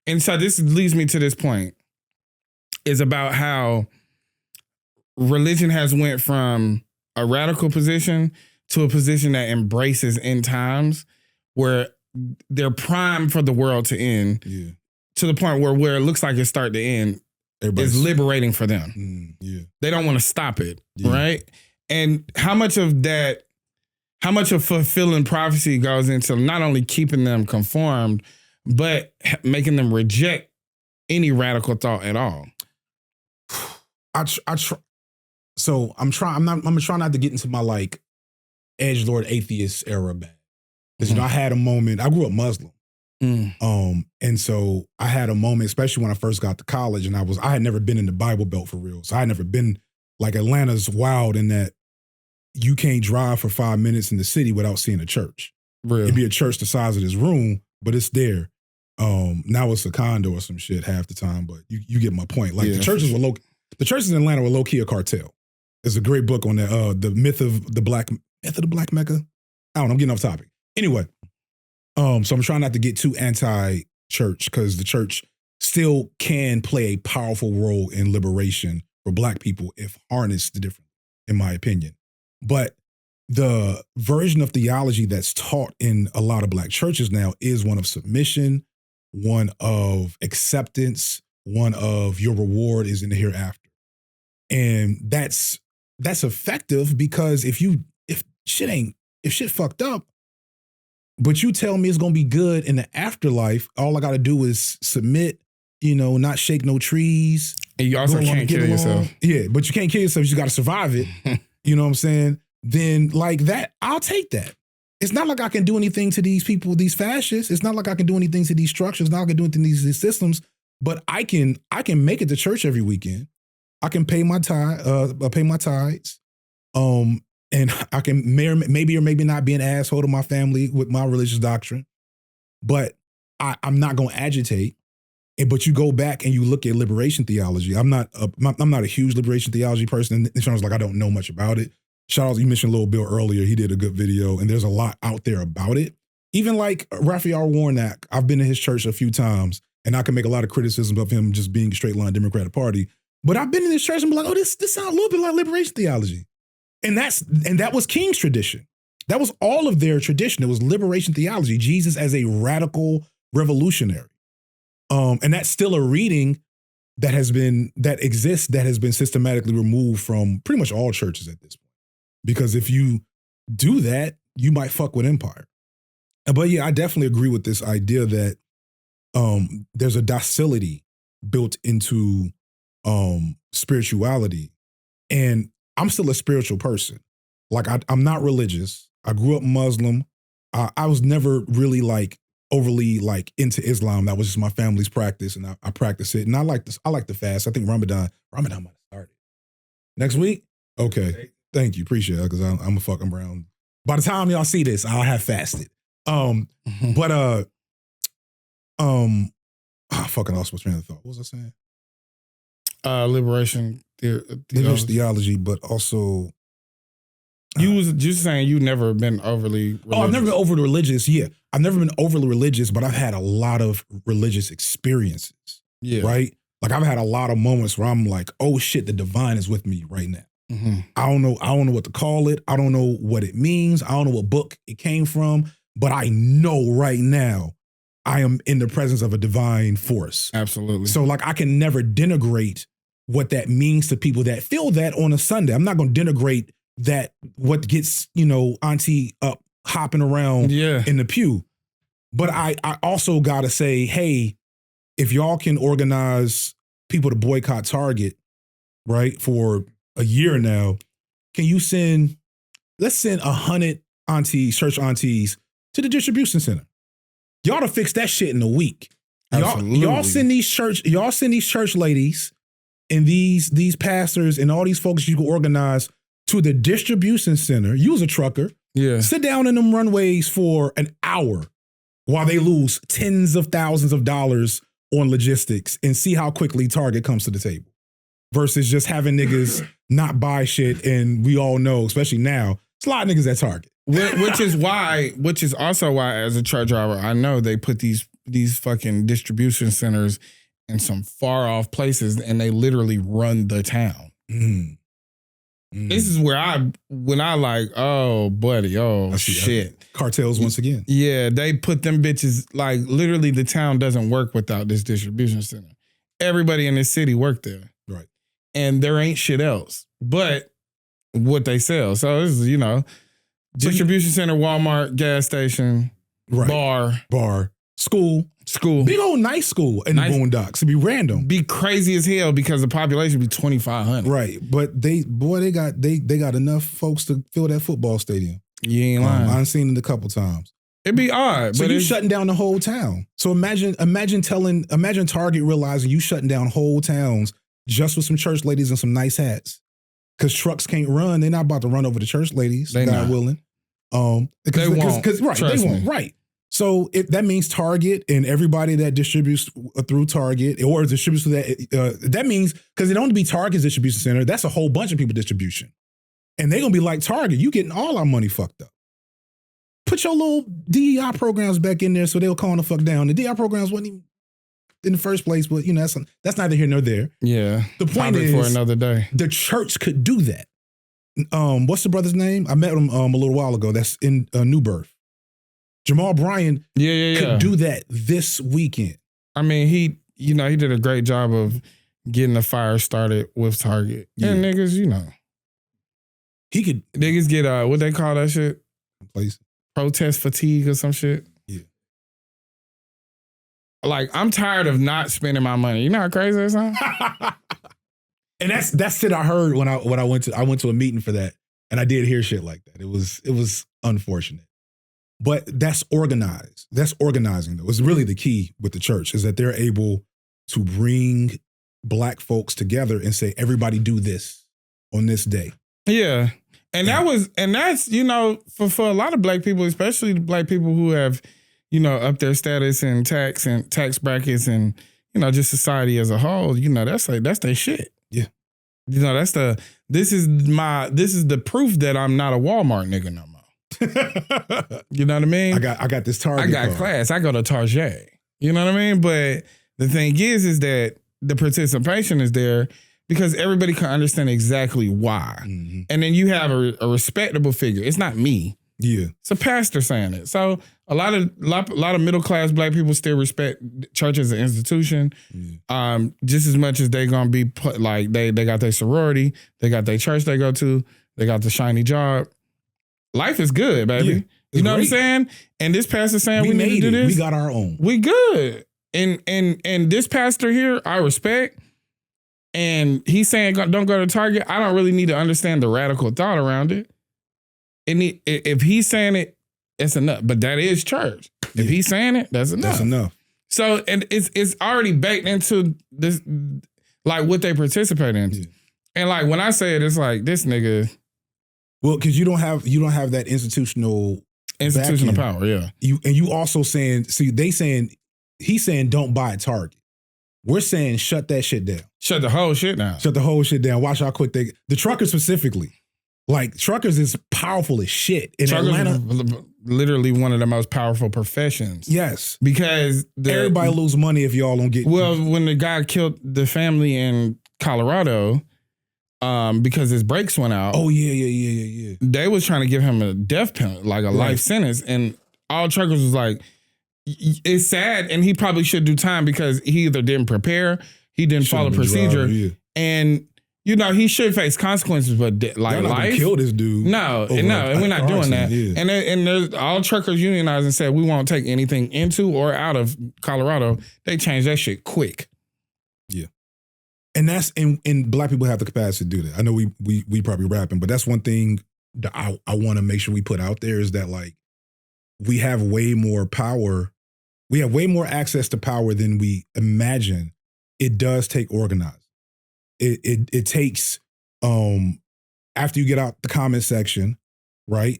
And so this leads me to this point. Is about how religion has went from a radical position to a position that embraces end times where they're primed for the world to end to the point where it looks like it's starting to end is liberating for them. They don't want to stop it, right? And how much of fulfilling prophecy goes into not only keeping them conformed, but making them reject any radical thought at all? So I'm gonna try not to get into my like edgelord atheist era back. Because I had a moment, I grew up Muslim. And so I had a moment, especially when I first got to college, and I had never been in the Bible Belt for real. So I had never been, like, Atlanta's wild in that you can't drive for 5 minutes in the city without seeing a church. Real. It'd be a church the size of this room, but it's there. Now it's a condo or some shit half the time, but you get my point. Like the churches were The churches in Atlanta were low-key a cartel. There's a great book on that. The myth of the black Mecca. I don't know, I'm getting off topic. Anyway, so I'm trying not to get too anti-church because the church still can play a powerful role in liberation for black people if harnessed differently, in my opinion. But the version of theology that's taught in a lot of black churches now is one of submission, one of acceptance, one of your reward is in the hereafter. And that's effective because if shit fucked up, but you tell me it's gonna be good in the afterlife, all I gotta do is submit, not shake no trees. And you also can't kill yourself. Yeah, but you can't kill yourself, you just gotta survive it. You know what I'm saying? Then like that, I'll take that. It's not like I can do anything to these people, these fascists. It's not like I can do anything to these structures. It's not like I can do anything to these systems, but I can make it to church every weekend. I can pay my tithes. And I can maybe or maybe not be an asshole to my family with my religious doctrine, but I'm not going to agitate. But you go back and you look at liberation theology. I'm not a huge liberation theology person in terms of like I don't know much about it. Shout out, you mentioned Lil Bill earlier. He did a good video, and there's a lot out there about it. Even like Raphael Warnock, I've been to his church a few times, and I can make a lot of criticism of him just being a straight line Democratic Party. But I've been in this church and be like, oh, this sounds a little bit like liberation theology. And that was King's tradition. That was all of their tradition. It was liberation theology, Jesus as a radical revolutionary. And that's still a reading that has been systematically removed from pretty much all churches at this point. Because if you do that, you might fuck with empire. But yeah, I definitely agree with this idea that there's a docility built into spirituality. And I'm still a spiritual person. Like I'm not religious. I grew up Muslim. I was never really like overly like into Islam. That was just my family's practice, and I practice it. And I like this. I like to fast. I think Ramadan might have started next week. Okay, thank you, appreciate it, because I'm a fucking brown. By the time y'all see this, I'll have fasted. But I fucking lost my train of thought. What was I saying? Liberation theology, but also you was just saying you never been overly religious. Oh, I've never been overly religious. Yeah, I've never been overly religious, but I've had a lot of religious experiences. Yeah, right. Like I've had a lot of moments where I'm like, oh shit, the divine is with me right now. Mm-hmm. I don't know what to call it. I don't know what it means. I don't know what book it came from, but I know right now I am in the presence of a divine force. Absolutely. So like I can never denigrate what that means to people that feel that on a Sunday. I'm not going to denigrate that what gets, auntie up hopping around in the pew. But I also got to say, hey, if y'all can organize people to boycott Target, right, for a year now, can you let's send 100 church aunties to the distribution center. Y'all to fix that shit in a week. Y'all send these church ladies and these pastors and all these folks you can organize to the distribution center. Use a trucker. Yeah. Sit down in them runways for an hour while they lose tens of thousands of dollars on logistics and see how quickly Target comes to the table. Versus just having niggas not buy shit, and we all know, especially now, it's a lot of niggas at Target. Which is also why, as a truck driver, I know they put these fucking distribution centers in some far off places, and they literally run the town. This is where when I like, oh buddy, oh shit, cartels once again. Yeah, they put them bitches, like literally the town doesn't work without this distribution center. Everybody in this city worked there, right? And there ain't shit else but what they sell. So this is distribution center, Walmart, gas station, right. bar, school, big old nice school in the Boondocks. It'd be random, be crazy as hell because the population be 2,500. Right, but they got enough folks to fill that football stadium. You ain't lying. I've seen it a couple times. It'd be odd. So you shutting down the whole town. So imagine Target realizing you shutting down whole towns just with some church ladies and some nice hats. Because trucks can't run. They're not about to run over the church ladies, God willing. They won't. They won't. Right. So that means Target and everybody that distributes through Target or distributes through that means, because it don't be Target's distribution center, that's a whole bunch of people distribution. And they're going to be like, Target, you getting all our money fucked up. Put your little DEI programs back in there so they'll calm the fuck down. The DEI programs wasn't even in the first place, but that's neither here nor there. Yeah. The point is, for another day. The church could do that. What's the brother's name? I met him a little while ago. That's in New Birth. Jamal Bryan could do that this weekend. I mean, he did a great job of getting the fire started with Target. Yeah. And niggas, he could. Niggas get what they call that shit? Place. Protest fatigue or some shit. Yeah. Like, I'm tired of not spending my money. You know how crazy that sounds? And that's shit I heard when I went to a meeting for that, and I did hear shit like that. It was unfortunate. But that's organized. That's organizing, though. It's really the key with the church is that they're able to bring Black folks together and say, everybody do this on this day. Yeah. And that's, for a lot of Black people, especially the Black people who have, up their status and tax brackets and, just society as a whole, that's their shit. Yeah. This is the proof that I'm not a Walmart nigga no more. You know what I mean? I got this Target. I got class. I go to Target. You know what I mean? But the thing is that the participation is there because everybody can understand exactly why. Mm-hmm. And then you have a respectable figure. It's not me. Yeah. It's a pastor saying it. So a lot of middle class Black people still respect church as an institution. Mm. Just as much as they gonna be like they got their sorority, they got their church they go to, they got the shiny job. Life is good, baby. Yeah, you know great. What I'm saying? And this pastor saying we need to do this. We got our own. We good. And this pastor here, I respect. And he's saying don't go to Target. I don't really need to understand the radical thought around it. If he's saying it, it's enough. But that is church. If he's saying it, that's enough. That's enough. So and it's already baked into this, like what they participate in. Yeah. And like when I say it, it's like this nigga. Well, because you don't have that institutional power, yeah. You also saying, he's saying don't buy at Target. We're saying shut that shit down. Shut the whole shit down. Shut the whole shit down. Watch how quick the truckers specifically. Like truckers is powerful as shit in truckers Atlanta. Literally one of the most powerful professions. Yes, because everybody lose money if y'all don't get. Well, when the guy killed the family in Colorado. Because his brakes went out. Oh, yeah. They was trying to give him a death penalty, like a life sentence. And all truckers was like, it's sad, and he probably should do time because he either didn't prepare, he didn't follow procedure. And, he should face consequences, but like life. Kill this dude. No, and we're not doing that. Yeah. And there's all truckers unionized and said, we won't take anything into or out of Colorado. They changed that shit quick. Yeah. And that's and Black people have the capacity to do that. I know we probably rapping, but that's one thing that I want to make sure we put out there is that like we have way more power. We have way more access to power than we imagine. It does take organizing. It takes after you get out the comment section, right?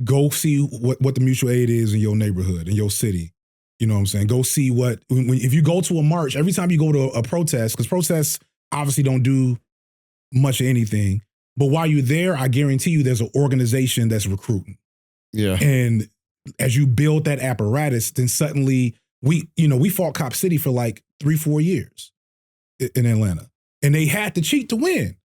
Go see what the mutual aid is in your neighborhood, in your city. You know what I'm saying? Go see if you go to a march, every time you go to a protest, because protests obviously don't do much of anything, but while you're there, I guarantee you there's an organization that's recruiting. Yeah. And as you build that apparatus, then suddenly we fought Cop City for like 3-4 years in Atlanta. And they had to cheat to win,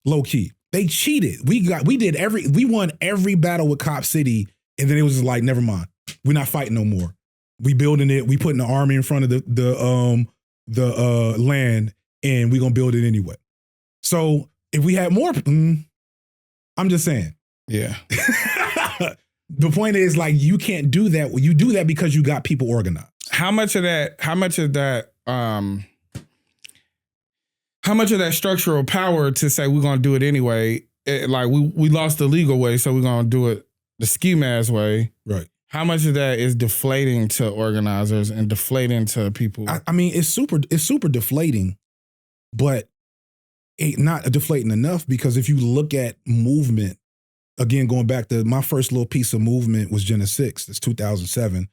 low key. They cheated. We won every battle with Cop City, and then it was just like, never mind. We're not fighting no more. We building it. We putting the army in front of the land, and we gonna build it anyway. So if we had more, I'm just saying. Yeah. The point is, like, you can't do that. You do that because you got people organized. How much of that structural power to say we're gonna do it anyway? Like we lost the legal way, so we're gonna do it the ski mask way, right? How much of that is deflating to organizers and deflating to people? I mean, it's super deflating, but it not deflating enough because if you look at movement, again, going back to my first little piece of movement was Gen 6. It's 2007.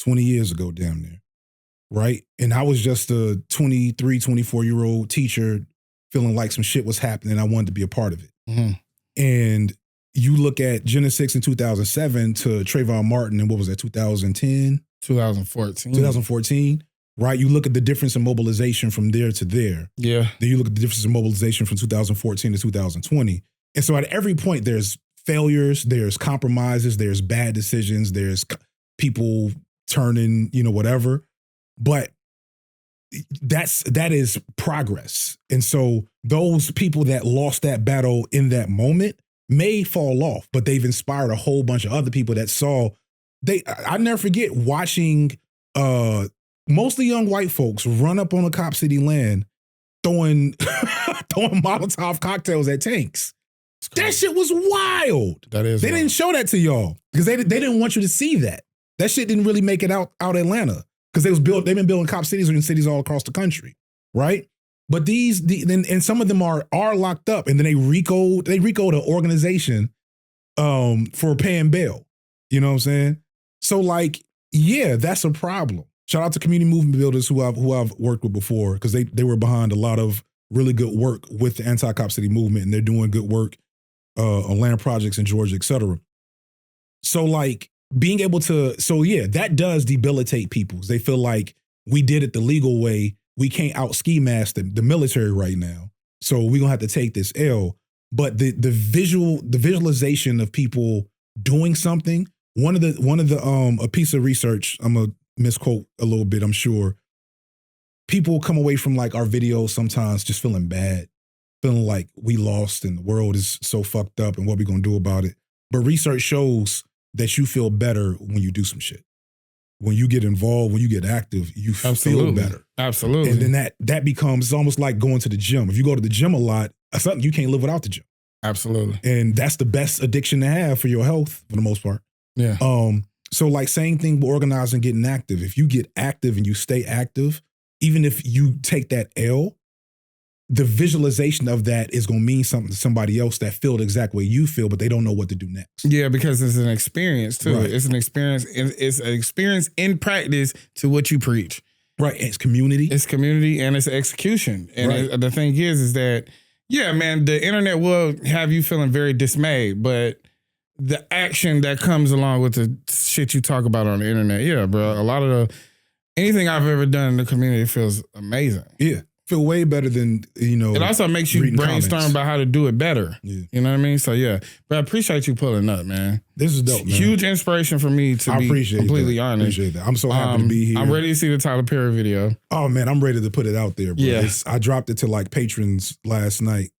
20 years ago, damn near. Right? And I was just a 23, 24-year-old teacher feeling like some shit was happening. I wanted to be a part of it. Mm-hmm. And you look at Genesis 6 in 2007 to Trayvon Martin in what was that, 2010? 2014. Right? You look at the difference in mobilization from there to there. Yeah. Then you look at the difference in mobilization from 2014 to 2020. And so at every point, there's failures, there's compromises, there's bad decisions, there's people turning, whatever. But that is progress. And so those people that lost that battle in that moment may fall off, but they've inspired a whole bunch of other people that saw. I never forget watching mostly young white folks run up on a Cop City land throwing Molotov cocktails at tanks. That shit was wild. That is. They didn't show that to y'all because they didn't want you to see that. That shit didn't really make it out Atlanta because they've been building Cop Cities in cities all across the country, right? But and some of them are locked up, and then they RICO'd an organization for paying bail. You know what I'm saying? So like, yeah, that's a problem. Shout out to community movement builders who I've worked with before because they were behind a lot of really good work with the anti-Cop City movement, and they're doing good work on land projects in Georgia, et cetera. So like being able to, that does debilitate people. They feel like we did it the legal way. We can't out ski mask the military right now. So we're gonna have to take this L. But the visualization of people doing something, one of the a piece of research, I'm gonna misquote a little bit, I'm sure. People come away from like our videos sometimes just feeling bad, feeling like we lost and the world is so fucked up and what we gonna do about it. But research shows that you feel better when you do some shit. When you get involved, when you get active, you feel better. Absolutely. And then that becomes almost like going to the gym. If you go to the gym a lot, that's something you can't live without the gym. Absolutely. And that's the best addiction to have for your health for the most part. Yeah. So like same thing with organizing, getting active. If you get active and you stay active, even if you take that L, the visualization of that is going to mean something to somebody else that feel the exact way you feel, but they don't know what to do next. Yeah, because it's an experience too. Right. It's an experience. It's an experience in practice to what you preach. Right. It's community. It's community and it's execution. And right. The thing is that, yeah, man, the internet will have you feeling very dismayed, but the action that comes along with the shit you talk about on the internet, yeah, bro. A lot of anything I've ever done in the community feels amazing. Yeah. Feel way better than, It also makes you brainstorm about how to do it better. Yeah. You know what I mean? So yeah, but I appreciate you pulling up, man. This is dope, man. Huge inspiration for me to be completely honest. Appreciate that. I'm so happy to be here. I'm ready to see the Tyler Perry video. Oh man, I'm ready to put it out there, bro. Yeah. I dropped it to like patrons last night.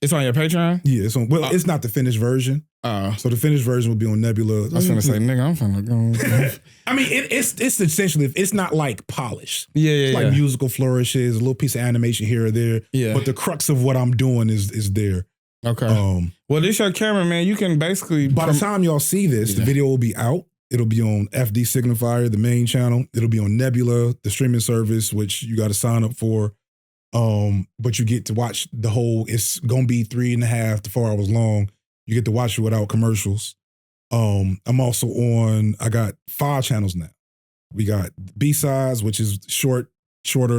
It's on your Patreon? Yeah, it's on. Well, it's not the finished version. So the finished version will be on Nebula. I was gonna say, nigga, I'm finna go. I mean, it's essentially, it's not like polished. Yeah, it's like musical flourishes, a little piece of animation here or there. Yeah. But the crux of what I'm doing is there. Okay. Well, this your camera, man. You can basically by the time y'all see this, the video will be out. It'll be on FDSignifire, the main channel. It'll be on Nebula, the streaming service, which you got to sign up for. But you get to watch the whole. It's gonna be 3.5 to 4 hours long. You get to watch it without commercials. I'm also on. I got 5 channels now. We got B-sides, which is shorter,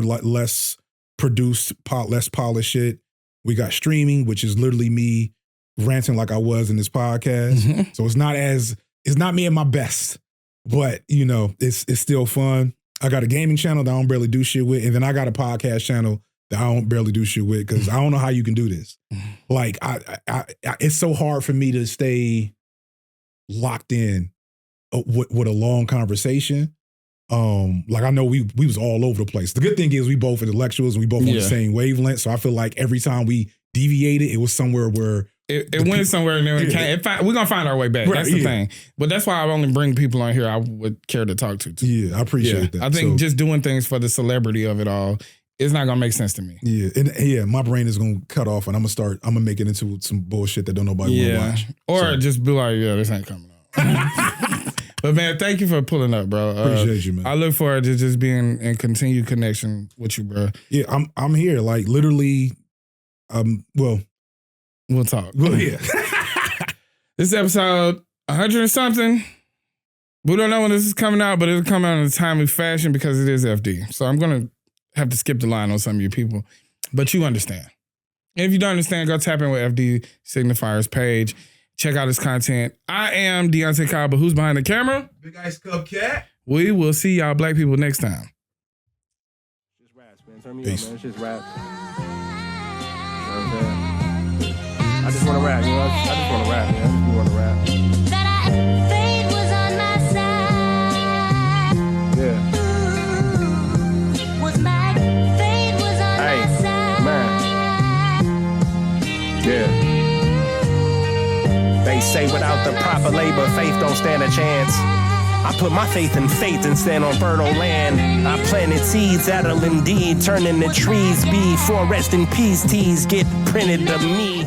less produced, less polished shit. We got streaming, which is literally me ranting like I was in this podcast. Mm-hmm. So it's not me at my best, but it's still fun. I got a gaming channel that I don't barely do shit with, and then I got a podcast channel that I don't barely do shit with because I don't know how you can do this. Like I it's so hard for me to stay locked in with a long conversation. Like I know we was all over the place. The good thing is we both intellectuals and we both on the same wavelength. So I feel like every time we deviated, it was somewhere where it went somewhere and then we're gonna find our way back. Right, that's the thing. But that's why I only bring people on here I would care to talk to. Yeah, I appreciate that. I think just doing things for the celebrity of it all, it's not gonna make sense to me. Yeah, and my brain is gonna cut off, and I'm gonna make it into some bullshit that don't nobody wanna watch. Or just be like, this ain't coming out. But man, thank you for pulling up, bro. Appreciate you, man. I look forward to just being in continued connection with you, bro. Yeah, I'm here. Like literally, we'll talk. Well, yeah. This episode 100 and something. We don't know when this is coming out, but it'll come out in a timely fashion because it is FD. So I'm going to have to skip the line on some of you people. But you understand. And if you don't understand, go tap in with FD Signifier's page. Check out his content. I am Deontay Kyle, but who's behind the camera? Big Ice Cupcat. We will see y'all black people next time. Just raps, man. Turn me Peace. on, man. It's just raps. You know what I'm saying? I just want to rap, you know? I just want to rap, man. I just want to rap. Fate was on my side. Yeah. Was my fate was on Hey, my side. man. Yeah. They say without the proper labor, faith don't stand a chance. I put my faith in faith and stand on fertile land. I planted seeds that'll indeed turn into trees. Be forest and peace teas get printed to me.